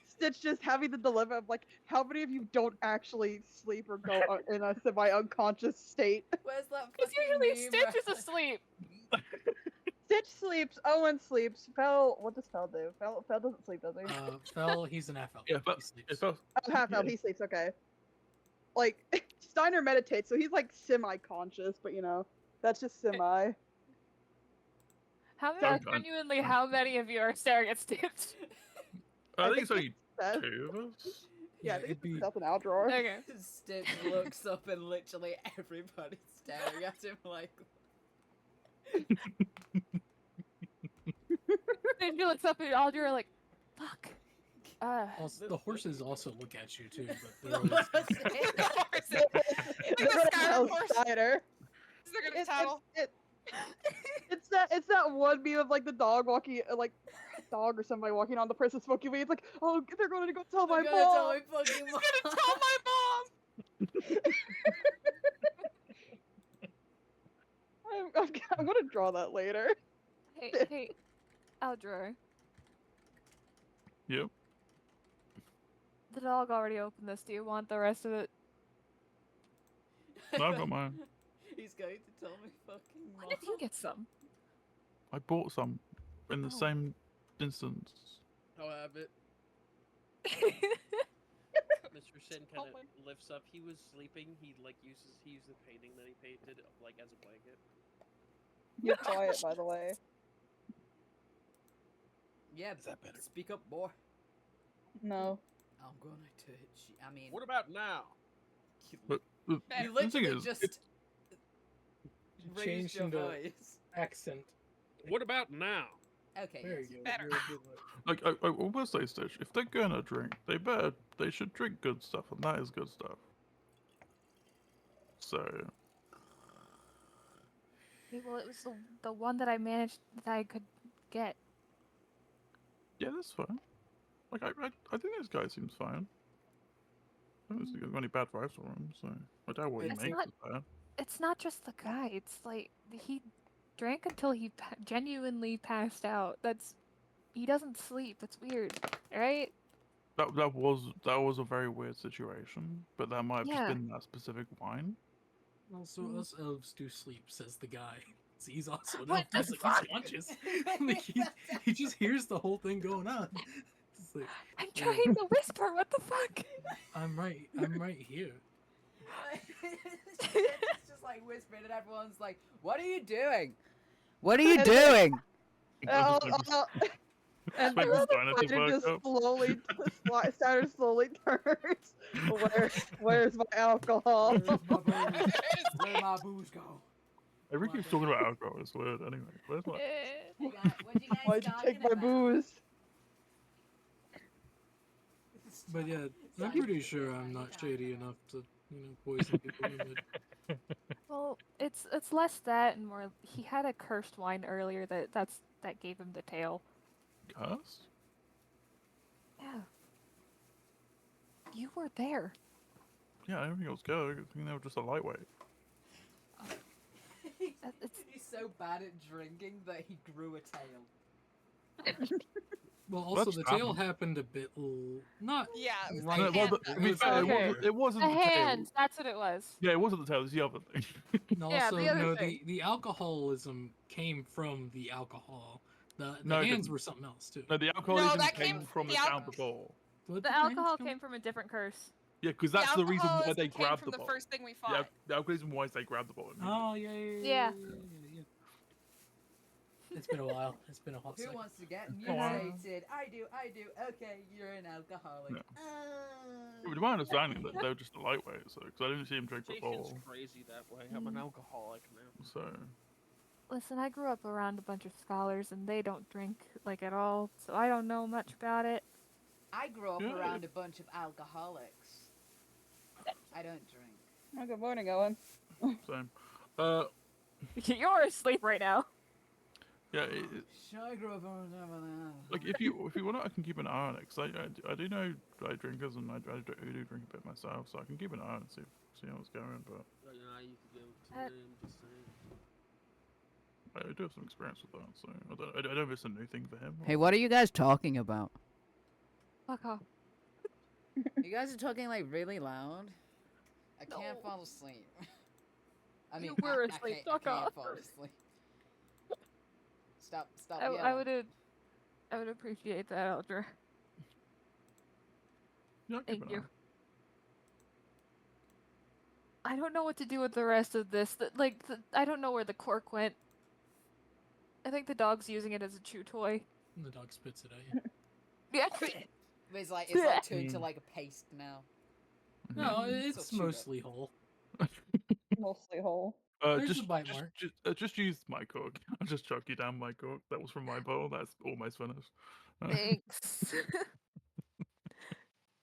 Stitch just having the dilemma of like, how many of you don't actually sleep or go in a semi-unconscious state? Where's that Because fucking usually meme Stitch is reference? asleep. Stitch sleeps, Owen sleeps, Fel, what does Fel do? Fel doesn't sleep, does he? Fel, he's an half elf. Yeah, He sleeps. it felt Oh, half elf, yeah. he sleeps, okay. Like, Steiner meditates, so he's like semi-conscious, but you know, that's just semi. How many, Okay. genuinely, how many of you are staring at Stitch? I think it's only Seth. 2 of us. Yeah, I it'd think it's be Seth and Aldror. Okay. Stitch looks up and literally everybody's staring at him like. Then he looks up at Audrey like, fuck. Also, the horses also look at you too, but The they're always Horses. They're gonna Skyrim tell horse. Steiner. Is there gonna be title? It's that one meme of like the dog walking, like dog or somebody walking on the person smoking weed. It's like, oh, they're going to go tell my I'm gonna mom. tell my fucking He's mom. gonna tell my mom. I'm gonna draw that later. Hey, Audrey. Yep. The dog already opened this. Do you want the rest of it? No, I've got mine. He's going to tell me fucking mom. When did you get some? I bought some in the Oh. same instance. I'll have it. Mr. Sin kind of lifts up. He was sleeping. He used the painting that he painted like as a blanket. You're quiet, by the way. Yeah, Is that better? speak up, boy. No. I'm gonna touch you. I mean, What about now? But you the thing literally is, just raised changed your into voice. accent. What about now? Okay, There yes. you go. Better. You're a good one. like, I will say, Stitch, if they're gonna drink, they should drink good stuff, and that is good stuff. So, Okay, well, it was the one that I managed that I could get. yeah, that's fine. Like, I think this guy seems fine. I don't think there's any bad vibes from him, so I doubt what he It's makes not- is bad. It's not just the guy. It's like he drank until he genuinely passed out. He doesn't sleep. That's weird, right? That was a very weird situation, but that might have Yeah. just been that specific wine. Also, us elves do sleep, says the guy. So he's also an What elf. the He's, like, fuck? he's conscious. Like, he just hears the whole thing going on. It's like, I'm trying to whisper. What the fuck? I'm right here. It's just like whispering, and everyone's like, "What are you doing? What are you doing?" And Expect the Steiner to Steiner back just up. Steiner slowly turns. Where's my alcohol? Where's my booze? Where my booze go? Everyone keeps talking about alcohol. It's weird. Anyway, where's my? Hey guys, what you guys Why'd you talking take my about? booze? But yeah, I'm pretty sure I'm not shady enough to, poison people. Well, it's less that and more. He had a cursed wine earlier that gave him the tail. Cursed? Yeah. You were there. Yeah, everything was good. I think they were just a lightweight. He's so bad at drinking that he grew a tail. Well, also That's the tail fine. happened a bit not Yeah, it was right. No, well, after. to be fair, Okay. it wasn't The the tail. hands. That's what it was. Yeah, it wasn't the tail. It's the other thing. And Yeah, also, the other no, thing. the alcoholism came from the alcohol. The No, it hands didn't. were something else too. No, the alcoholism that came came- from the the town before. What The did hands alcohol come came from a different curse. Yeah, because that's the reason why they alcoholism came grabbed from the the bottle. first thing we Yeah, fought. the alcoholism why they grabbed the bottle. Oh yeah. It's been a while. It's been a hot Who second. wants to get Oh, wow. mutated? I do. Okay, you're an alcoholic. Yeah. With my understanding that they're just a lightweight, so because I didn't see him drink Mutation's before, crazy that way. I'm an alcoholic now. so Listen, I grew up around a bunch of scholars and they don't drink like at all, so I don't know much about it. I grew up Yeah. around a bunch of alcoholics. I don't drink. Oh, good morning, Owen. same. You're asleep right now. Yeah, I grew up around that. like if you want, I can keep an eye on it because I do know dry drinkers and I do drink a bit myself, so I can keep an eye on it, see how it's going. But Nah, you could give it to Uh, him. Just saying. I do have some experience with that, so I don't know if it's a new thing for him. Hey, what are you guys talking about? Fuck off. You guys are talking like really loud. I can't No. fall asleep. I mean, You were I asleep, can't, I fuck can't off. fall asleep. Stop I yelling. would appreciate that, Eldra. Yeah, I'll keep Thank an you. eye. I don't know what to do with the rest of this. I don't know where the cork went. I think the dog's using it as a chew toy. And the dog spits it at you. Yeah. It's like turned to like a paste now. No, Mhm. it's So chewed up. mostly whole. Mostly whole. There's a bite mark. Just use my cork. I'll just chuck you down my cork. That was from my bowl. That's almost finished. Thanks.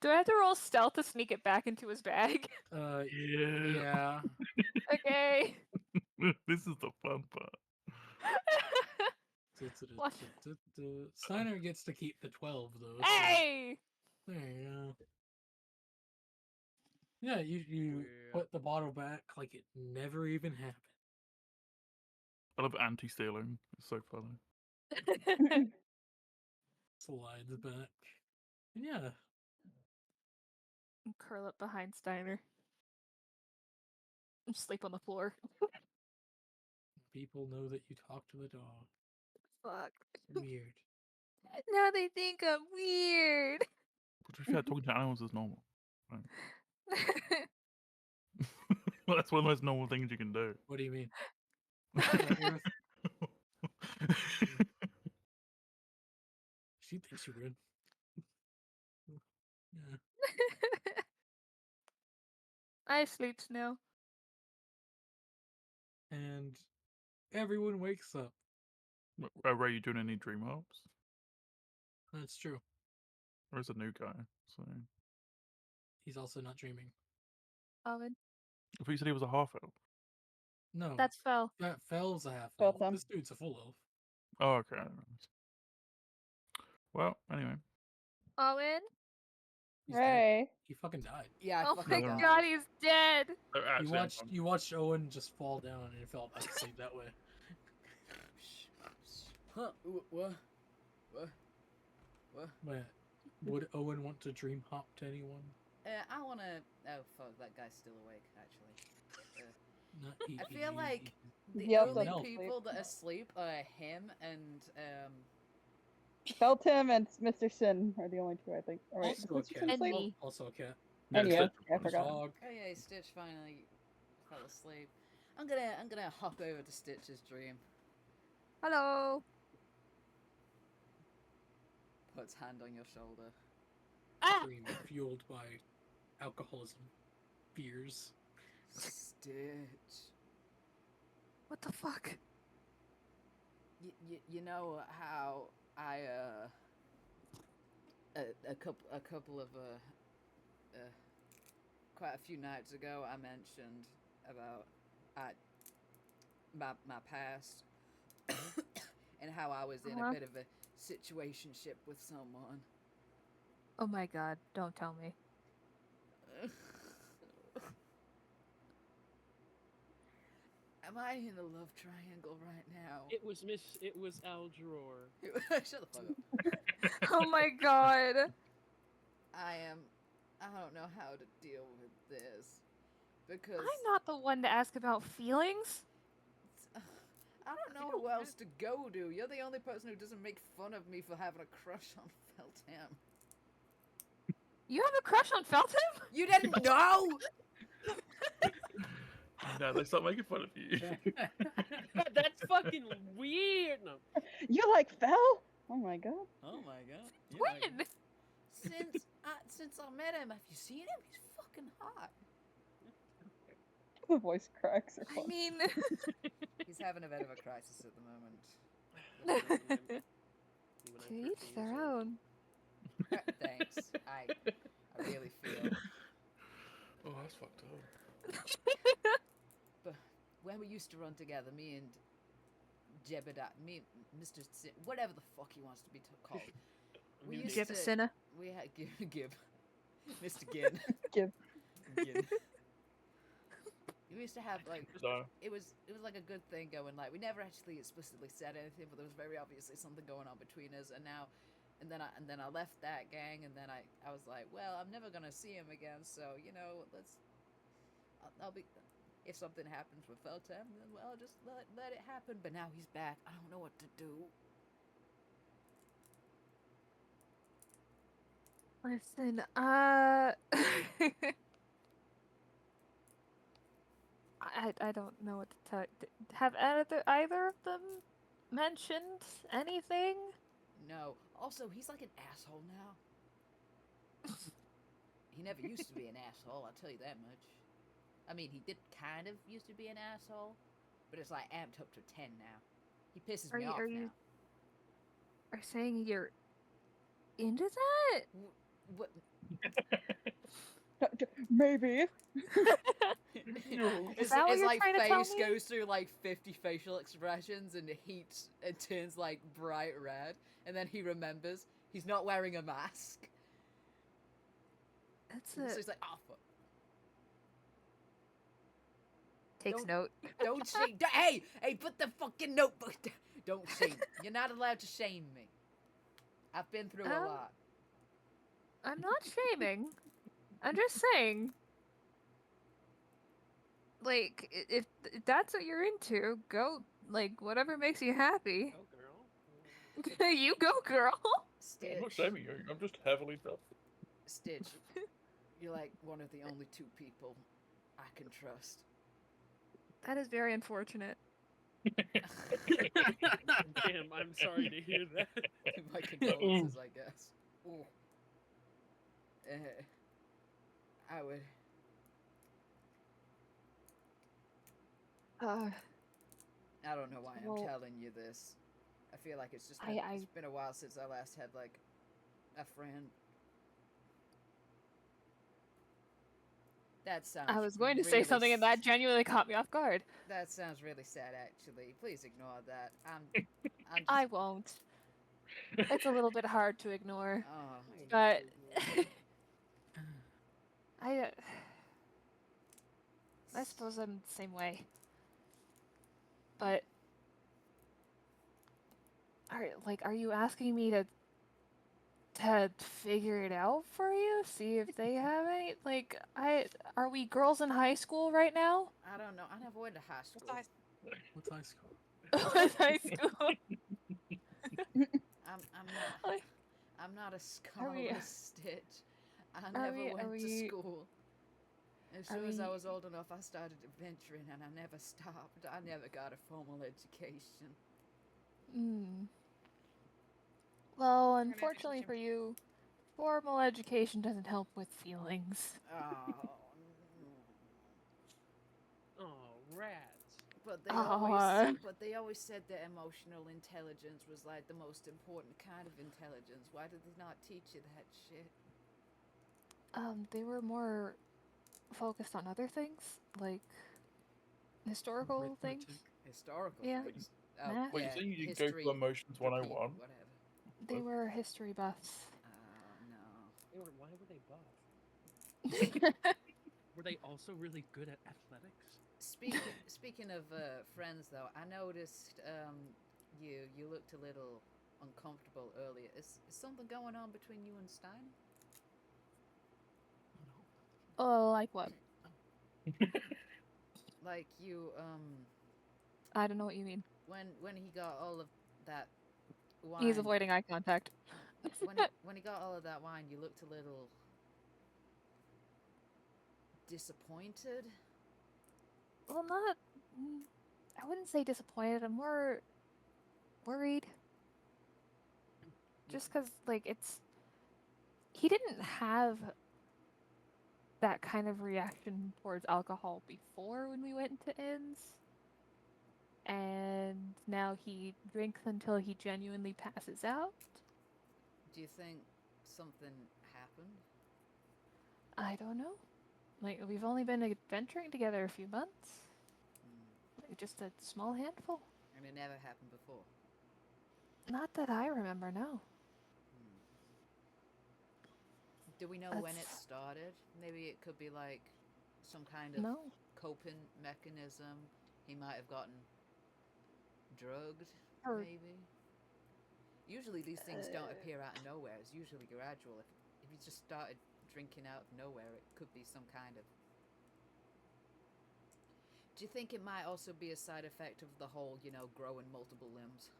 Do I have to roll stealth to sneak it back into his bag? Yeah. Yeah. Okay. This is the fun part. What? Steiner gets to keep the 12 though. so Hey! there you go. Yeah, you Yeah. put the bottle back like it never even happened. I love anti-stealing. It's so funny. Slides back. And yeah, Curl up behind Steiner. Sleep on the floor. people know that you talk to the dog. Fuck. Weird. Now they think I'm weird. But to be fair, talking to animals is normal. Right? Well, that's one of the most normal things you can do. What do you mean? She thinks you're good. Yeah. I sleep now. And everyone wakes up. Are you doing any dream hops? That's true. Or is a new guy? So He's also not dreaming. Owen. I thought you said he was a half elf. No. That's Fel. That Fell's a half Fell elf. Thumb. This dude's a full elf. Oh, okay. Well, anyway. Owen? He's dead. Ray. He fucking died. Yeah, I Oh fucking my Yeah. died. god, he's dead! They're actually You watched Owen just fall down and fell back asleep that way. Huh? What? But would Owen want to dream hop to anyone? I wanna. Oh fuck, that guy's still awake. Actually, Not I feel like the Yep, only that's- people that are asleep are him and Feltim and Mr. Sin are the only two, I think. All right, Also a is Mr. cat. Sin And asleep? me. Also a cat. Yeah, And it's you. such a Yeah, I fun forgot. Dog. oh yeah, Stitch finally fell asleep. I'm gonna hop over to Stitch's dream. Hello. Puts hand on your shoulder. Ah! Dream fueled by alcoholism fears. Stitch. What the fuck? You know how I a couple of quite a few nights ago I mentioned about my past and how I was in a Uh-huh. bit of a situationship with someone. Oh my god, don't tell me. Am I in a love triangle right now? It was Aldror. Shut the fuck up. Oh my god. I don't know how to deal with this because I'm not the one to ask about feelings. I don't know who else to go to. You're the only person who doesn't make fun of me for having a crush on Feltham. You have a crush on Felton? You didn't know? No, they start making fun of you. God, that's fucking weird. No. You like fell? Oh my god. Oh my god. You When? like- since I met him, have you seen him? He's fucking hot. The voice cracks are I fun. mean, He's having a bit of a crisis at the moment. Even to I'm each 13 their years old. own. Thanks. I really feel. Oh, that's fucked up. But when we used to run together, me and Jebediah, me, Mr. Whatever the fuck he wants to be called. We New used name. to. Jebasina. We had Gib, Mr. Gin. Gib. Gin. We used to have like So, it was like a good thing going. Like we never actually explicitly said anything, but there was very obviously something going on between us. And then I left that gang, and then I was like, well, I'm never gonna see him again. So I'll be. If something happens with Feltem, then well, just let it happen. But now he's back. I don't know what to do. Listen, I don't know what to tell. Have either of them mentioned anything? No. Also, he's like an asshole now. He never used to be an asshole, I'll tell you that much. I mean, he did kind of used to be an asshole, but it's like amped up to 10 now. He pisses me off now. Are saying you're into that? What? Maybe. It's that what you're like trying to tell face me? goes through like 50 facial expressions and it turns like bright red, and then he remembers he's not wearing a mask. That's So it. he's like, oh fuck. Takes note. Don't shame. Hey, put the fucking notebook down. Don't shame. You're not allowed to shame me. I've been through a lot. I'm not shaming. I'm just saying. Like, if that's what you're into, go. Like, whatever makes you happy. Oh, girl. You go, girl. I'm not Stitch. shaming you. I'm just heavily self. Stitch. You're like one of the only two people I can trust. That is very unfortunate. Damn, I'm sorry to hear that. My condolences, I guess. Ooh. I would. I don't know why Well, I'm telling you this. I feel like it's just it's been a while since I last had like a friend. That sounds. I was going to really say something, and that genuinely caught me off guard. That sounds really sad, actually. Please ignore that. I'm just, I won't. It's a little bit hard to ignore, Oh, but I suppose I'm the same way. But are you asking me to figure it out for you? See if they have any? Like, are we girls in high school right now? I don't know. I never went to high school. What's high school? What's high school? I'm not a scholar, Stitch. I are never we- went are to we- school. As are soon as I we- was old enough, I started adventuring, and I never stopped. I never got a formal education. Well, We're gonna have to unfortunately teach for you, formal education doesn't help with feelings. Oh, no. Oh, rats. But Aw. they always said that emotional intelligence was like the most important kind of intelligence. Why did they not teach you that shit? They were more focused on other things, like historical things. Historical Yeah. things. Math. Wait, yeah, so you didn't history, go to Emotions repeat, 101? whatever. They were history buffs. No. Why were they buff? Were they also really good at athletics? Speaking of friends, though, I noticed you looked a little uncomfortable earlier. Is something going on between you and Stein? Oh, like what? Like you I don't know what you mean. when he got all of that wine. He's avoiding eye contact. when he got all of that wine, you looked a little disappointed. Well, not. mm, I wouldn't say disappointed. I'm more worried. Just because, like, it's. He didn't have that kind of reaction towards alcohol before when we went to inns. And now he drinks until he genuinely passes out. Do you think something happened? I don't know. Like, we've only been adventuring together a few months. Like, just a small handful. And it never happened before. Not that I remember, no. Do we know when it That's- started? Maybe it could be like some kind of No. coping mechanism. He might have gotten drugged, Or- maybe. Usually these things don't appear out of nowhere. It's usually gradual. If you just started drinking out of nowhere, it could be some kind of... Do you think it might also be a side effect of the whole, growing multiple limbs?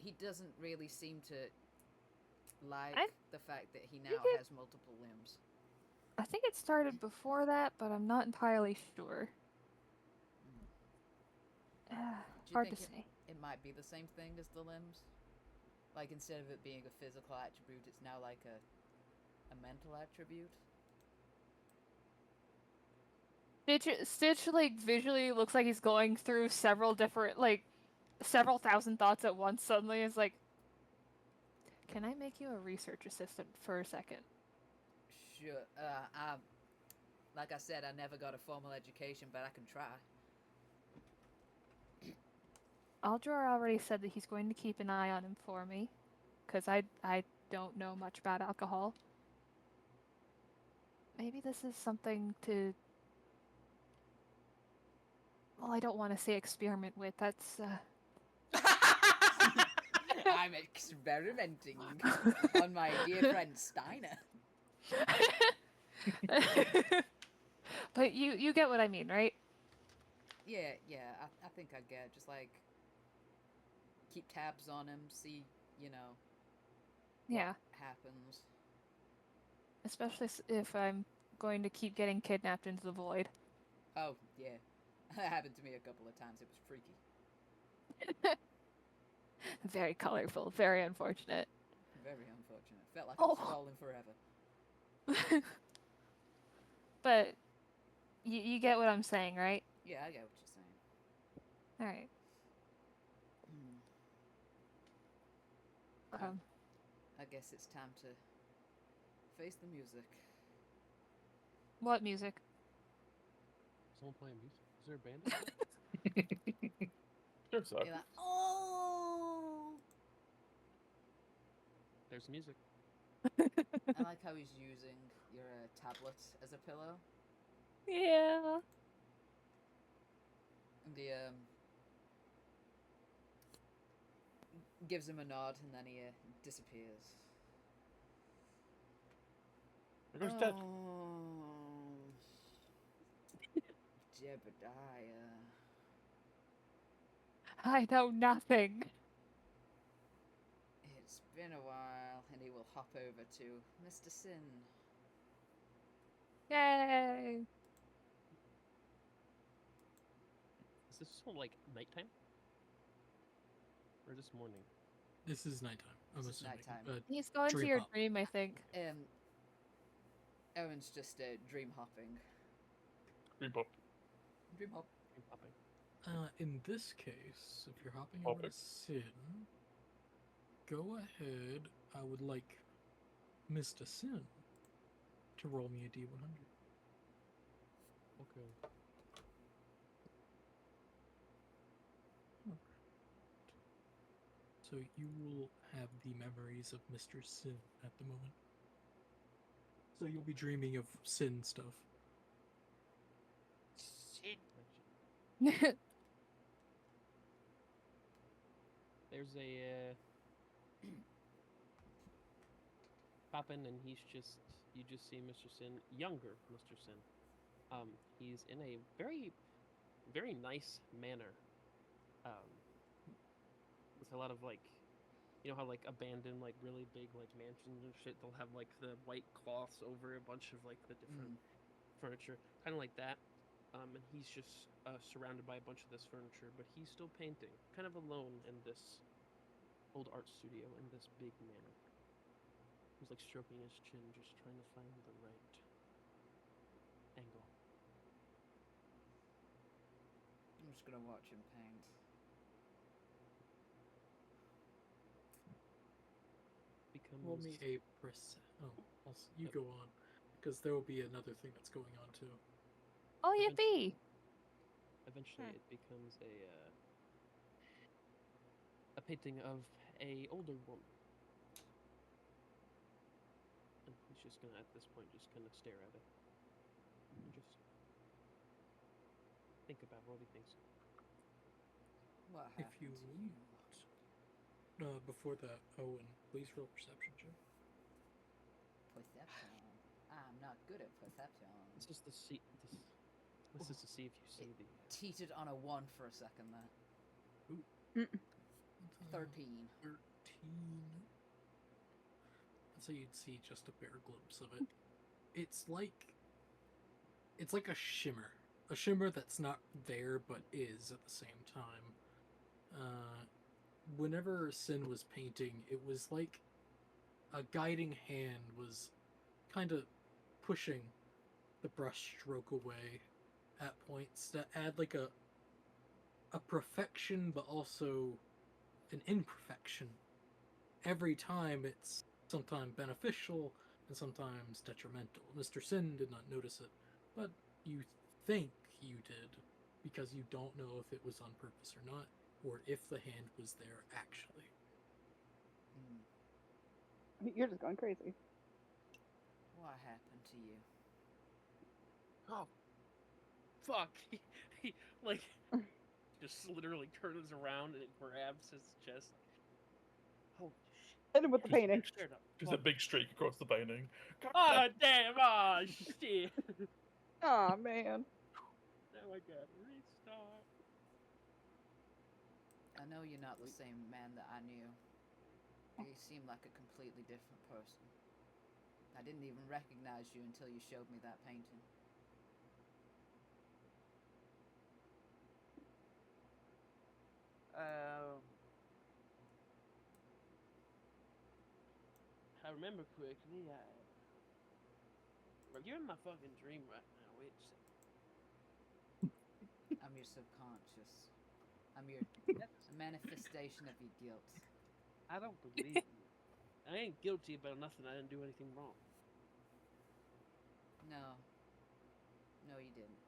He doesn't really seem to like the fact that he now has multiple limbs. I think it started before that, but I'm not entirely sure. Do you Hard to think say. it might be the same thing as the limbs? Like, instead of it being a physical attribute, it's now like a mental attribute? Stitch, like, visually looks like he's going through several different, like, several thousand thoughts at once suddenly. Is like, can I make you a research assistant for a second? Sure. Like I said, I never got a formal education, but I can try. Aldror already said that he's going to keep an eye on him for me, because I don't know much about alcohol. Maybe this is something to... Well, I don't want to say experiment with. That's, I'm experimenting on my dear friend Steiner. But you get what I mean, right? Yeah, I think I get. Just like keep tabs on him, see, Yeah. what happens. Especially if I'm going to keep getting kidnapped into the void. Oh yeah, that happened to me a couple of times. It was freaky. Very colorful, very unfortunate. Very unfortunate. Felt like I was falling forever. But you get what I'm saying, right? Yeah, I get what you're saying. All right. I guess it's time to face the music. What music? Someone playing music? Is there a band? Sure, so. You're like, oh! There's music. I like how he's using your tablet as a pillow. Yeah. And he gives him a nod, and then he disappears. There goes Ted. Jebediah. I know nothing. It's been a while, and he will hop over to Mr. Sin. Yay! Is this still like nighttime? Or just morning? This is nighttime. I'm This is assuming. nighttime. He's going to Dream your hop. dream, I think. Owen's just dream hopping. Bebop. Dream hop. I'm popping. In this case, if you're hopping over to Sin, go ahead. I would like Mr. Sin to roll me a D100. Okay. So you will have the memories of Mr. Sin at the moment. So you'll be dreaming of Sin stuff. There's a poppin', and you just see Mr. Sin, younger Mr. Sin. He's in a very, very nice manner. With a lot of like, you know how like abandoned like really big like mansions and shit, they'll have like the white cloths over a bunch of like the different furniture, kind of like that. and he's just surrounded by a bunch of this furniture, but he's still painting, kind of alone in this old art studio in this big manor. He's like stroking his chin, just trying to find the right angle. I'm just gonna watch him paint. Becomes Roll me a percent. Oh, you go on, because there will be another thing that's going on too. Oh, yippee! Eventually, it becomes a painting of a older woman. And he's just gonna, at this point, just kind of stare at it and just think about what he thinks. What If happened you to you? want, before that, Owen, please roll perception check. Perception. I'm not good at perception. This is to see. This is to see if you see the. Teetered on a 1 for a second there. Ooh. 13. 13. So you'd see just a bare glimpse of it. It's like a shimmer that's not there but is at the same time. Whenever Sin was painting, it was like a guiding hand was kind of pushing the brush stroke away at points to add like a perfection but also an imperfection. Every time it's sometimes beneficial and sometimes detrimental. Mr. Sin did not notice it, but you think you did because you don't know if it was on purpose or not, or if the hand was there actually. You're just going crazy. What happened to you? Oh, fuck! He like just literally turns around and grabs his chest. Holy shit! Hit him with the painting. Straight up. Just a big streak across the painting. Oh damn! Oh shit! Aw, man. Now I gotta restart. I know you're not the same man that I knew. You seem like a completely different person. I didn't even recognize you until you showed me that painting. If I remember correctly, Bro, you're in my fucking dream right now. Wait a second. I'm your subconscious. I'm your a manifestation of your guilt. I don't believe you. I ain't guilty about nothing. I didn't do anything wrong. No. No, you didn't.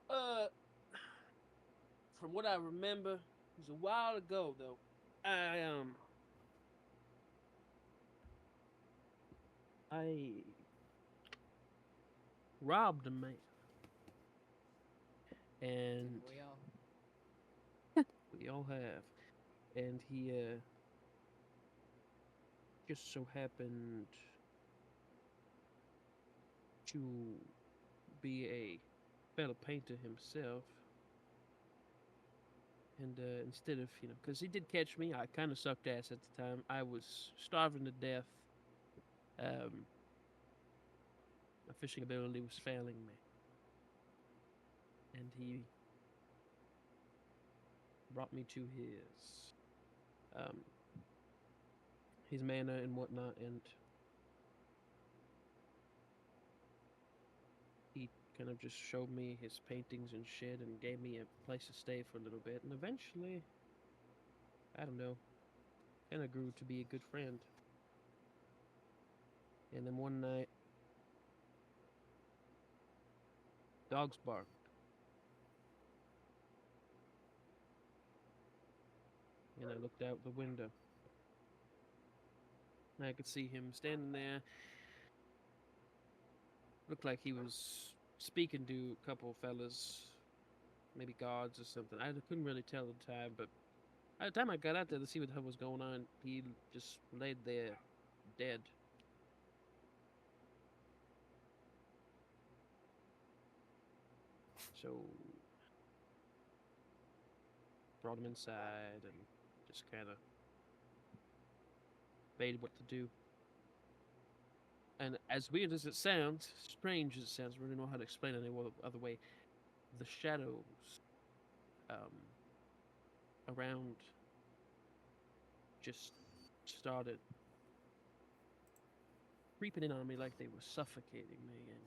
Look, from what I remember, it was a while ago though. I robbed a man, and Didn't we all? we all have, and he just so happened to be a fellow painter himself. And instead of, because he did catch me, I kind of sucked ass at the time. I was starving to death. My fishing ability was failing me. And he brought me to his manor and whatnot, and he kind of just showed me his paintings and shit and gave me a place to stay for a little bit. And eventually, I don't know, kind of grew to be a good friend. And then one night, dogs barked. And I looked out the window. And I could see him standing there. Looked like he was speaking to a couple fellas, maybe guards or something. I couldn't really tell at the time, but by the time I got out there to see what the hell was going on, he just laid there, dead. So, brought him inside and just kind of debated what to do. And as weird as it sounds, strange as it sounds, I really know how to explain it any other way. The shadows around just started creeping in on me like they were suffocating me. And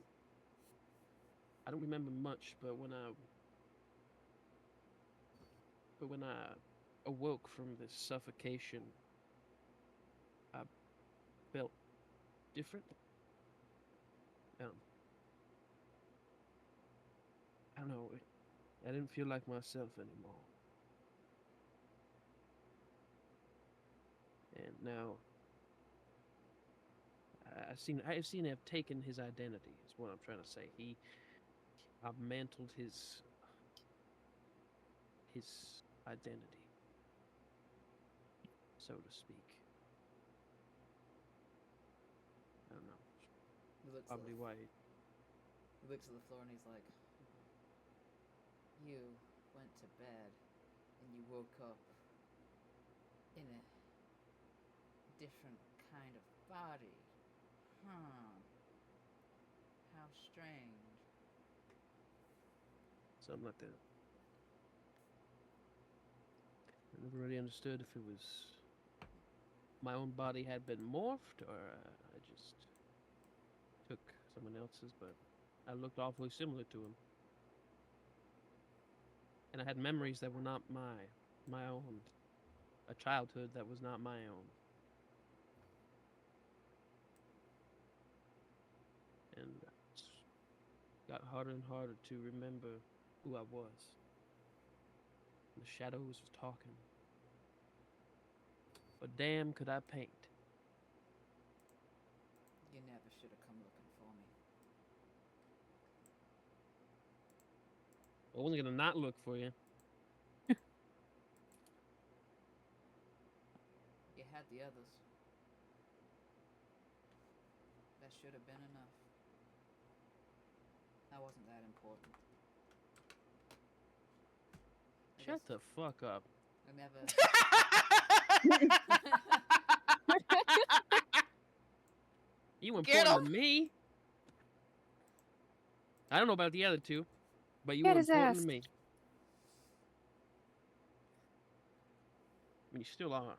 I don't remember much, but when I awoke from this suffocation, I felt different. I don't know. I didn't feel like myself anymore. And now I've seen have taken his identity. Is what I'm trying to say. I've mantled his identity, so to speak. I don't know. He looks, Probably at the, why. he looks at the floor and he's like, you went to bed and you woke up in a different kind of body. How strange. Something like that. I never really understood if it was my own body had been morphed or I just took someone else's, but I looked awfully similar to him. And I had memories that were not my own. A childhood that was not my own. And it got harder and harder to remember who I was. The shadows was talking. But damn, could I paint. You never should have come looking for me. I wasn't gonna not look for you. You had the others. That should have been enough. I wasn't that important. Shut the fuck up. I never. You Get important to me. I don't know about the other two, but you Get were his important ass. to me. I mean, you still are.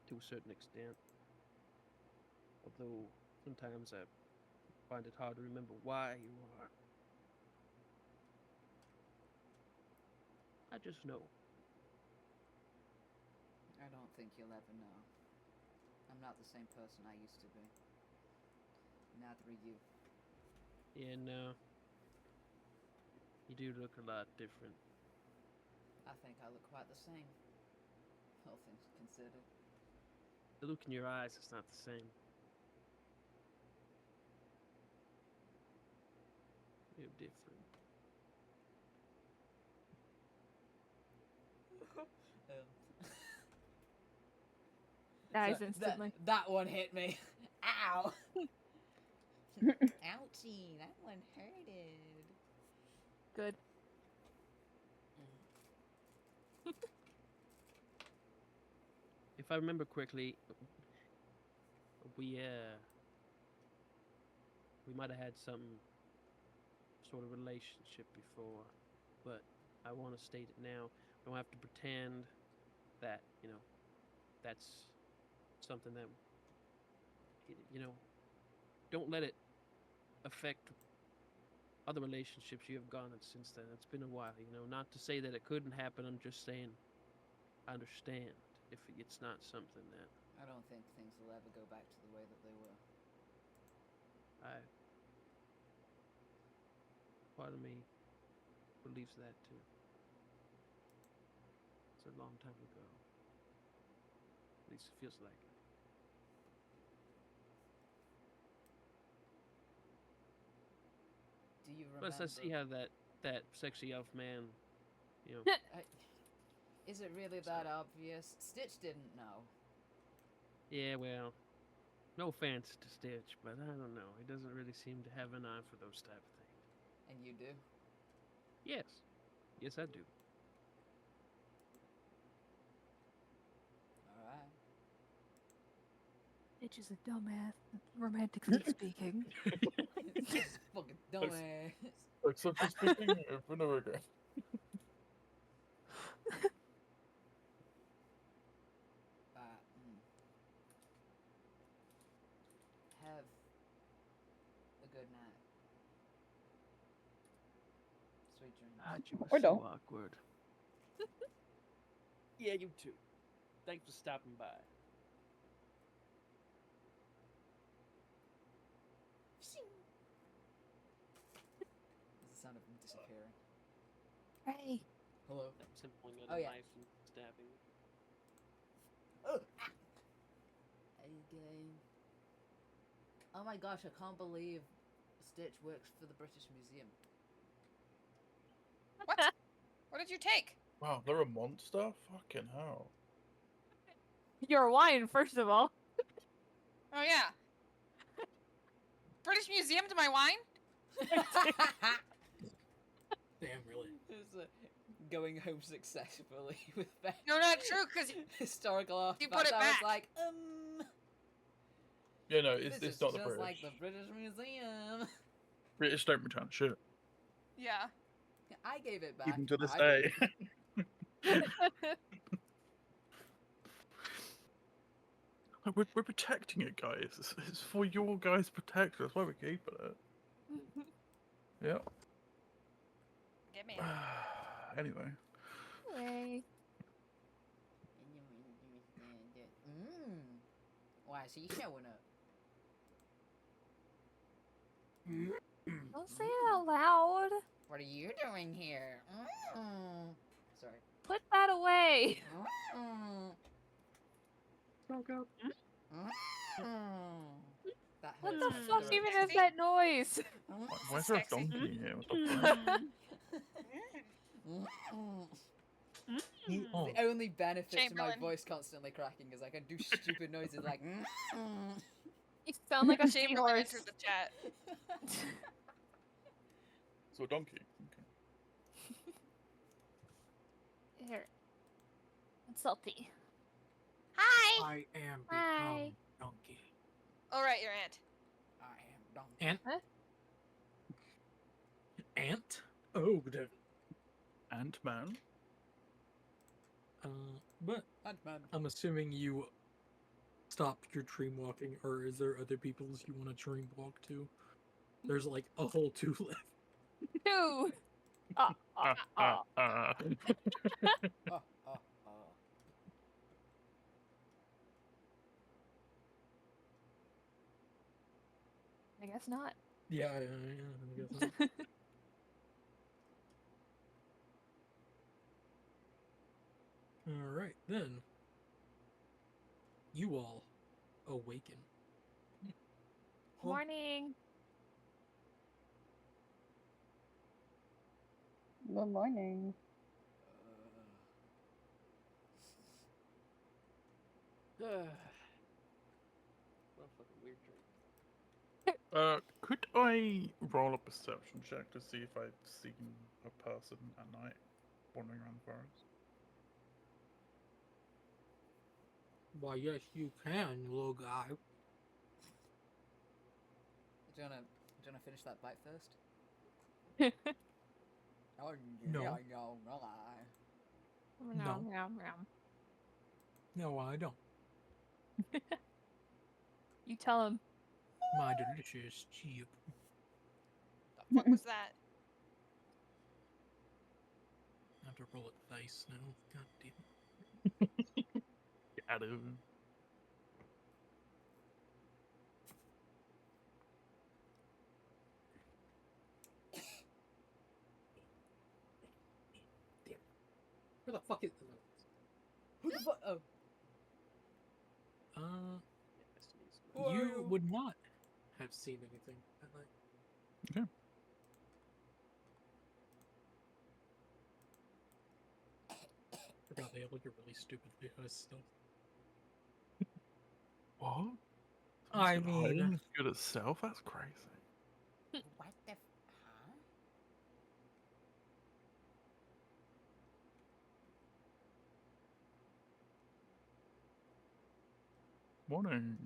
To a certain extent. Although sometimes I find it hard to remember why you are. I just know. I don't think you'll ever know. I'm not the same person I used to be. Neither are you. Yeah, no. You do look a lot different. I think I look quite the same. All things considered. The look in your eyes is not the same. You're different. Dies So, instantly. That one hit me. Ow! Ouchie, that one hurted. Good. If I remember correctly, we might have had some sort of relationship before, but I want to state it now. I don't have to pretend that, that's something that, don't let it affect other relationships you have gone in since then. It's been a while, not to say that it couldn't happen. I'm just saying I understand if it's not something that I don't think things will ever go back to the way that they were. part of me believes that too. It's a long time ago. At least it feels like it. Do you remember? Plus, I see how that sexy elf man, Is it really that obvious? Stitch didn't know. Yeah, well, no offense to Stitch, but I don't know. He doesn't really seem to have an eye for those type of things. And you do? Yes. Yes, I do. Alright. Bitch is a dumbass, romantically speaking. This fucking dumbass. Except for speaking over and over again. Have a good night. Sweet dreams. God, you Or were so don't. awkward. Yeah, you too. Thanks for stopping by. That's the sound of him disappearing. Hey. Hello. That's him pulling out Oh, a yeah. knife and stabbing. Oh. Again. Oh my gosh, I can't believe Stitch works for the British Museum. What? What did you take? Wow, they're a monster? Fucking hell. Your wine, first of all. Oh yeah. British Museum to my wine? Damn, really. It's going home successfully with that. No, not true, because Historical you artifacts. put it I was back. like, Yeah, no, this it's is not the just British. like the British Museum. British don't return shit. Yeah. I gave it back. Even to this I day. We're protecting it, guys. It's for your guys' protection. That's why we're keeping it. Yeah. Get me. Anyway. Anyway. Why is he showing up? Don't say it out loud. What are you doing here? Sorry. Put that away. That What hurts the my fuck throat. even is that noise? Why is there a Sexy. donkey here? What the fuck? Oh, The only benefit to my Chamberlain. voice constantly cracking is I can do stupid noises like. You sound like a Chamberlain seahorse. entered the chat. So a donkey. Okay. Here. It's salty. Hi! I am Hi. become donkey. All right, your aunt. I am donkey. Ant? Huh? Ant? Oh, good. Ant-Man. But Ant-Man. I'm assuming you stopped your dream walking, or is there other people's you want to dream walk to? There's like a whole 2 left. 2. Oh, oh, oh. I guess not. Yeah, I guess not. Alright, then. You all awaken. Morning. Good morning. What a fucking weird drink. Could I roll a perception check to see if I've seen a person at night wandering around the forest? Why, yes, you can, little guy. Do you wanna finish that bite first? Oh, No. yeah, No. Nom, nom. No, I don't. You tell him. My delicious chip. The fuck was that? I have to roll it dice now. God damn it. Get out of him. Where the fuck is Who the fuck? Oh. Who are you you? would not have seen anything at night. Okay. Forgot they have like a really stupid VHS stuff. What? I Someone's mean- hiding good at self? That's crazy. What the huh? Morning.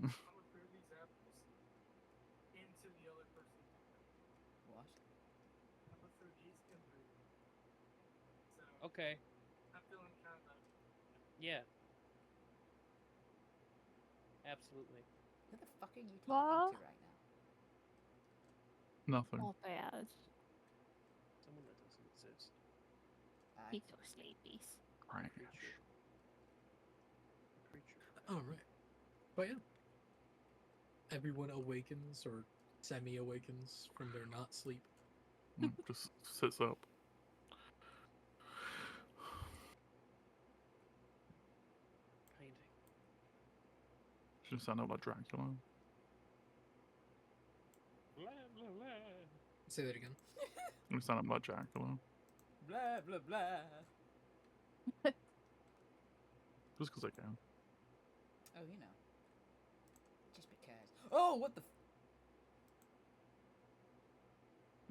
Okay. I'm feeling kind of. Yeah. Absolutely. Who the fuck are you talking Well- to right now? Nothing. All bad. Someone that doesn't exist. Aye. He's so sleepy. Crash. Creature. Creature. All right. But yeah, everyone awakens or semi-awakens from their not sleep. Just sits up. Painting. Just sound out like Dracula. Blah blah blah. Say that again. You sound like Dracula. Blah blah blah. Just because I can. Oh, you know. Just because. Oh, what the?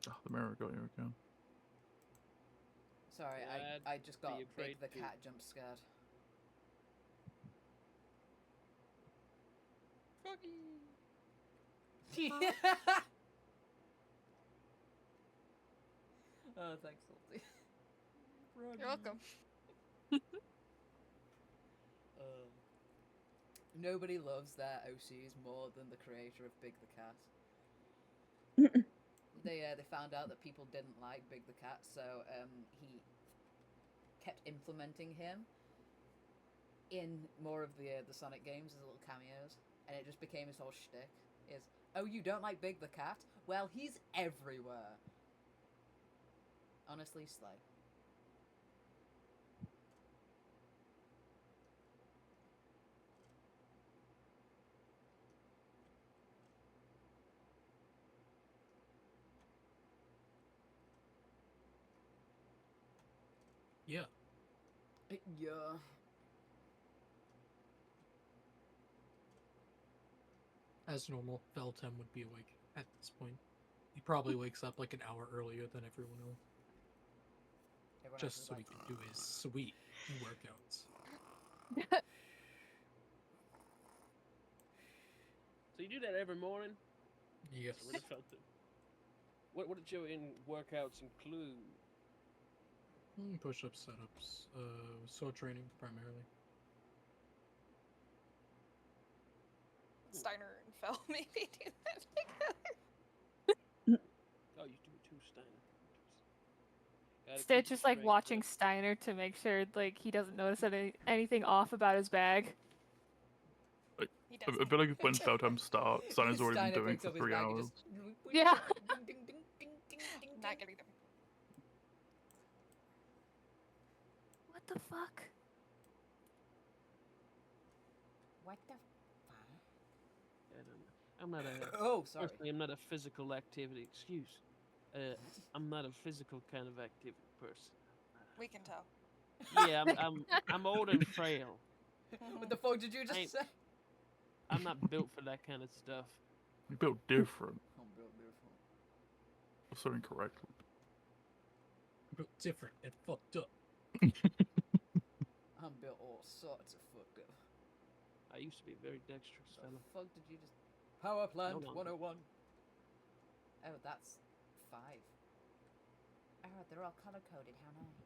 Oh, the mirror got you again. Sorry, Glad I just got be afraid Big the to. cat jump scared. Oh, thanks, Salty. You're welcome. Nobody loves their OCs more than the creator of Big the Cat. They found out that people didn't like Big the Cat, so he kept implementing him in more of the Sonic games as little cameos, and it just became his whole shtick. Is, oh, you don't like Big the Cat? Well, he's everywhere. Honestly, slay. Yeah. Yeah. As normal, Feltem would be awake at this point. He probably wakes up like an hour earlier than everyone else, Everyone else just is so like, he can do his sweet workouts. So you do that every morning? Yes. I really felt it. What did your workouts include? Push-ups, setups, sword training primarily. Steiner and Fell maybe do that together. Oh, you do it too, Steiner. Gotta Stitch keep is like strength watching up. Steiner to make sure like he doesn't notice anything off about his bag. He I doesn't. feel like when Feltime starts, Simon's already been Steiner doing picks for up his 3 bag and hours. just... Yeah. Ding, ding, ding, ding, ding, ding, Not ding. getting them. What the fuck? What the fuck? I don't know. I'm not a. Oh, sorry. Personally, I'm not a physical activity. Excuse. I'm not a physical kind of activity person. We can tell. Yeah, I'm old and frail. What the fuck did you just Ain't- say? I'm not built for that kind of stuff. You built different. I'm built different. So incorrectly. But different and fucked up. I'm built all sorts of fucked up. I used to be a very dexterous The fella. fuck did you just... Power Plant No longer. 101. Oh, that's 5. Oh, they're all color-coded. How nice.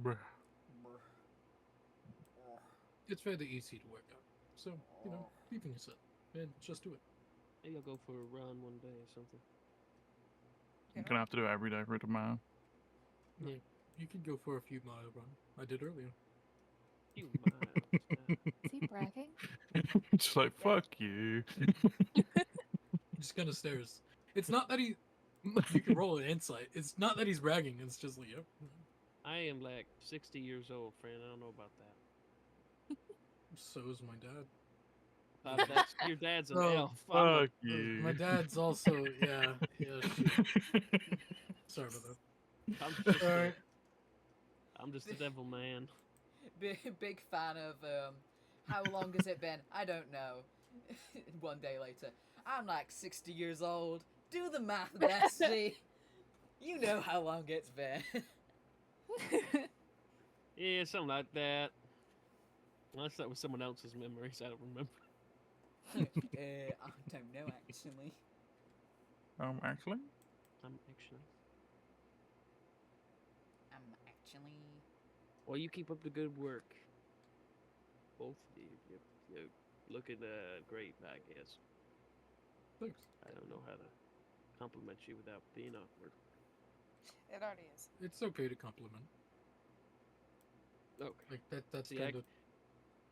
Bruh. It's fairly easy to work out. So, you know, even yourself. And just do it. Maybe I'll go for a run one day or something. You're gonna have to do it every day for it to matter. No, you could go for a few mile run. I did earlier. Few miles. Is he bragging? Just like, fuck you. Just kind of stares. It's not that he. You can roll an insight. It's not that he's bragging. It's just like, yep. I am like 60 years old, friend. I don't know about that. So is my dad. That's, your dad's an Oh, elf. I'm a- Fuck you. My dad's also, yeah. Shit. Sorry about that. I'm just, a, Alright. I'm just a devil man. Big fan of, how long has it been? I don't know. One day later. I'm like 60 years old. Do the math, Bessie. You know how long it's been. Yeah, something like that. Unless that was someone else's memories, I don't remember. I don't know, actually. Actually, Actually. Actually. Well, you keep up the good work. Both of you. You looking great, I guess. Thanks. I don't know how to compliment you without being awkward. It already is. It's okay to compliment. Okay. Like that's See, kind of.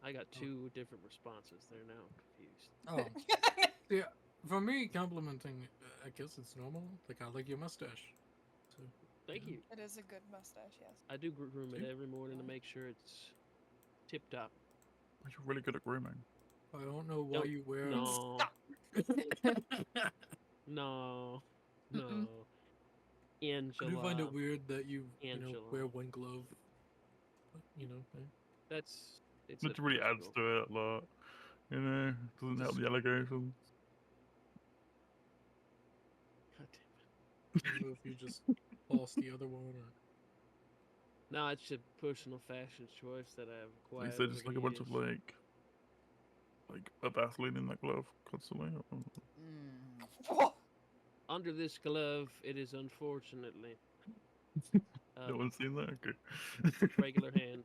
I got two different responses there now. I'm confused. Oh. Yeah, for me, complimenting, I guess it's normal. Like, I like your mustache. So, Thank you. It is a good mustache, yes. I do groom it See? every morning to make sure it's tip top. you're really good at grooming. I don't know why Don't- you wear. No, Stop. no, Mm-mm. no. I do find Angela. it weird that you Angela. wear one glove. Eh? That's it's. It really adds personal. to it a lot. Doesn't help the allegations. God damn I don't know if you just lost the other one or. No, it's a personal fashion choice that I've Like, acquired. so just like a over bunch the of years. like a Vaseline in that glove constantly. Whoa. Under this glove, it is unfortunately No one's seen that. Okay. regular hand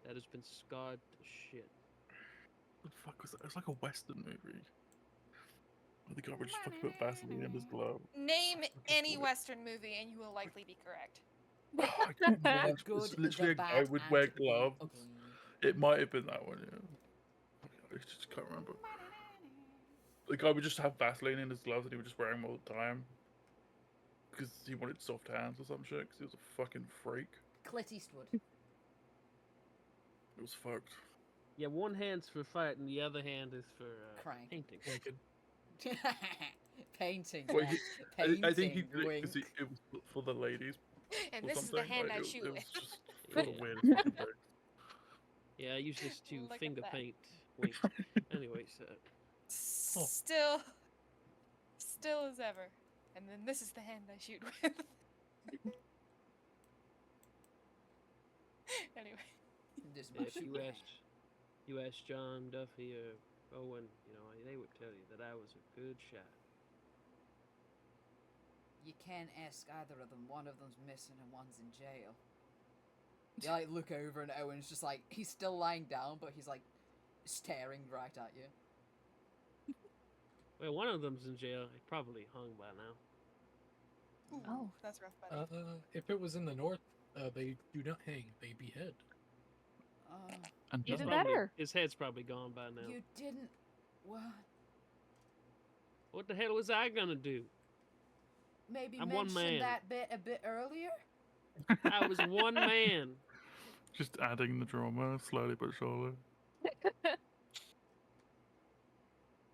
that has been scarred to shit. What the fuck was that? It's like a Western movie. The guy would just fucking put Vaseline in his glove. Name Fucking any weird. Western movie and you will likely be correct. I can't remember. The good, It's literally the a guy bad, would and wear the gloves. ugly. It might have been that one, yeah. I just can't remember. The guy would just have Vaseline in his gloves and he would just wear them all the time. Because he wanted soft hands or some shit, because he was a fucking freak. Clint Eastwood. It was fucked. Yeah, one hand's for fighting, the other hand is for Crank. painting. Naked. Painting. Well, Yeah. he- Painting. I think he did it wink. because it was for the ladies And or this is something. the hand like, I it, shoot it with. was just for the Yeah. weirdest fucking thing. Yeah, I use this to Look at finger that. paint. Wink. Anyways, Still as ever. And then this is the hand I shoot with. Anyway. This is my if shooting hand. you ask John, Duffy, or Owen, they would tell you that I was a good shot. You can't ask either of them. One of them's missing and one's in jail. You like look over and Owen's just like he's still lying down, but he's like staring right at you. Well, one of them's in jail. He probably hung by now. Ooh, Oh. that's rough, buddy. If it was in the north, they do not hang; they behead. And Even John- better. His head's probably gone by now. You didn't. What? What the hell was I gonna do? Maybe I'm one mention man. that bit a bit earlier. I was one man. Just adding the drama slowly but surely.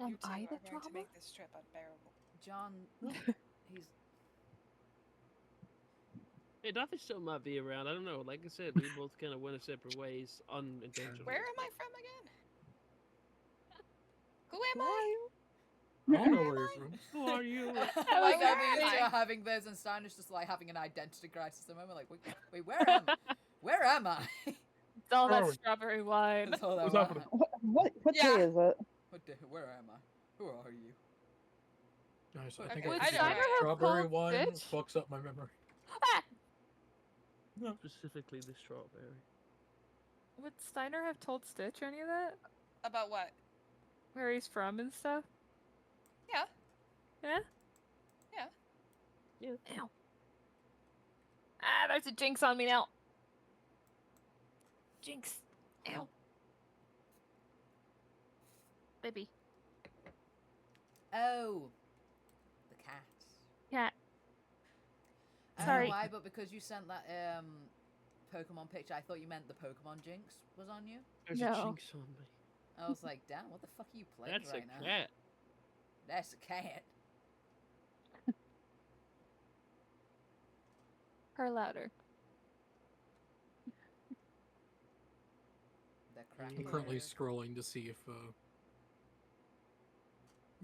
Am You two I are the going to drama? make this trip unbearable. John, he's Hey, Duffy still might be around. I don't know. Like I said, we both kind of went our separate ways unintentionally. Where am I from again? Who am I? I don't know where you're from. Who are you? I like Where how am these two I? are having theirs and Steiner's just like having an identity crisis at the moment. Like, wait, where am I? Where am I? It's all Where are that we? strawberry wine. That's all that What's was. happening? What Yeah. day is it? Where am I? Who are you? Nice. I Okay, think Would I Steiner have strawberry called wine Stitch? fucks up my memory. Specifically the strawberry. Would Steiner have told Stitch any of that? About what? Where he's from and stuff? Yeah. Yeah? Yeah. Ow. Ah, there's a jinx on me now. Jinx. Ow. Baby. Oh, the cat. Cat. I don't Sorry. know why, but because you sent that Pokemon picture, I thought you meant the Pokemon Jinx was on you. There's No. a jinx on me. I was like, damn, what the fuck are you playing That's right a now? cat. That's a cat. Her louder. The I'm cracker. currently scrolling to see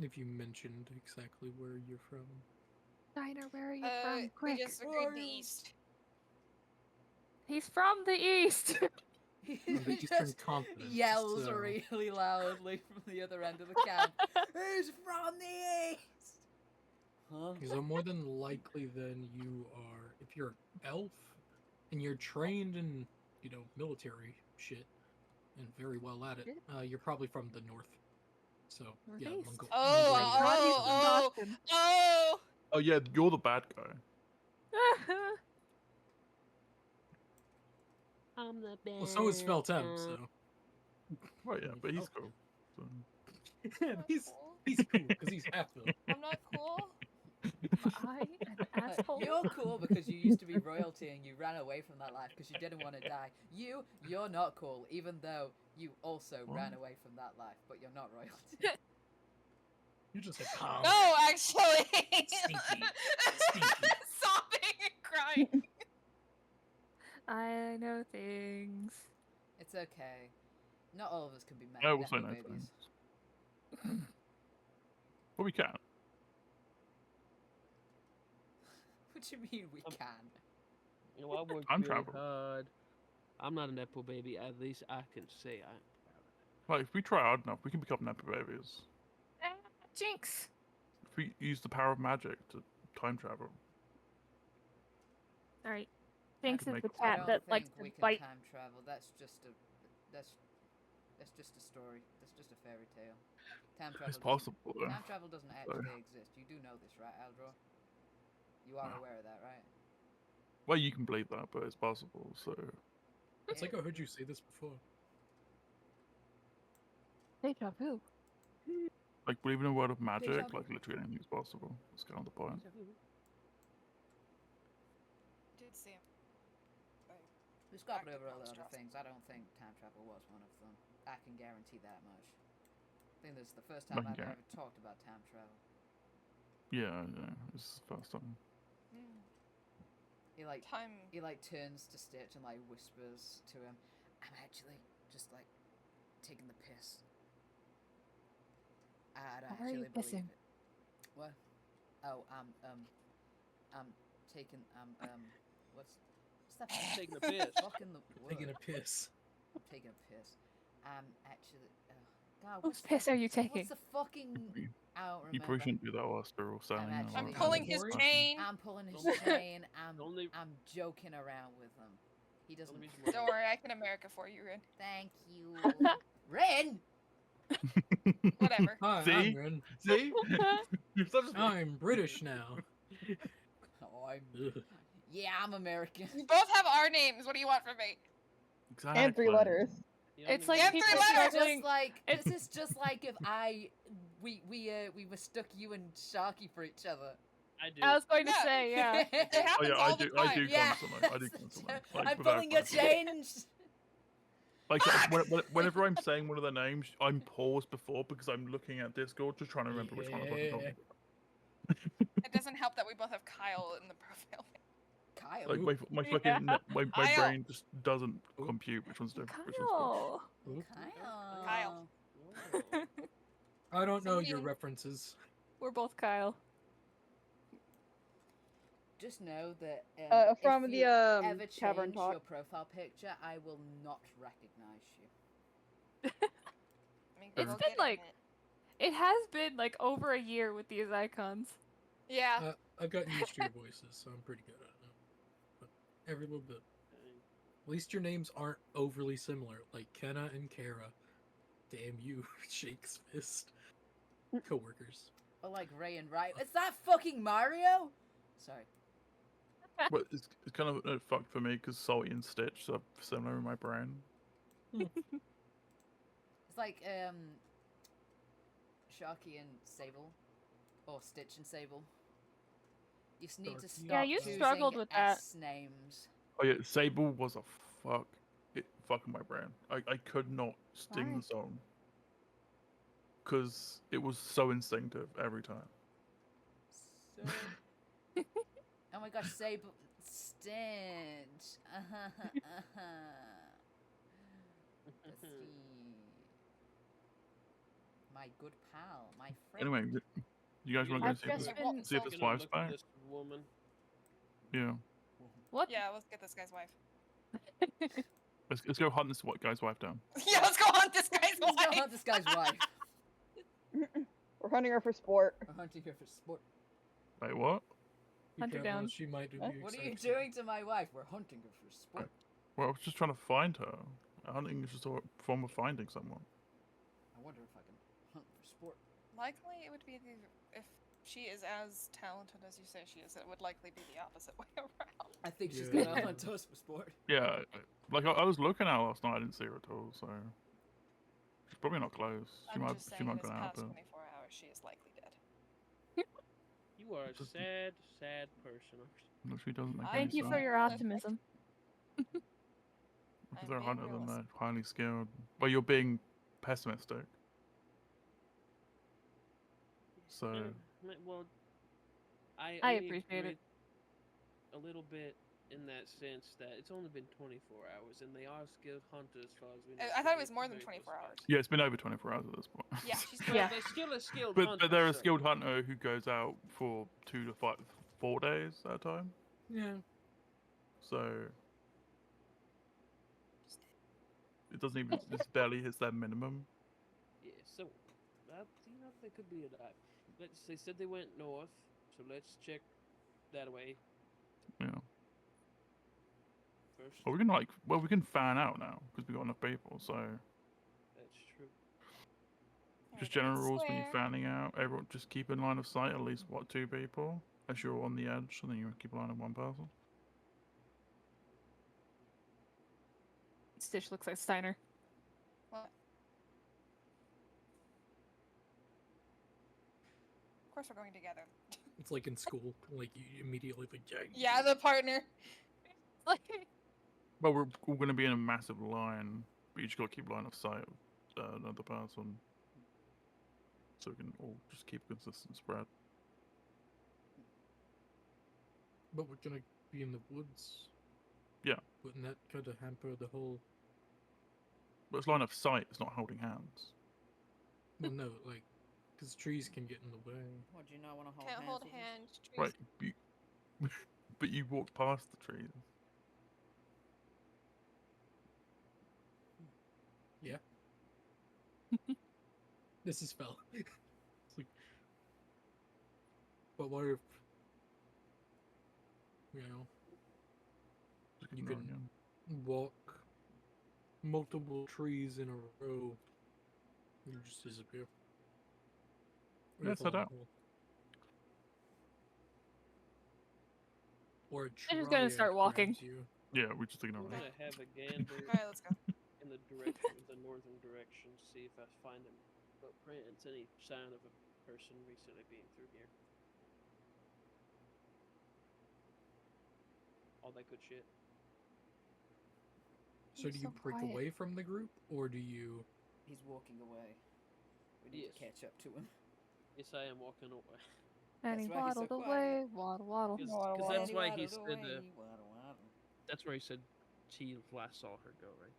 if you mentioned exactly where you're from. Steiner, where are you from? We Quick. just Where agreed are the you? east. He's from the east. of the Eastern Continent. Yells so- really loudly from the other end of the camp. Who's from the east? Huh? So more than likely, then you are, if you're an elf and you're trained in, military shit and very well at it, you're probably from the north. So yeah, Northeast. Mongolia. Oh! Oh yeah, you're the bad guy. I'm the best. Well, so is Feltem. So Oh yeah, but he's cool. So. he's cool because he's half elf. I'm not cool. I an asshole. You're cool because you used to be royalty and you ran away from that life because you didn't want to die. You're not cool, even though you also ran away from that life, but you're not royalty. You're just a calm. No, actually. Stinky. Sobbing and crying. I know things. It's okay. Not all of us can be I will say nepo no babies. things. But we can. What do you mean we can? You know, I worked Time really travel. hard. I'm not a nepo baby. At least I can say I'm proud of it. Like if we try hard enough, we can become nepo babies. Jinx. If we use the power of magic to time travel. All right. Jinx can is make the it I cat don't that think likes to we can bite. time travel. That's just a story. That's just a fairy tale. Time travel. It's doesn't- possible though. Time travel doesn't actually exist. You do know this, right, Aldro? You are No. aware of that, right? Well, you can believe that, but it's possible. So It's like I heard you say this before. Deja vu. like believing in a world of magic, Deja vu. like literally anything's possible. That's kind of the point. Did see him. We scoped Back to over a lot of monstrous. things. I don't think time travel was one of them. I can guarantee that much. I think this is the first time I've Okay. ever talked about time travel. Yeah, this is the first time. He like Time. he like turns to Stitch and like whispers to him, "I'm actually just like taking the piss." I don't Why are you actually believe pissing? it. What? Oh, I'm taking what's that? Taking a piss. Fucking the Taking word. a piss. I'm taking a piss. I'm actually. God, Whose what's piss the, are you taking? What's the fucking? You- I don't You remember. probably shouldn't do that whilst they're all standing there. actually- I'm Yeah. pulling his Sorry? chain. I'm pulling his Only- chain. only- I'm joking around with him. He doesn't. Only reason why- Don't worry, I can America for you, Rin. Thank you, Ren. Whatever. Hi, See? I'm Ren. See? You're such a I'm British now. Oh, Ugh. yeah, I'm American. We both have our names. What do you want from me? Exactly. And 3 letters. Yeah, It's only like reason- three people letters, struggling. Just like It's- this is just like if we mistook you and Sharky for each other. I do. I was going to Yeah. say, yeah. It Oh happens yeah, all the time. I do Yeah. constantly. I do constantly. Like, I'm without pulling your question. chain. Like whenever I'm saying one of their names, I'm paused before because I'm looking at Discord just trying to remember which one I'm talking Yeah. about. It doesn't help that we both have Kyle in the profile. Kyle. Like my Yeah. fucking my Kyle. brain just doesn't Ooh. compute which one's different. Which one's Kyle. Ooh. Kyle. Kyle. Oh. I don't know your Something- references. We're both Kyle. Just know that From if the you ever Tavern change Talk. your profile picture, I will not recognize you. I mean, It's go been get like- it. It has been like over a year with these icons. Yeah. I've gotten used to your voices, so I'm pretty good at it. But every little bit. At least your names aren't overly similar, like Kenna and Kara. Damn you, shakes fist. Coworkers. Or like Ray and Ray. Is that fucking Mario? Sorry. But it's kind of fucked for me because Salty and Stitch are similar in my brain. It's like Sharky and Sable, or Stitch and Sable. You just need to Sharky. stop Yeah, you choosing struggled with that. S names. Oh yeah, Sable was a fuck. It fucking my brain. I could not sing Why? the song because it was so instinctive every time. So... oh my gosh, Sable, Stitch. Let's see. My good pal, my friend. Anyway, you guys want to go I've see just this? been- See if Gonna this wife's look at back? this woman. Yeah. What? Yeah, let's get this guy's wife. Let's go hunt this guy's wife down. Yeah, let's go hunt this guy's Let's go wife. hunt this guy's wife. We're hunting her for sport. We're hunting her for sport. Wait, what? Be Hunt her careful, down. She might do Huh? you What are you sexy. doing to my wife? We're hunting her for sport. Well, I was just trying to find her. Hunting is just a form of finding someone. I wonder if I can hunt for sport. Likely, it would be if she is as talented as you say she is. It would likely be the opposite way around. I think she's Yeah. gonna hunt us for sport. Yeah, like I was looking at her last night. I didn't see her at all, so she's probably not close. I'm just saying, She might this go out past there. 24 hours, she is likely dead. You are a Just- sad, sad person. No, she doesn't make Thank any you for sense. your optimism. If I'm they're a being hunter, then they're realistic. highly skilled. Well, you're being pessimistic. So Well, I I only appreciate it. agree a little bit in that sense that it's only been 24 hours, and they are skilled hunters as far as we know. I so thought it they was more than very 24 close hours. to yeah, it's been over 24 hours at this point. Yeah, she's But Yeah. they're still a skilled but hunter. they're a so- skilled hunter who goes out for 2 to 4 days at a time. Yeah. So it doesn't even. This barely hits their minimum. Yeah, so they could be alive. They said they went north, so let's check that way Yeah. first. Well, we can fan out now because we got enough people. So That's true. just Alright, general let's rules when you're swear. fanning out. Everyone just keep in line of sight at least 2 people. As you're on the edge, and then you keep a line of 1 person. Stitch looks like Steiner. What? Of course, we're going together. It's like in school. Like you immediately like Yeah, the partner. Like, Well, we're all going to be in a massive line, but you just got to keep line of sight of another person, so we can all just keep a consistent spread. But we're gonna be in the woods. Yeah. Wouldn't that kind of hamper the whole? But it's line of sight. It's not holding hands. Well, no, like, because trees can get in the way. What, do you not want to hold Can't hands hold with us? hands. trees. Right. But you walked past the trees. This is fell. It's like, but what if, you know, Just You ignore can- again. walk multiple trees in a row, you just disappear. Or you Let's fall head in a out. hole. Or a I'm just gonna triad start walking. grabs you. Yeah, we just ignore I'm it. gonna have a gander Alright, let's go. in the direction, the northern direction, see if I find any footprints, any sign of a person recently being through here. All that good shit. So You're do you so break quiet. away from the group, or do you? He's walking away. We need Yes. to catch up to him. Yes, I am walking away. and he That's why he's so waddled quiet. away, waddle, waddle. Because Waddle, that's waddle. why he Waddle said. away, waddle, waddle. That's where he said he last saw her go, right?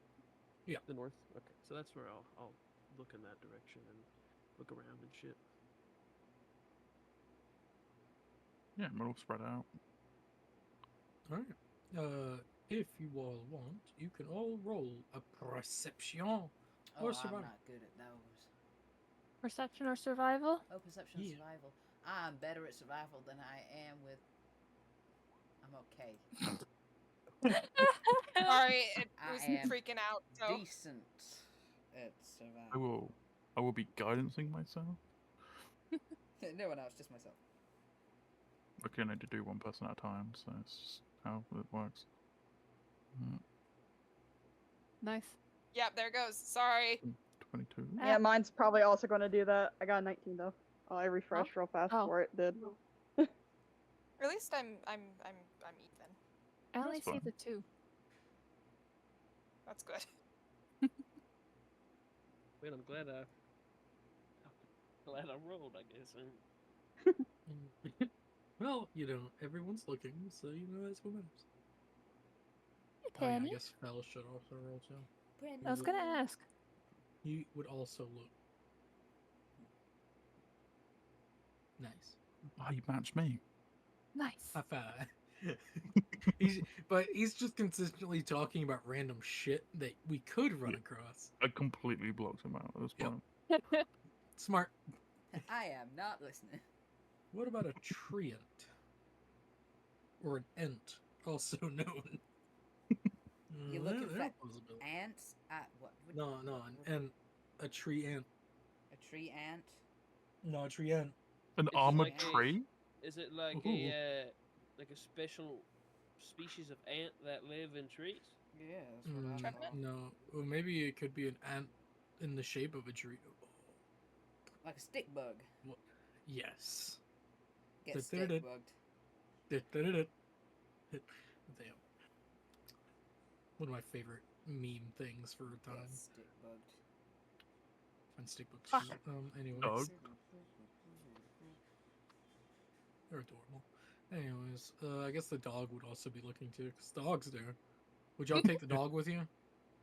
Yeah. The north. Okay, so that's where I'll look in that direction and look around and shit. Yeah, we're all spread out. Alright. If you all want, you can all roll a perception. Oh, Or I'm survival. not good at those. Perception or survival? Oh, perception and Yeah. survival. I'm better at survival than I am with. I'm okay. Sorry, it I was am freaking out. So Decent at survival. I will be guidancing myself. No one else, just myself. I can only do 1 person at a time, so it's just how it works. Nice. yep, there it goes. Sorry. 22. Yeah, mine's probably also going to do that. I got a 19 though. Oh, I refreshed real fast Oh. for it. Did. Or at least I'm even. I only That's see fine. the 2. That's good. Well, I'm glad I rolled, I guess. And Well, you know, everyone's looking, so you know that's what matters. Hey, Oh, yeah, I Penny. guess Fel should also roll too. I was gonna ask. He would also look. Nice. Oh, you matched me. Nice. High five. he's just consistently talking about random shit that we could run Yeah. across. I completely blocked him out at this Yep. point. Smart. I am not listening. What about a treant? Or an ent, also known. You're looking There are for possibilities. ants at what? No, an ent. A tree ant. A tree ant? No, a tree ant. An Is it armored like a- tree? Is it like Ooh. like a special species of ant that live in trees? Yeah, that's what I thought. No. Well, maybe it could be an ant in the shape of a tree. Like a stick bug. Yes. Get Da- stick da- da- bugged. Da-da-da-da. Damn. One of my favorite meme things for a time. Get stick bugged. Find stick books. Anyways. Dog. They're adorable. Anyways, I guess the dog would also be looking too, because the dog's there. Would y'all take the dog with you?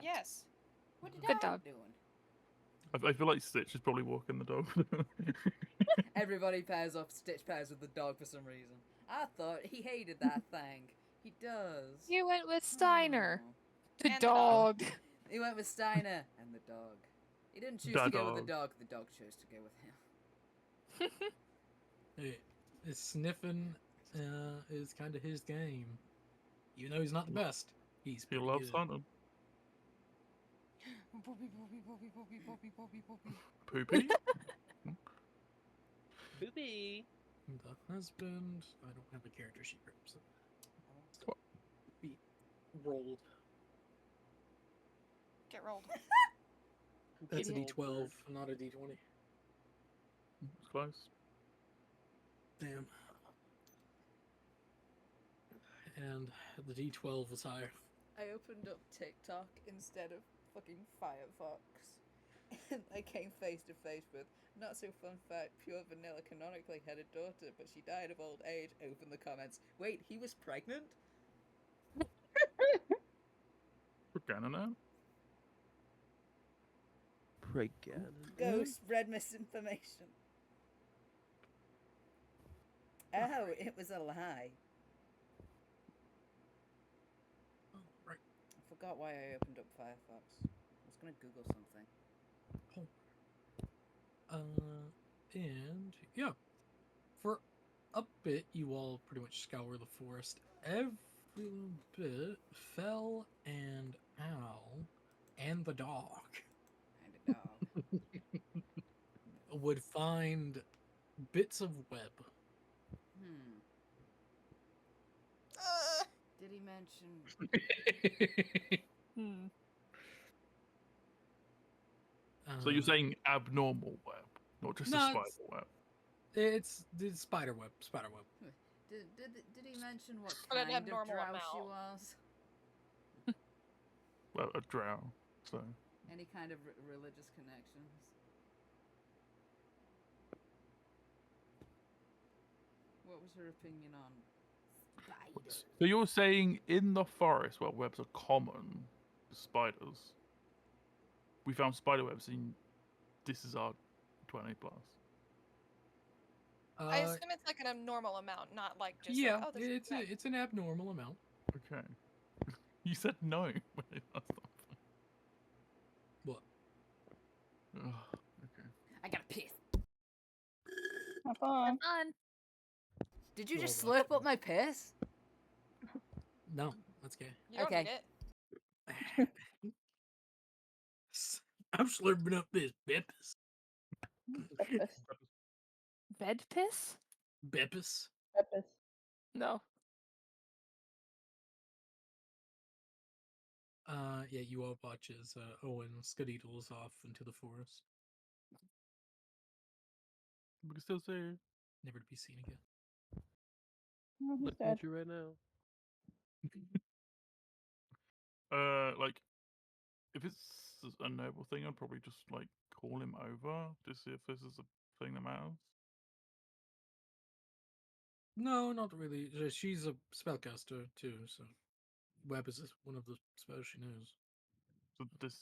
Yes. What the Good dog dog. doing? I feel like Stitch is probably walking the dog. Everybody pairs up. Stitch pairs with the dog for some reason. I thought he hated that thing. He does. You went with Steiner. Oh. The And the dog. dog. He went with Steiner and the dog. He didn't choose Da to go with the dog. dog. The dog chose to go with him. Hey, his sniffing is kind of his game. Even though he's not the best, he's He pretty loves good. hunting. Boopy, boopy, boopy, boopy, boopy, boopy, boopy. Poopy? Poopy. The husband. I don't have a character sheet for him, so What? be rolled. Get rolled. That's a Get rolled, D12, bird. not a D20. It's close. Damn. And the D12 was higher. I opened up TikTok instead of fucking Firefox. And I came face to face with, not so fun fact, Pure Vanilla canonically had a daughter, but she died of old age. Open the comments. Wait, he was pregnant? We're now. Pregnant. Go spread misinformation. Oh, it was a lie. Oh, right. I forgot why I opened up Firefox. I was gonna Google something. And yeah, for a bit, you all pretty much scour the forest. Every little bit, Fell and Owl and the dog And a dog. would find bits of web. Did he mention... Hmm. So you're saying abnormal web, not just a no, spider web. it's spider web. Spider web. Did he mention what But an kind of abnormal drow amount. she was? Well, a drow. So Any kind of religious connections? What was her opinion on spiders? So you're saying in the forest where webs are common, spiders, we found spider webs and this is our 20 plus. I assume it's like an abnormal amount, not like just yeah, like, oh, there's it's an abnormal amount. Okay. You said no when I asked that. What? Ugh, okay. I gotta piss. Have fun. Fun. Did you just Well, slurp up my piss? No, that's gay. You don't Okay. need it. I'm slurping up this Beppis. Beppis. Bed piss? Beppis. Beppis. No. Yeah, you all watch as Owen skedaddles off into the forest, We can still see her. never to be seen again. Oh, he's Looking dead. at you right now. Like, if it's a noble thing, I'd probably just like call him over to see if this is a thing that matters. No, not really. She's a spellcaster too, so web is one of the spells she knows. So this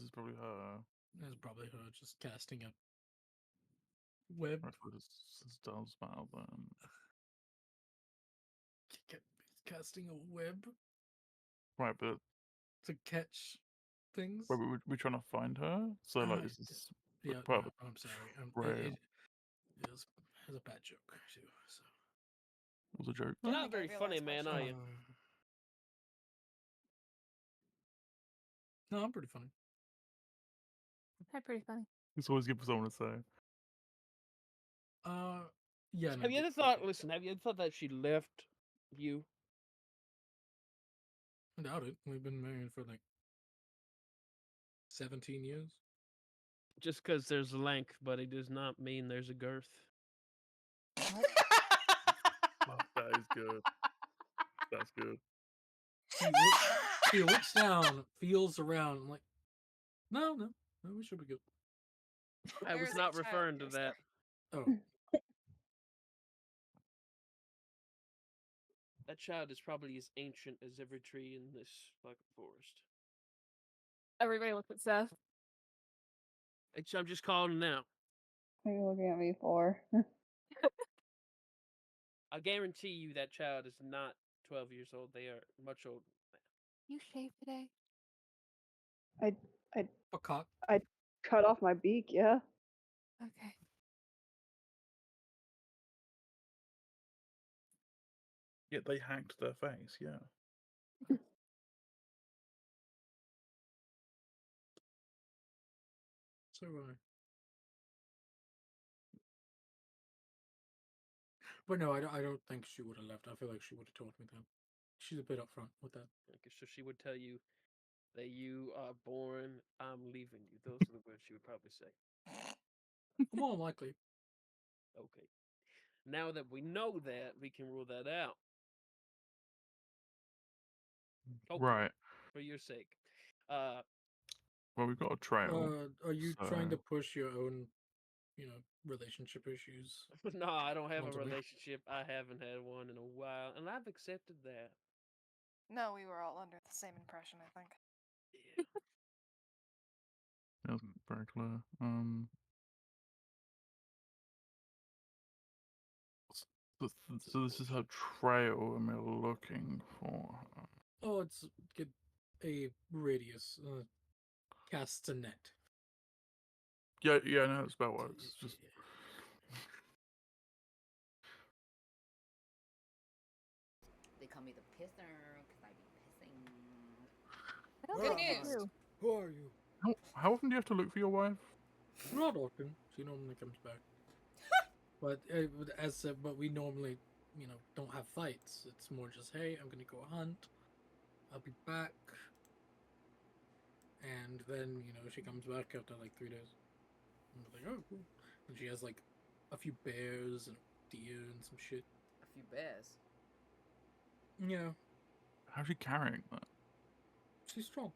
is probably her. That's probably her just casting a web. I suppose this does matter then. casting a web Right, but to catch things. we're trying to find her. So like, Ah, is this yeah, part no, of I'm sorry. Right. It was a bad joke too. So. was a joke? I You're don't not think I very funny, realized man, much. are you? No, I'm pretty funny. Hi, pretty funny. It's always good for someone to say. Yeah. No, Have you ever thought? Listen, have you ever thought that she left you? I doubt it. We've been married for like 17 years. Just because there's a length, but it does not mean there's a girth. Oh, that is good. That's good. He looks down, feels around. I'm like, no, we should be good. I was There's a not child referring to here, that. sir. Oh, That child is probably as ancient as every tree in this fucking forest. Everybody looks at Seth. I'm just calling it now. What are you looking at me for? I guarantee you that child is not 12 years old. They are much older than You shaved today? a cock. I cut off my beak, yeah. Okay. Yeah, they hacked their face. Yeah. So, but no, I don't think she would have left. I feel like she would have told me that. She's a bit upfront with that. that. Okay, so she would tell you that you are born, I'm leaving you. Those are the words she would probably say. More likely. Okay. Now that we know that, we can rule that out. Hopefully, Right. for your sake. Well, we've got a trail. Are you trying to so- push your own, relationship issues? No, I don't have a Onto me. relationship. I haven't had one in a while, and I've accepted that. No, we were all under the same impression, I think. Yeah. That's very clear. So this is her trail, and we're looking for her. Oh, it's get a radius. Casts a net. Yeah, I know how the spell works. It's just They call me the pisser because I be pissing. I don't Good think news. you do. Who are you? how often do you have to look for your wife? Not often. She normally comes back. But but we normally, don't have fights. It's more just, hey, I'm gonna go hunt. I'll be back. And then, she comes back after like 3 days. And we're like, oh, cool. And she has like a few bears and a deer and some shit. A few bears. Yeah, How's she carrying that? she's strong.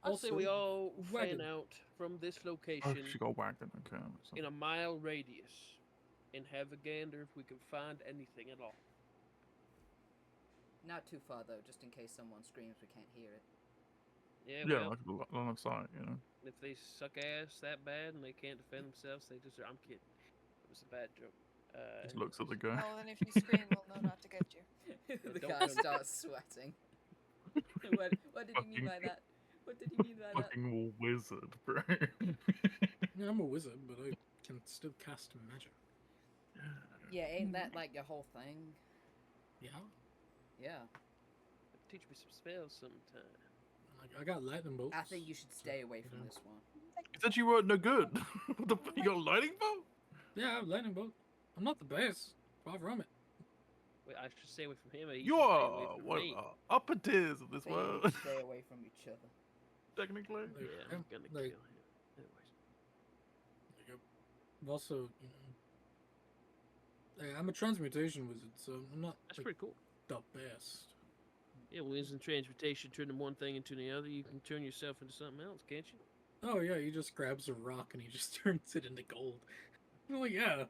I'll say we all wagon. fan out from this Oh, location she got a wagon. Okay. So- in a mile radius and have a gander if we can find anything at all. Not too far though, just in case someone screams we can't hear it. Yeah, Yeah, well, like line of sight, if they suck ass that bad and they can't defend themselves, they deserve. I'm kidding. It was a bad joke. Just looks at the guy. Well, then if you scream, we'll know not to get you. The don't guy come- starts sweating. What did he mean by that? What did he mean by that? Fucking wizard, bro. Yeah, I'm a wizard, but I can still cast magic. Yeah, ain't that like your whole thing? Yeah, Yeah. Teach me some spells sometime. I got lightning bolts. I think you should stay away from this one. You said you weren't no good. What the fuck? You got a lightning bolt? Yeah, I have lightning bolt. I'm not the best. Far from it. Wait, I should stay away from him. Or he You should stay are away from one of me. the upper tiers of this They world. stay away from each other. Technically. Like, Yeah, I'm gonna like, kill him. Anyways. I've also, I'm a transmutation wizard, so I'm not That's like, pretty cool. the best. Yeah, well, isn't transportation turning one thing into the other? You can turn yourself into something else, can't you? Oh yeah, he just grabs a rock and he just turns it into gold. I'm like, yeah,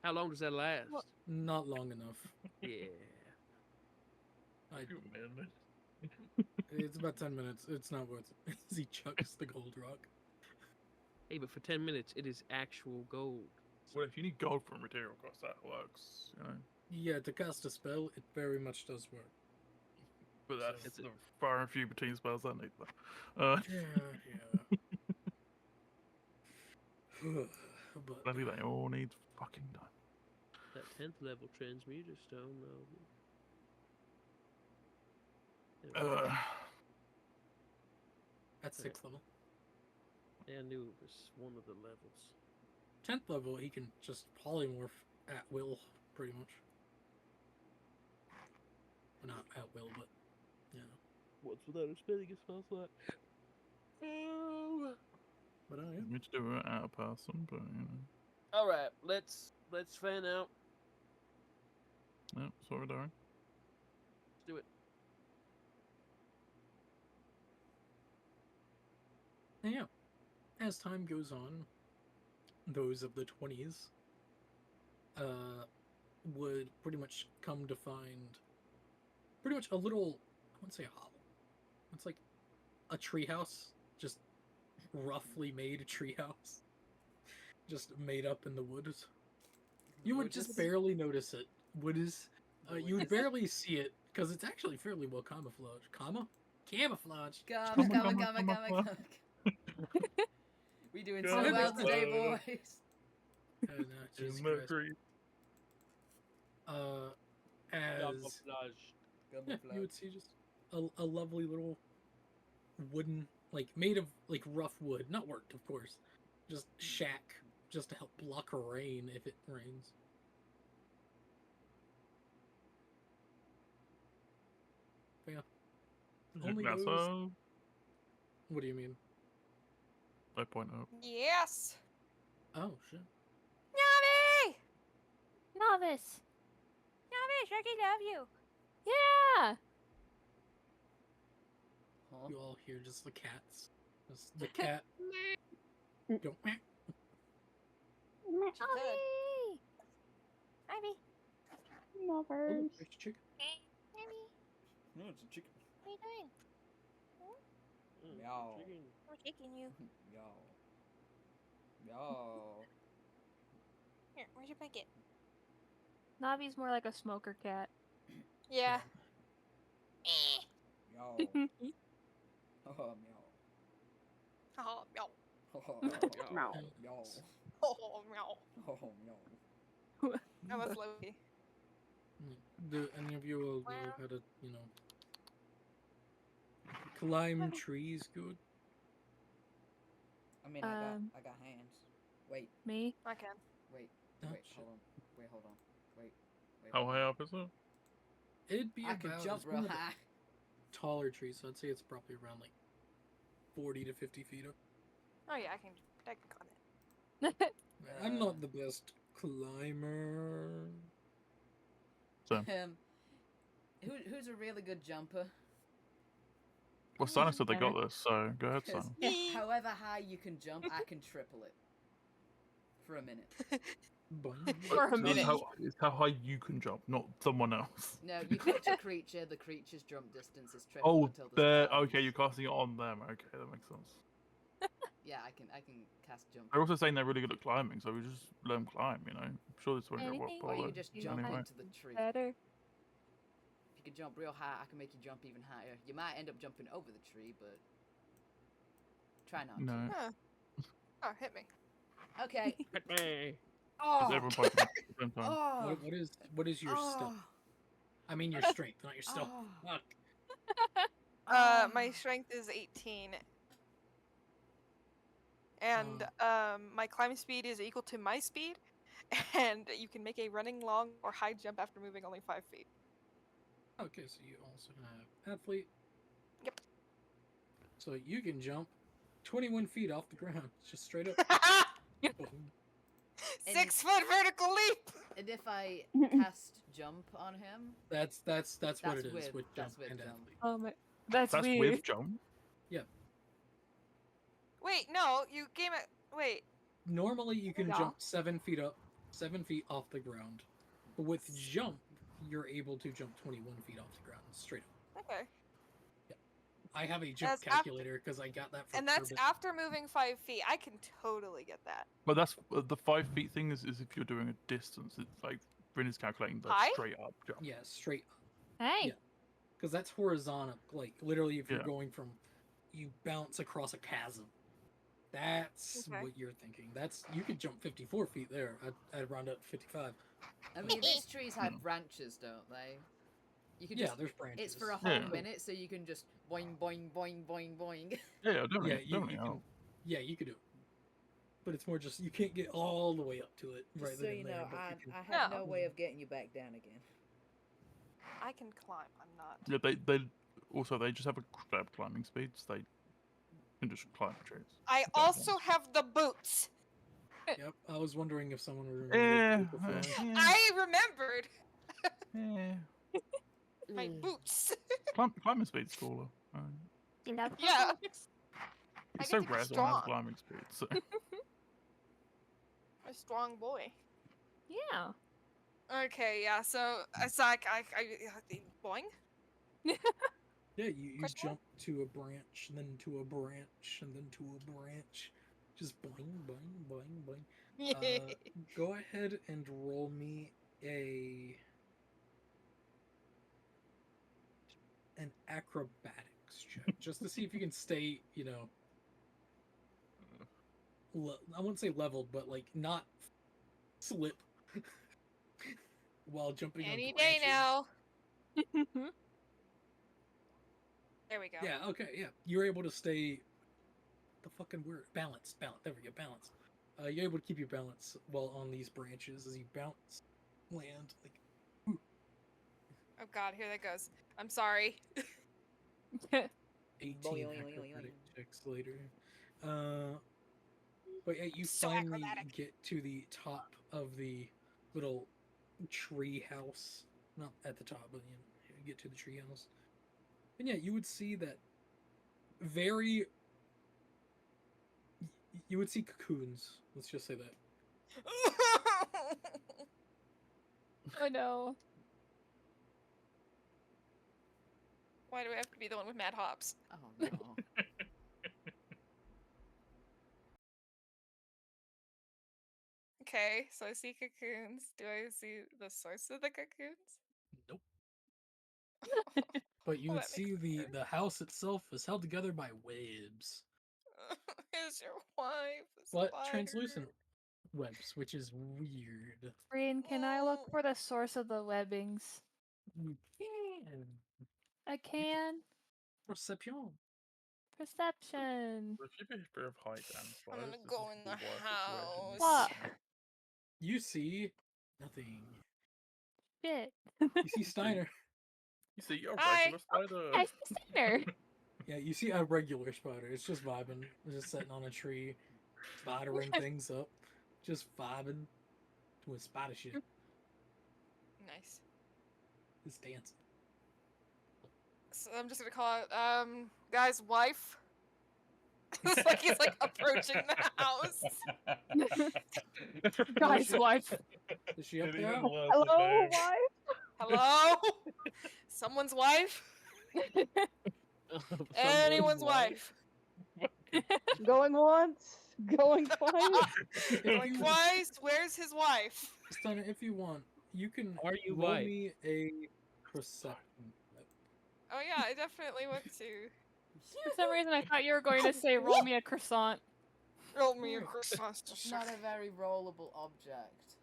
How long does that last? not long enough. Yeah. You man. It's about 10 minutes. It's not worth it. He chucks the gold rock. Hey, but for 10 minutes, it is actual gold. Well, if you need gold for a material cost, that works. Yeah, to cast a spell, it very much does work. But that's It's- the far and few between spells I need. That. But I think they all need fucking time. That 10th level transmuter stone, though. that's 6th level. Yeah, I knew it was one of the levels. 10th level, he can just polymorph at will, pretty much. Well, not at will, but yeah. What's without a spelling a spell slot? Oh. But yeah. You need to do it at a person, but you know. All right, let's fan out. Yeah, that's what we're doing. Let's do it. And yeah, as time goes on, those of the 20s would pretty much come to find pretty much a little, I wouldn't say a hovel. It's like a treehouse, just roughly made treehouse, just made up in the woods. You would just barely notice it. You would barely see it because it's actually fairly well camouflaged. Camouflage. Gamma. We doing so Gamma, well today, gamma. boys. Oh, no, Jesus Christ. Mercury. As yeah, you would see just a lovely little wooden, like made of like rough wood, not worked, of course, just shack, just to help block rain if it rains. But yeah, only That's those. What do you mean? I point out. Yes. Oh shit! Yummy. Novice. Yummy, Sharky, love you. Yeah. Huh? You all hear just the cats, just the cat go. Meh. Mommy. Ivy. Oh, Lovers. there's a chicken. Ivy. No, it's a chicken. What are you doing? Meow. Chicken. We're kicking you. Yo. Yo. Here, where's your blanket? Navi's more like a smoker cat. Yeah. Yo. Oh, meow. Oh, meow. Oh, Meow. Yo. Oh, meow. Oh, meow. Oh, that's Loki. Do any of you all know Wow. how to, climb trees good? I mean, I got hands. Wait, Me? I can. wait, Oh, wait, shit. hold on. Hold on. Wait. How hold high on. up is it? It'd be I about can jump it's real one of the high. taller trees, so I'd say it's probably around like 40 to 50 feet up. Oh yeah, I can climb it. I'm not the best climber. So, Who's a really good jumper? well, Sonic said they got this, so go ahead, 'Cause Sonic. however high you can jump, I can triple it. For a minute. For a It's minute. It's how high you can jump, not someone else. No, you touch a creature, the creature's jump distance is triple Oh, until the there. spell Okay, ends. you're casting it on them. Okay, that makes sense. Yeah, I can cast jump. They're also saying they're really good at climbing, so we just let them climb. You know, I'm sure this won't get Anything Or you bothered just You jump anyway. into the tree. Better. If you can jump real high, I can make you jump even higher. You might end up jumping over the tree, but try not No, Huh. Oh, hit me. to. Okay. Hey. Oh. because everyone points at the same time. Oh. What is your stealth? Oh. I mean your strength, not your stealth. Oh. Fuck. My strength is 18. And my climb speed is equal to my speed. And you can make a running, long, or high jump after moving only 5 feet. Okay, so you also have athlete. Yep. So you can jump 21 feet off the ground, just straight up. 6 foot vertical leap! And if I cast jump on him, That's what it is with- with that's jump with and jump. athlete. Oh my, that's That's weird. with jump. Wait, no, you game it. Wait. Normally you can Yeah. jump 7 feet up, 7 feet off the ground. But with jump, you're able to jump 21 feet off the ground straight up. Okay. I have a jump That's after- calculator because I got that from And that's Kerbit. after moving 5 feet. I can totally get that. But that's the 5 feet thing is if you're doing a distance. It's like Bryn is calculating the High? straight up jump. Yeah, straight up. Hey. Yeah. because that's horizontal. Like literally, if you're Yeah. going from, you bounce across a chasm. That's Okay. what you're thinking. That's you could jump 54 feet there. I'd round up to 55. I mean, these trees have branches, don't they? You could Yeah, just. there's branches. It's for a Yeah. hot minute, so you can just boing, boing, boing, boing, boing. Yeah, definitely, Yeah, definitely. you can. Yeah, you could do it. But it's more just you can't get all the way up to it right Just so then you and know, there. But I, you can, I have No. no way of getting you back down again. I can climb. I'm not. Yeah, they just have a crap climbing speed, so they can just climb trees. I also have the boots. Yep, I was wondering if someone would Yeah, remember the before. I remembered yeah. my boots. Climbing speed's cooler. You love Yeah. It's I so get to be rare someone has strong. climbing speed. So. A strong boy. Yeah. Okay, yeah. So it's like I boing. Yeah, you Question jump to a branch, then to a branch, and then to a branch. Just boing, boing, boing, boing. Go ahead and roll me an acrobatics check, just to see if you can stay, I wouldn't say leveled, but like not slip while jumping Any on day branches. now. There we go. Yeah, okay, yeah. You're able to stay the fucking word. Balance. There we go, balance. You're able to keep your balance while on these branches as you bounce, land, like Oh god, here that goes. I'm sorry. 18 Boing. acrobatic checks later. But yeah, you So finally acrobatic. get to the top of the little tree house. Not at the top, but you get to the tree house. And yeah, you would see that you would see cocoons. Let's just say that. Oh no. Why do I have to be the one with mad hops? Oh no. Okay, so I see cocoons. Do I see the source of the cocoons? Nope. But you Well, would that makes see it the house itself is held together by webs. Is your wife a But spider? translucent webs, which is weird. Brian, can I look Oh. for the source of the webbings? You can. I can. Perception. Perception. If you have a bit of height and I'm size, gonna this is go in the the worst situation. house. Fuck. You see nothing. Shit. You see Steiner. You see, you're a Hi. regular spider. I see Steiner. Yeah, you see a regular spider. It's just vibing. It's just sitting on a tree, spidering things up. Just vibing. Doing spider shit. Nice. Just dancing. So I'm just gonna call out, guy's wife. It's like he's like approaching the house. Guy's wife. Is she up Didn't there? even learn Hello, the name. wife. Hello? Someone's wife? Anyone's wife. Going once, going twice. Going twice, where's his wife? Steiner, if you want, you can Are you roll wife? me a perception. Oh yeah, I definitely want to. For some reason, I thought you were going to say, roll me a croissant. Roll me a croissant. It's not a very rollable object.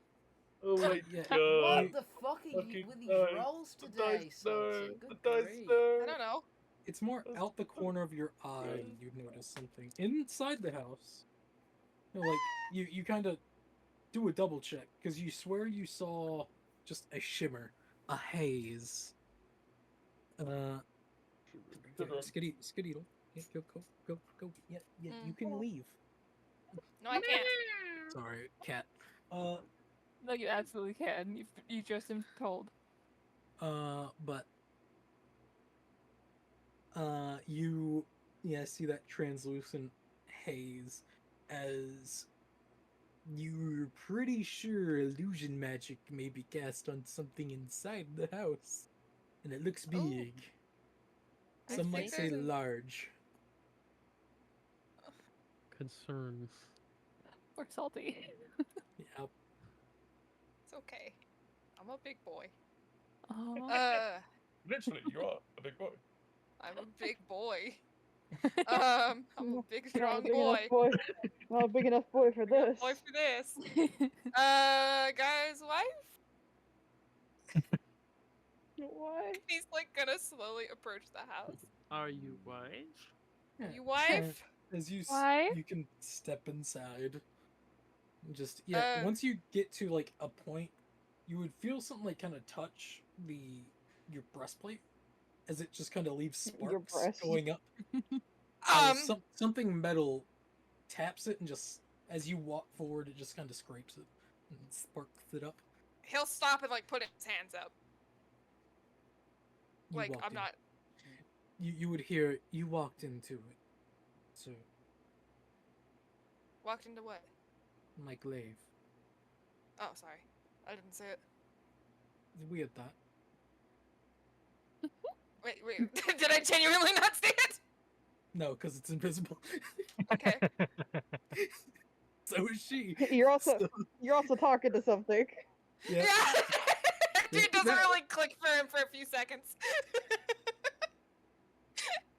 Oh my Yeah, god. What the fuck are you Fucking with these dice. rolls The today, dice Salty? no. Good The dice grief. no. I don't know. It's more out the corner of your eye you'd notice something. Inside the house, like, you kind of do a double check, because you swear you saw just a shimmer, a haze. Skedaddle. Yeah, go. Yeah, you can leave. No, I can't. Sorry, cat. No, you absolutely can. You just been told. But you see that translucent haze as you're pretty sure illusion magic may be cast on something inside the house, and it looks Oh. big. I Some might think say there's an- large. Concerns. We're salty. Yeah. It's okay. I'm a big boy. Oh. Literally, you are a big boy. I'm a big boy. I'm a big You're not a strong big boy. enough boy. Not a big enough boy for this. Boy for this. Guy's wife? Why? He's like gonna slowly approach the house. Are you wife? Yeah. You wife? As you Why? you can step inside. And just Uh, once you get to like a point, you would feel something like kind of touch your breastplate, as it just kind of leaves Your sparks breast. going up. Something metal taps it, and just as you walk forward, it just kind of scrapes it and sparks it up. he'll stop and like put his hands up. You Like walked I'm in. not. You would hear you walked into it, so Walked into what? my glaive. Oh, sorry. I didn't say it. It's weird that. Wait. Did I genuinely not say it? No, because it's invisible. Okay. So is she. You're also So- you're also talking to something. yeah. Dude doesn't really click for him for a few seconds.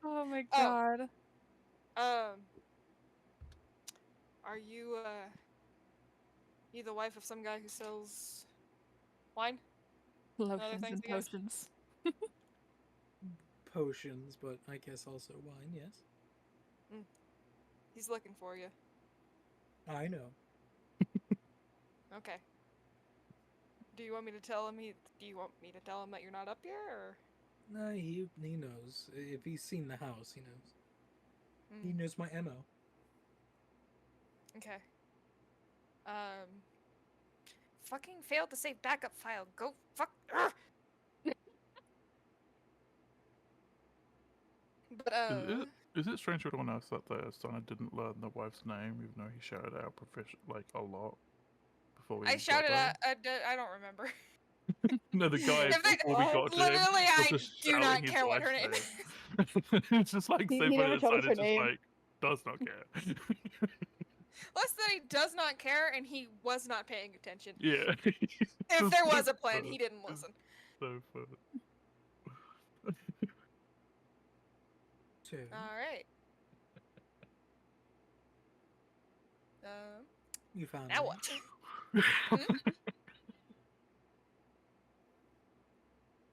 Oh my Oh. god. Are you you the wife of some guy who sells wine? Lotions things and again? potions. Potions, but I guess also wine, yes. He's looking for you. I know. Okay. Do you want me to tell him that you're not up here, or? No, he knows. If he's seen the house, he knows. He Mm, knows my MO. okay. Fucking failed to save backup file. Go fuck. Ugh! But Is it strange to anyone else that the son didn't learn the wife's name, even though he shouted out a lot before we I got shouted there? at. I don't remember. No, the guy If they- before we got to him Literally, was I just do shouting not his care what her wife's name name. It's just like He so funny never that told us son her is just name. like does not care. Less that he does not care, and he was not paying attention. Yeah. If there was a plan, he didn't listen. So funny. So, Alright. you found Now me. what?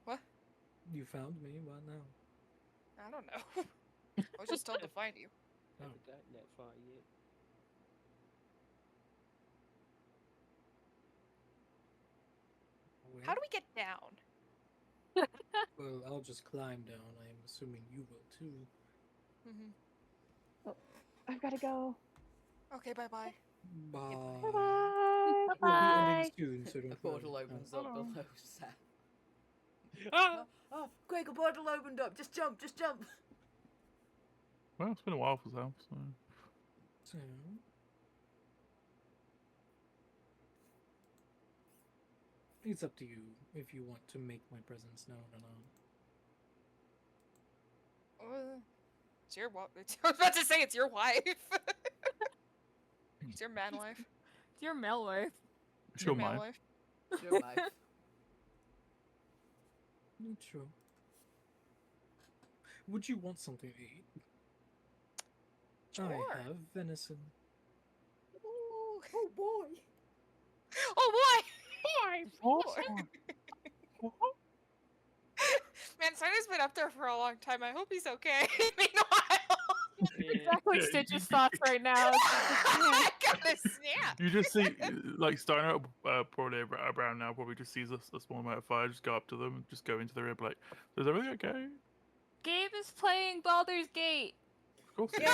What? You found me. What now? I don't know. I was just told to find you. Oh. Haven't gotten that far yet. Where? How do we get down? Well, I'll just climb down. I'm assuming you will too. Mm-hmm. I've gotta go. Okay, bye-bye. Bye. Bye bye. We'll be Bye. ending soon, so A don't portal worry. opens Oh. up below Sam. Ah! Oh, quick, a portal opened up. Just jump, just jump. Well, it's been a while for Sam, so So, it's up to you if you want to make my presence known or not. It's your wife. I was about to say it's your wife. It's your man wife. It's your male wife. it's your man mind. wife. It's your wife. True. Would you want something to eat? Sure. I have venison. Ooh. Oh boy. Oh boy! Oh. Man, Sarna's been up there for a long time. I hope he's okay. Meanwhile, Exactly Yeah, Stitch's thoughts right now. It's just like, I gotta snap. You just see, like, Steiner, probably around now, probably just sees a small amount of fire, just go up to them, and just go into the room, like, is everything okay? Gabe is playing Baldur's Gate. Of course. Gabe!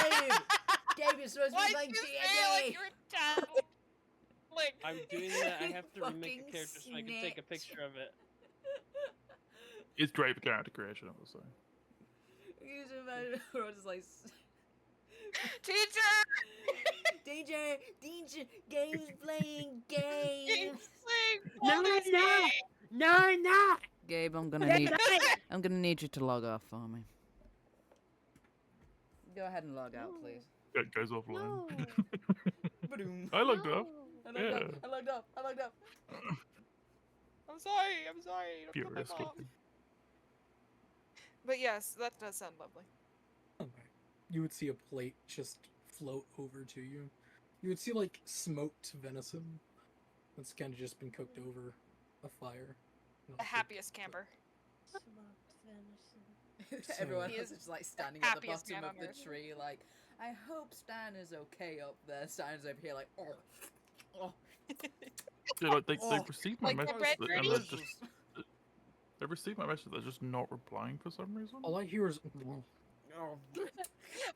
Gabe, you're supposed to Why be did playing you say like D&D! you're a child? Like, I'm doing that. I have to remake Fucking a character so I can take a snitch. picture of it. It's great for character creation, I will say. You just imagine we're just like, teacher! DJ, Gabe's playing games. He's playing No, Baldur's I'm not. Gate. No, I'm not. Gabe, I'm Good gonna night. need you to log off for me. Go ahead and log out, please. It goes offline. No. Ba-doom. I looked up. I Yeah. logged up. I logged up. I'm sorry. Don't tell my Furious mom. looking. But yes, that does sound lovely. Okay. You would see a plate just float over to you. You would see like smoked venison that's kind of just been cooked over a fire. The Also, happiest camper. Smoked venison. Everyone He else is is like the standing at the happiest bottom man of on the earth. tree, like, I hope Stan is okay up there. Stan's over here, like, oh, Yeah, like they Oh, received my like the message bread and dirty? they're just they received my message. They're just not replying for some reason. all I hear is oh.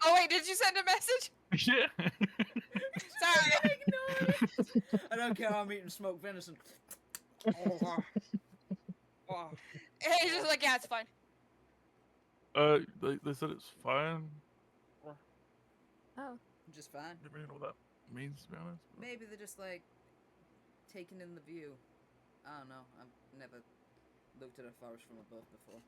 Oh wait, did you send a message? Yeah. Sorry. Ignore it. I don't care. I'm eating smoked venison. Oh. Oh. And he's just like, yeah, it's fine. They said it's fine. Oh, Just fine. I don't really know what that means, to be honest. Maybe they're just like taking in the view. I don't know. I've never looked at a forest from above before.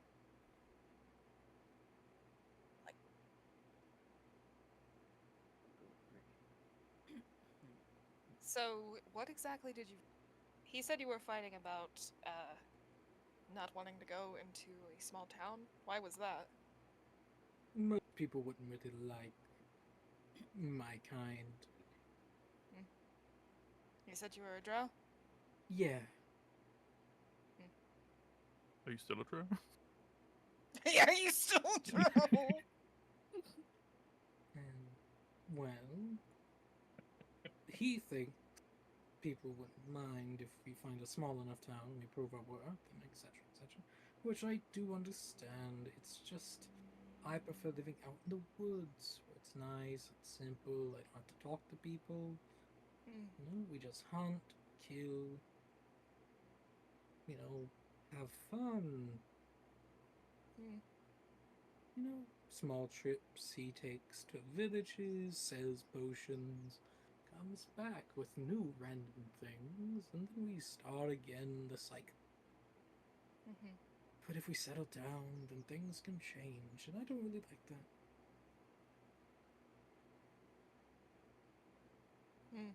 So, what exactly did you? He said you were fighting about not wanting to go into a small town. Why was that? most people wouldn't really like my kind. You said you were a drow. Yeah, Are you still a true? Yeah, you still drow. and well, he thinks people wouldn't mind if we find a small enough town and we prove our worth and etc. etc. Which I do understand. It's just I prefer living out in the woods where it's nice and simple. I don't have to talk to people. Hmm. You know, we just hunt, kill, you know, have fun. Hmm. You know, small trips he takes to villages, sells potions, comes back with new random things, and then we start again the cycle. Mm-hmm. But if we settle down, then things can change, and I don't really like that. Hmm.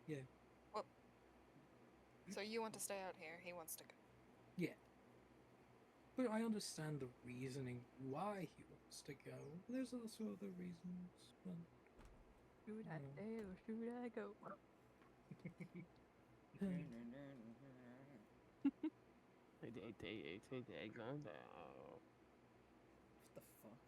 Yeah. Well, so you want to stay out here. He wants to go. Yeah. But I understand the reasoning why he wants to go. There's also other reasons. But, should I No. stay or should I go? What the fuck?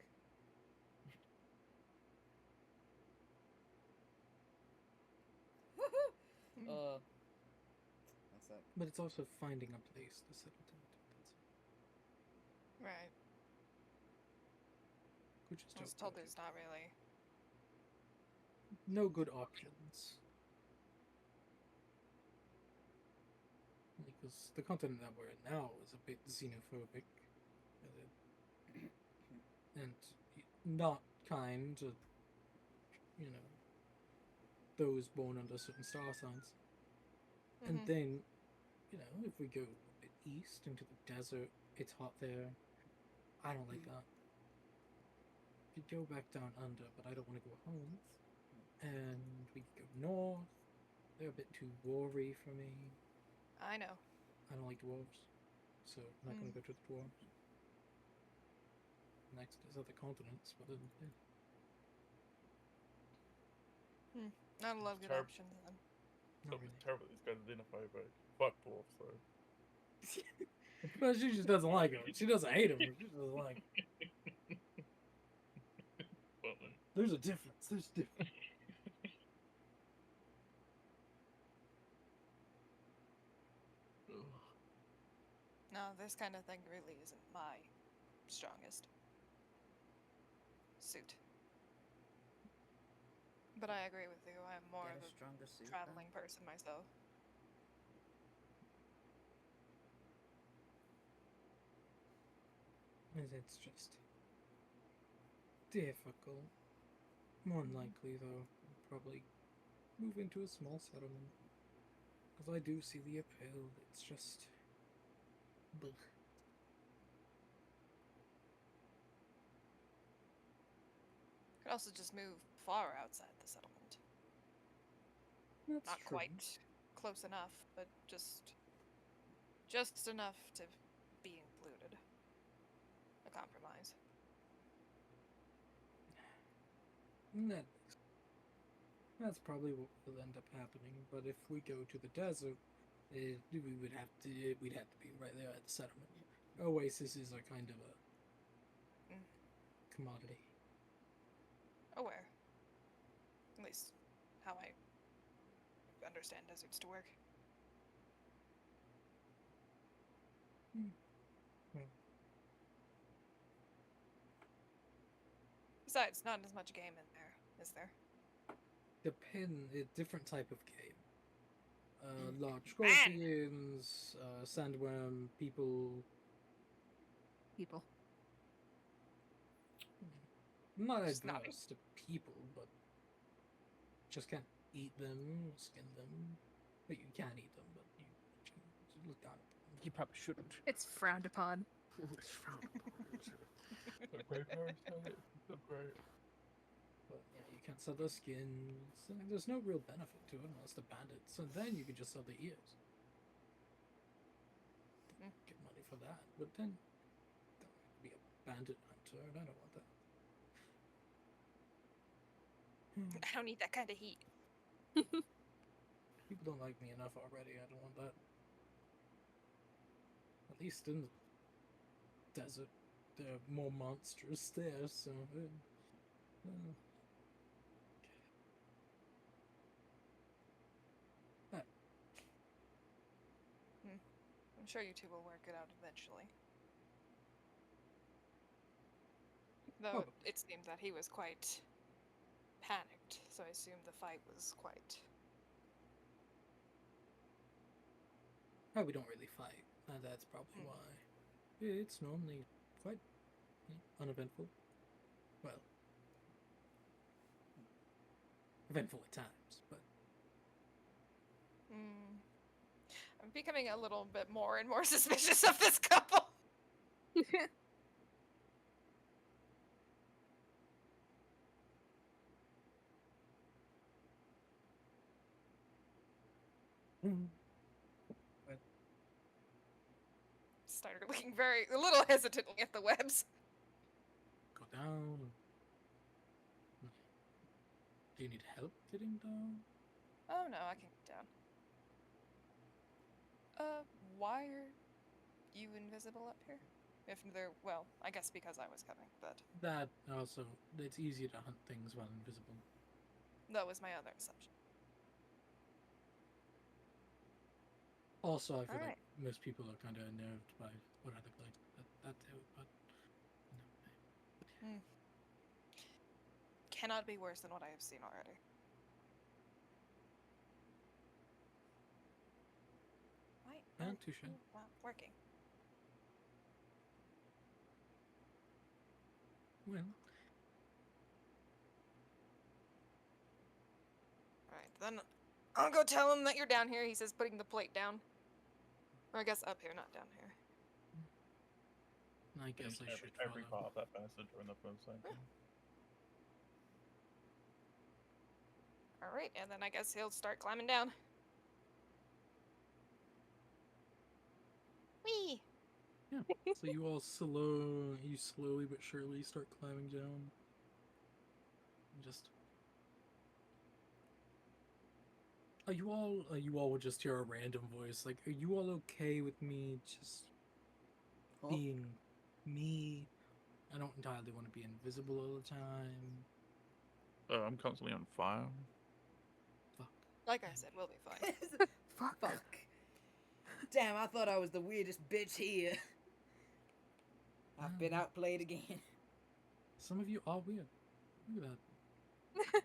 Hmm. That's that. but it's also finding a place to settle down. Right. Which is I was totally told there's not really. no good options. Because the continent that we're in now is a bit xenophobic. And not kind to, you know, those born under certain star signs. And Mhm. then, you know, if we go a bit east into the desert, it's hot there. I don't like that. We go back down under, but I don't want to go home. And we go north. They're a bit too war-y for me. I know. I don't like dwarves, so I'm not going to go to the dwarves. Next is other continents, but Not a lot of good terrible. options then. not It's really. terrible. These guys are xenophobic. Fuck dwarfs, though. But she just doesn't like him. She doesn't hate him. She doesn't like him. Funny. There's a difference. There's a difference. No, this kind of thing really isn't my strongest suit. But I agree with you. I'm more Get of a a stronger suit. traveling person myself. It's just difficult. More than likely, though, I'll probably move into a small settlement. Because I do see the appeal. It's just. Blech. Could also just move far outside the settlement. That's Not true. quite close enough, but just Just enough to be included. A compromise. That, that's probably what will end up happening. But if we go to the desert, we'd have to be right there at the settlement. Oasis is a kind of a commodity. Aware. At least how I understand deserts to work. Besides, not as much game in there, is there? A different type of game. Large Man! scorpions, sandworm, people. Not Just not adverse to people, but just can't eat them, skin them. But you can eat them, but you look down at them. You probably shouldn't. It's frowned upon. It's frowned upon. The graveyard site? So great. But yeah, you can't sell their skins. There's no real benefit to it unless the bandits. And then you can just sell the ears. Get money for that. But then don't be a bandit hunter, and I don't want that. I don't need that kind of heat. People don't like me enough already. I don't want that. At least in the desert, there are more monsters there, so. I'm sure you two will work it out eventually. Though Probably. it seems that he was quite panicked, so I assume the fight was quite. Oh, we don't really fight. And that's probably why. It's normally quite uneventful. Well, eventful at times, but. I'm becoming a little bit more and more suspicious of this couple. Started looking a little hesitantly at the webs. Go down. Do you need help getting down? Oh no, I can get down. Why are you invisible up here? If they're, well, I guess because I was coming, but That also, it's easier to hunt things while invisible. that was my other assumption. Also, I feel like Alright. most people are kind of unnerved by what other places. That too, but. Cannot be worse than what I have seen already. Why Yeah, aren't touche. you not working? Well, Alright, then I'll go tell him that you're down here. He says putting the plate down. Or I guess up here, not down here. I guess I should Every follow. part of that passage during the first second. Alright, and then I guess he'll start climbing down. Whee! Yeah. So you all slowly but surely start climbing down. And just. Are you all would just hear a random voice like, are you all okay with me just being me? I don't entirely want to be invisible all the time. I'm constantly on fire. Fuck. Like I said, we'll be fine. Fuck. Damn, I thought I was the weirdest bitch here. I've been outplayed again. Some of you are weird. Look at that.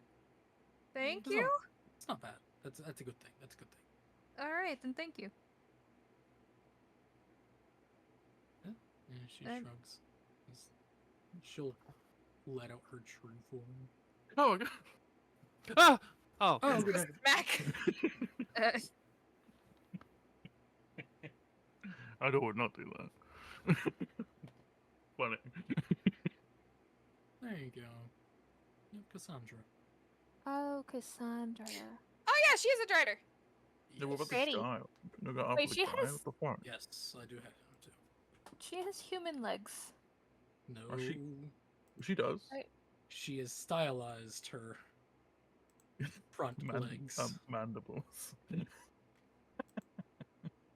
Thank It's you. It's not bad. That's a good thing. That's a good thing. All right, then thank you. Yeah, she And- shrugs. She'll let out her true form. Oh, God. Ah! Oh. Oh, good heavens. Smack! I would not do that. Funny. There you go. Yep, Cassandra. Oh, Cassandra. Oh yeah, she is a drider. Yeah, what about the Pretty. sky? No, go up Wait, the she sky. has- What the fuck? Yes, I do have him too. She has human legs. No, Oh, she does. Right. she has stylized her front legs. Mandibles.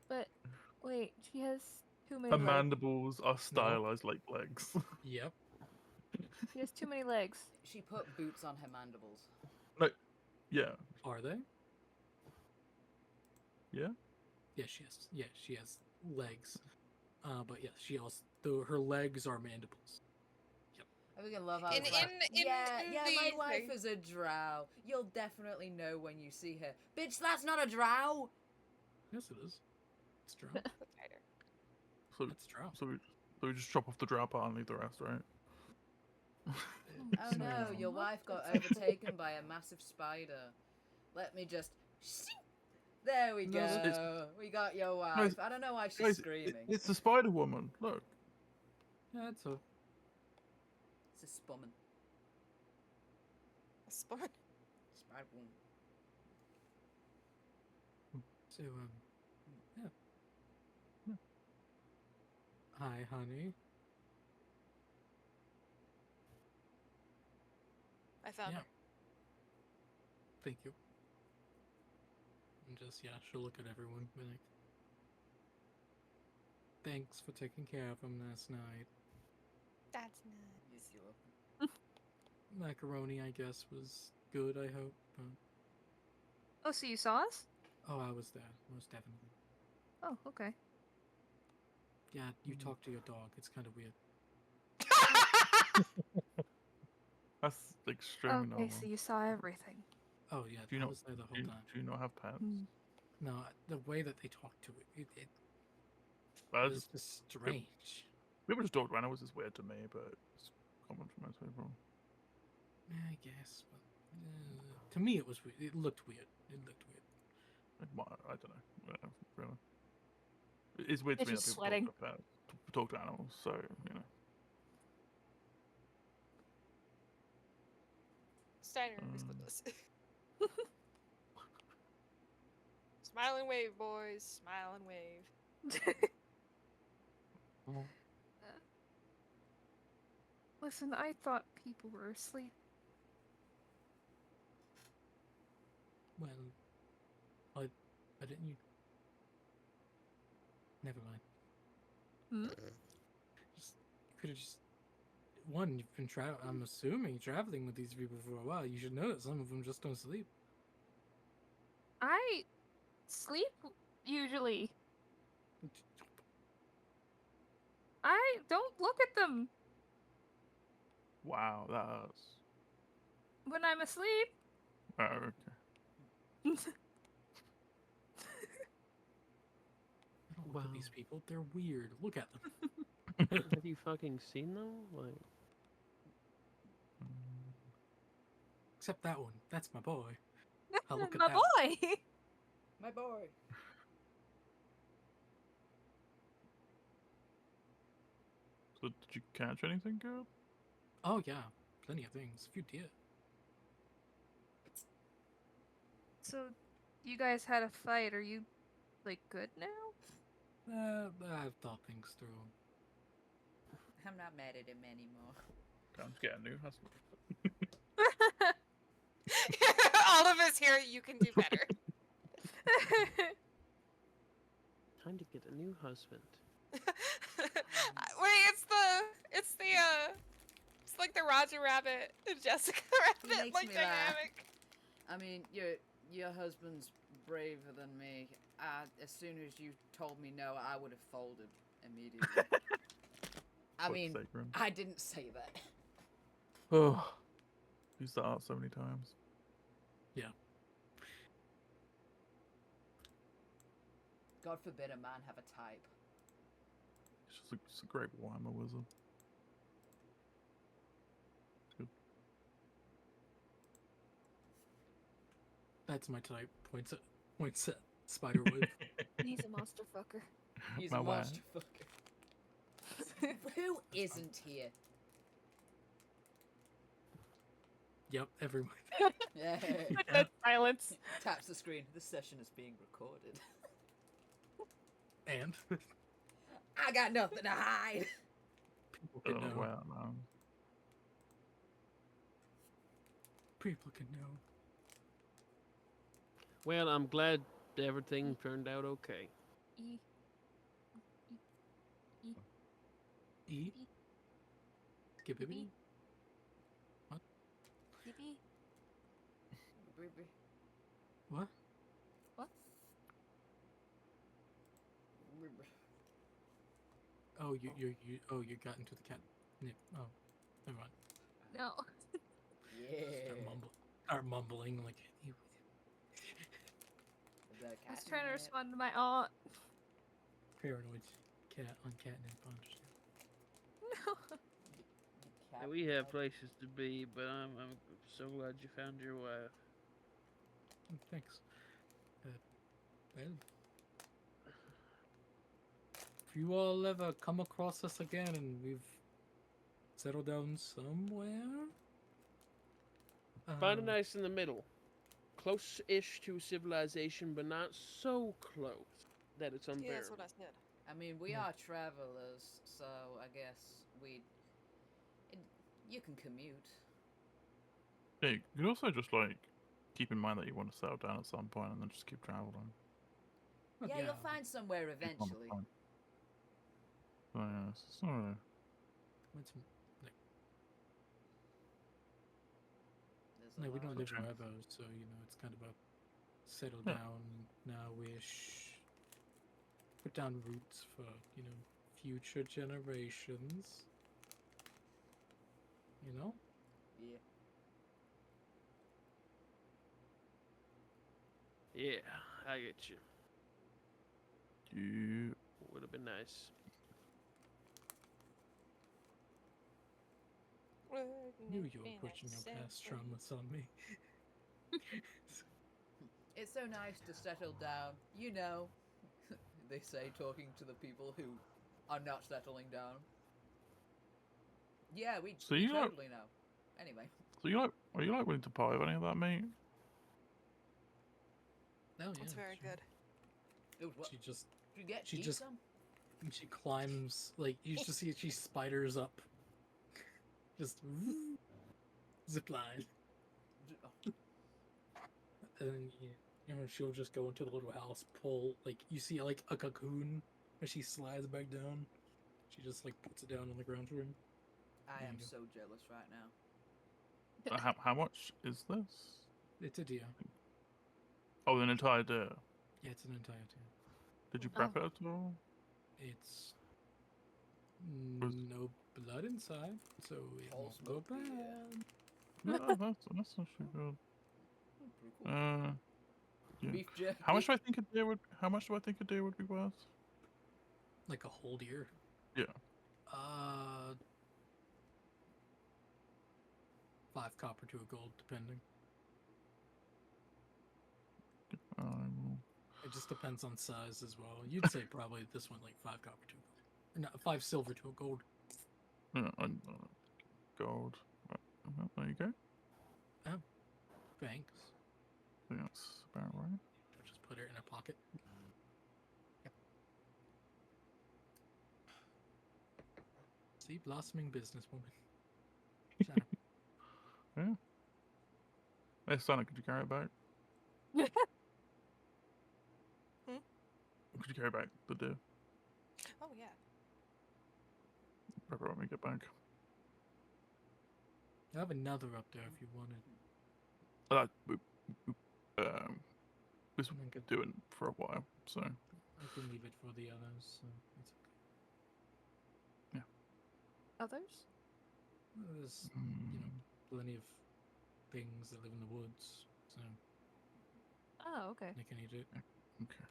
But wait, she has too many Her legs. mandibles are stylized like legs. Yep. She has too many legs. She put boots on her mandibles. Yeah. Are they? Yeah. Yeah, she has. Yeah, she has legs. But yes, she also though her legs are mandibles. I think I love how In- it's like, in yeah, my the wife thing. is a drow. You'll definitely know when you see her. Bitch, that's not a drow. Yes, it is. It's true. So It's true. we just chop off the drow part and leave the rest, right? Oh no, So- your wife got overtaken by a massive spider. Let me just. There we No, go. it's- We got your wife. Guys- I don't know why she's Guys, screaming. it's the Spider Woman. Look. Yeah, it's a. It's a spumman. Spawn. Spider woman. So yeah. Hi, honey. I found Yeah. her. Thank you. And just she'll look at everyone and be like, "Thanks for taking care of him last night." That's nice. Yes, you're welcome. Macaroni, I guess, was good. I hope. But... Oh, so you saw us? Oh, I was there, most definitely. Oh, okay. Yeah, you talk to your dog. It's kind of weird. That's extremely Okay, normal. so you saw everything. Oh yeah, Do you I not- was there the whole Do you, time. do you not have pets? Hmm. No, the way that they talk to it Well, was just strange. people just talk around. It was just weird to me, but it's common for most people. Yeah, I guess, but to me it was weird. It looked weird. I don't know. Really. It's weird to It's me that just people sweating. talk to pets, talk to animals. So Steiner is with us. Smile and wave, boys. Smile and wave. Listen, I thought people were asleep. Well, why didn't you? Never mind. Hmm? Just you could have just. One, you've been I'm assuming traveling with these people for a while. You should know that some of them just don't sleep. I sleep usually. I don't look at them wow, that hurts. when I'm asleep. Oh, okay. I don't look Wow. at these people. They're weird. Look at them. Have you fucking seen them? Like, Except that one. That's my boy. I'll look at My that one. boy. My boy. So did you catch anything good? Oh yeah, plenty of things. A few deer. So, you guys had a fight. Are you, like, good now? I've thought things through. I'm not mad at him anymore. Time to get a new husband. All of us here, you can do better. time to get a new husband. Wait, it's like the Roger Rabbit and Jessica Rabbit makes like me laugh. dynamic. I mean, your husband's braver than me. As soon as you told me no, I would have folded immediately. I Fuck's mean, sake, Ren. I didn't say that. Oh, used that art so many times. God forbid a man have a type. It's a great Warhammer wizard. That's my type. Points at Spiderwood. He's a monster fucker. He's My a wife. monster fucker. Who isn't here? Yep, everyone. Yeah. That silence. Taps the screen. This session is being recorded. And I got nothing to hide. people Oh, can know. wow, man. People can know. Well, I'm glad everything turned out okay. E. E. Skibbity. Yippee. What? What? Oh, you got into the cat. Oh, never mind. No. Yeah. Start mumbling like. Is there a I was cat in trying to there? respond to my aunt. Paranoid cat on catnip punch. No. Cat We have cat. places to be, but I'm so glad you found your wife. Thanks. Well, if you all ever come across us again and we've settled down somewhere, Find a nice in the middle. Close-ish to civilization, but not so close that it's unbearable. Yeah, that's what I said. I mean, we Yeah. are travelers, so I guess you can commute. Yeah, you could also just like keep in mind that you want to settle down at some point and then just keep traveling. Yeah, you'll find somewhere Keep on the eventually. plan. So yeah, it's not really... What's like, There's a no, we lot don't of- live Sure. forever, so you know it's kind of a settle Yeah. down now-ish. Put down roots for future generations. You know. Yeah. Yeah, I get you. You... Would have been nice. Knew you were pushing your past traumas on me. It's so nice to settle down. You know, they say talking to the people who are not settling down. Yeah, we So you like- totally know. Anyway. So are you like willing to pie with any of that meat? Oh yeah, That's very sure. good. Dude, what? She just Did you she eat just- some? she climbs like you just see she spiders up, just zip line, Oh, and then she'll just go into the little house, pull like you see like a cocoon as she slides back down. She just like puts it down on the ground for him. I There am you go. so jealous right now. How much is this? It's a deer. Oh, an entire deer. Yeah, it's an entire deer. Did you prep it at all? It's Was- no blood inside, so it Whole won't go smoked deer. bad. Yeah, that's actually good. Pretty cool. Yeah. Beef jerky. How much do I think a deer would? How much do I think a deer would be worth? Like a whole deer. Yeah. 5 copper to a gold, depending. It just depends on size as well. You'd say probably this one like 5 copper to a gold. No, 5 silver to a gold. Yeah, gold. Well, there you go. Thanks. I think that's about right. I'll just put it in a pocket. Yep. See, blossoming businesswoman. Shut up. Yeah. Hey, Sonic, could you carry it back? Could you carry back the deer? Oh yeah. Prep it when we get back. I have another up there if you wanted. This we've been doing for a while, so I can leave it for the others. So it's okay. Others? There's plenty of things that live in the woods, so Oh, okay. they can eat it. Okay.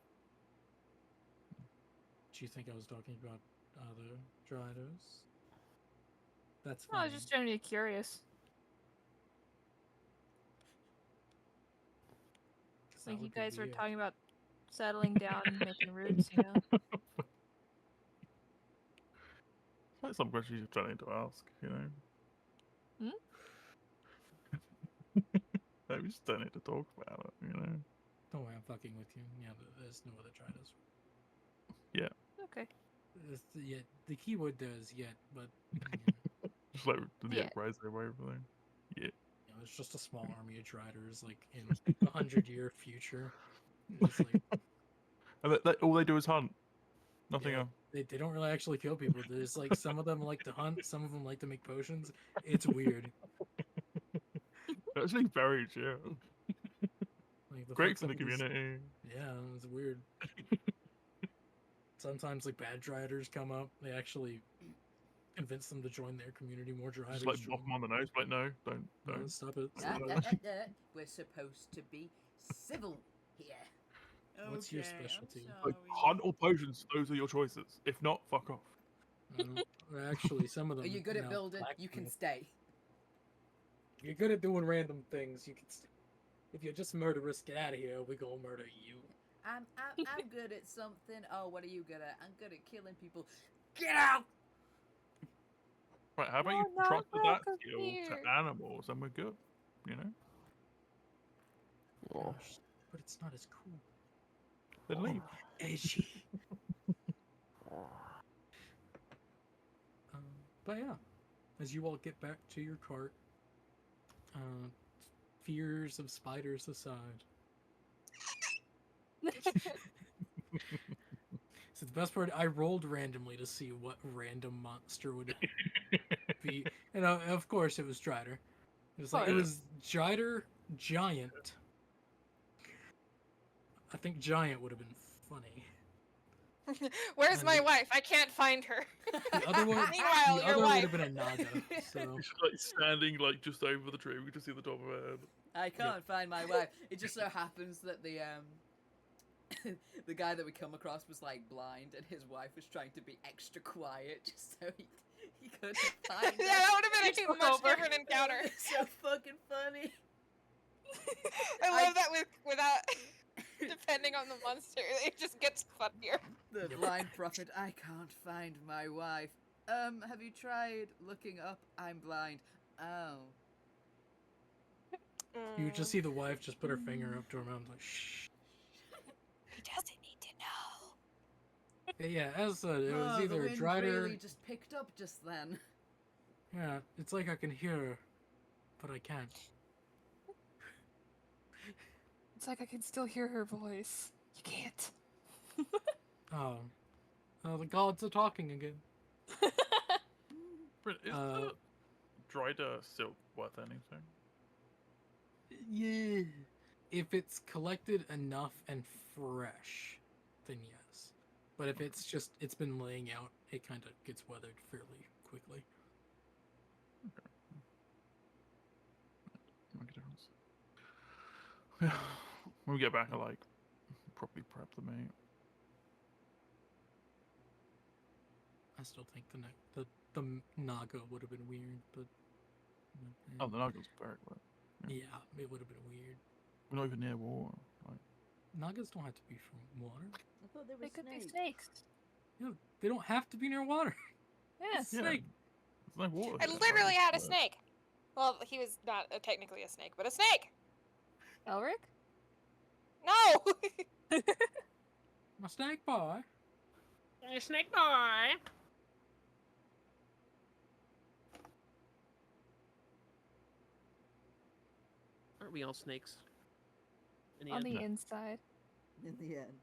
Do you think I was talking about other driders? That's No, I fine. was just genuinely curious. 'cause that Like you would be guys were weird. talking about settling down and making roots, you know? That's some questions you're trying to ask, you know. We just don't need to talk about it, you know? Don't worry, I'm fucking with you. Yeah, there's no other tridents. Okay. Yeah, the keyword there is yet, but Just like the Yeah. rise over everything. Yeah. you know, it's just a small army of Driders, like in 100-year future. It's like And all they do is hunt. Nothing yeah, else. they don't really actually kill people. There's like some of them like to hunt, some of them like to make potions. It's weird. Actually, very chill. Like the Great fuck for the some of these- community. Yeah, it's weird. Sometimes like bad Driders come up. They actually convince them to join their community. More Driders. Just like join. bop them on the nose, like no, don't. No, stop it. Ah, Stop ah, it. ah, ah. We're supposed to be civil here. What's your Okay, I'm specialty? Like sorry. hunt or potions, those are your choices. If not, fuck off. Actually, some of them. Are you good at now, building? You can blacksmith. stay. You're good at doing random things. You can. If you're just murderous, get out of here. We gonna murder you. I'm good at something. Oh, what are you good at? I'm good at killing people. Get out! Right, how about No, you not transfer that welcome skill here. to animals and we're good, you know? Gosh, but it's not as cool. Then leave. Edgy. But yeah, as you all get back to your cart, fears of spiders aside. So the best part, I rolled randomly to see what random monster would be, and of course it was Drider. It was like it was Drider Giant. I think Giant would have been funny. Where's And my the- wife? I can't find her. The other one, Meanwhile, the your other would wife. have been a Naga. So She's like standing like just over the tree. We can just see the top of her head. I can't find my wife. It just so happens that the the guy that we come across was like blind, and his wife was trying to be extra quiet just so he couldn't find her. Yeah, that would have been a took much over. different encounter. It's so fucking funny. I love that without depending on the monster, it just gets funnier. The Yep. blind prophet. I can't find my wife. Have you tried looking up? I'm blind. Oh. you would just see the wife just put her finger up to her mouth like shh. He doesn't need to know. But yeah, as I said, it was Oh, the either a wind Drider. really just picked up just then. Yeah, it's like I can hear her, but I can't. It's like I can still hear her voice. You can't. Oh, the gods are talking again. But is Uh, the dried silk worth anything? Yeah. If it's collected enough and fresh, then yes. But if it's been laying out, it kind of gets weathered fairly quickly. Make a difference. Yeah. When we get back, I like properly prep the meat. I still think the Naga would have been weird, but Oh, the Nagas very well. yeah, it would have been weird. We're not even near water. Like, Nagas don't have to be from water. I thought they were They could be snakes. snakes. Yeah, they don't have to be near water. Yeah. Snake. there's no water. I here, literally like, had a but- snake. Well, he was not technically a snake, but a snake. Elric? No. My snake boy. A snake boy. Aren't we all snakes? In the On end? the inside. In the end.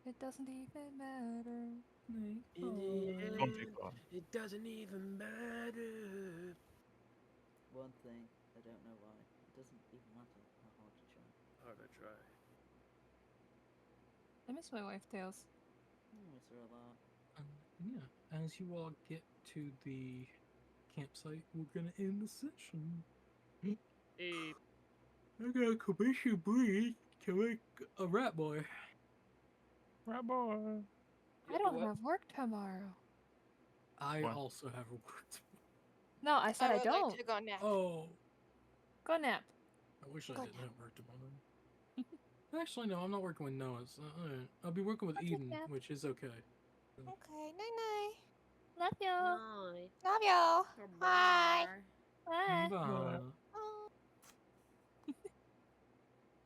It doesn't even matter. Snake In the boy. Gone too far. It doesn't even matter. One thing, I don't know why. It doesn't even matter how hard you try. Hard to try. I miss my wife tails. Miss her a lot. Yeah, as you all get to the campsite, we're gonna end the session. Hey, I got a commission breeze to make a rat boy. Right, boy. I don't have work tomorrow. I What? also have a word. No, I said I, would don't. like to go nap. Oh, Go nap. I wish I Go didn't have work tomorrow. Actually, no, I'm not working with Noah's. I'll be working with I'll take Eden, that. which is okay. Okay, night night. Love you. Love y'all. Bye. Bye. Bye.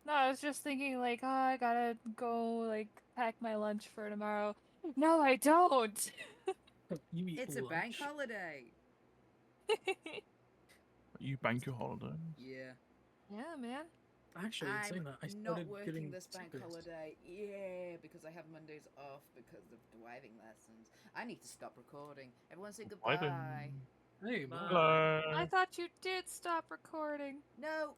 No, I was just thinking like, oh, I gotta go like pack my lunch for tomorrow. No, I don't. You eat It's a bank lunch. holiday. You bank your holidays. Yeah. Yeah, man. Actually, in I'm saying that, I not started working getting this bank sick. holiday. Yeah, because I have Mondays off because of driving lessons. I need to stop recording. Everyone say Why goodbye. then? Hey, Bye. man. Hello. I thought you did stop recording. No,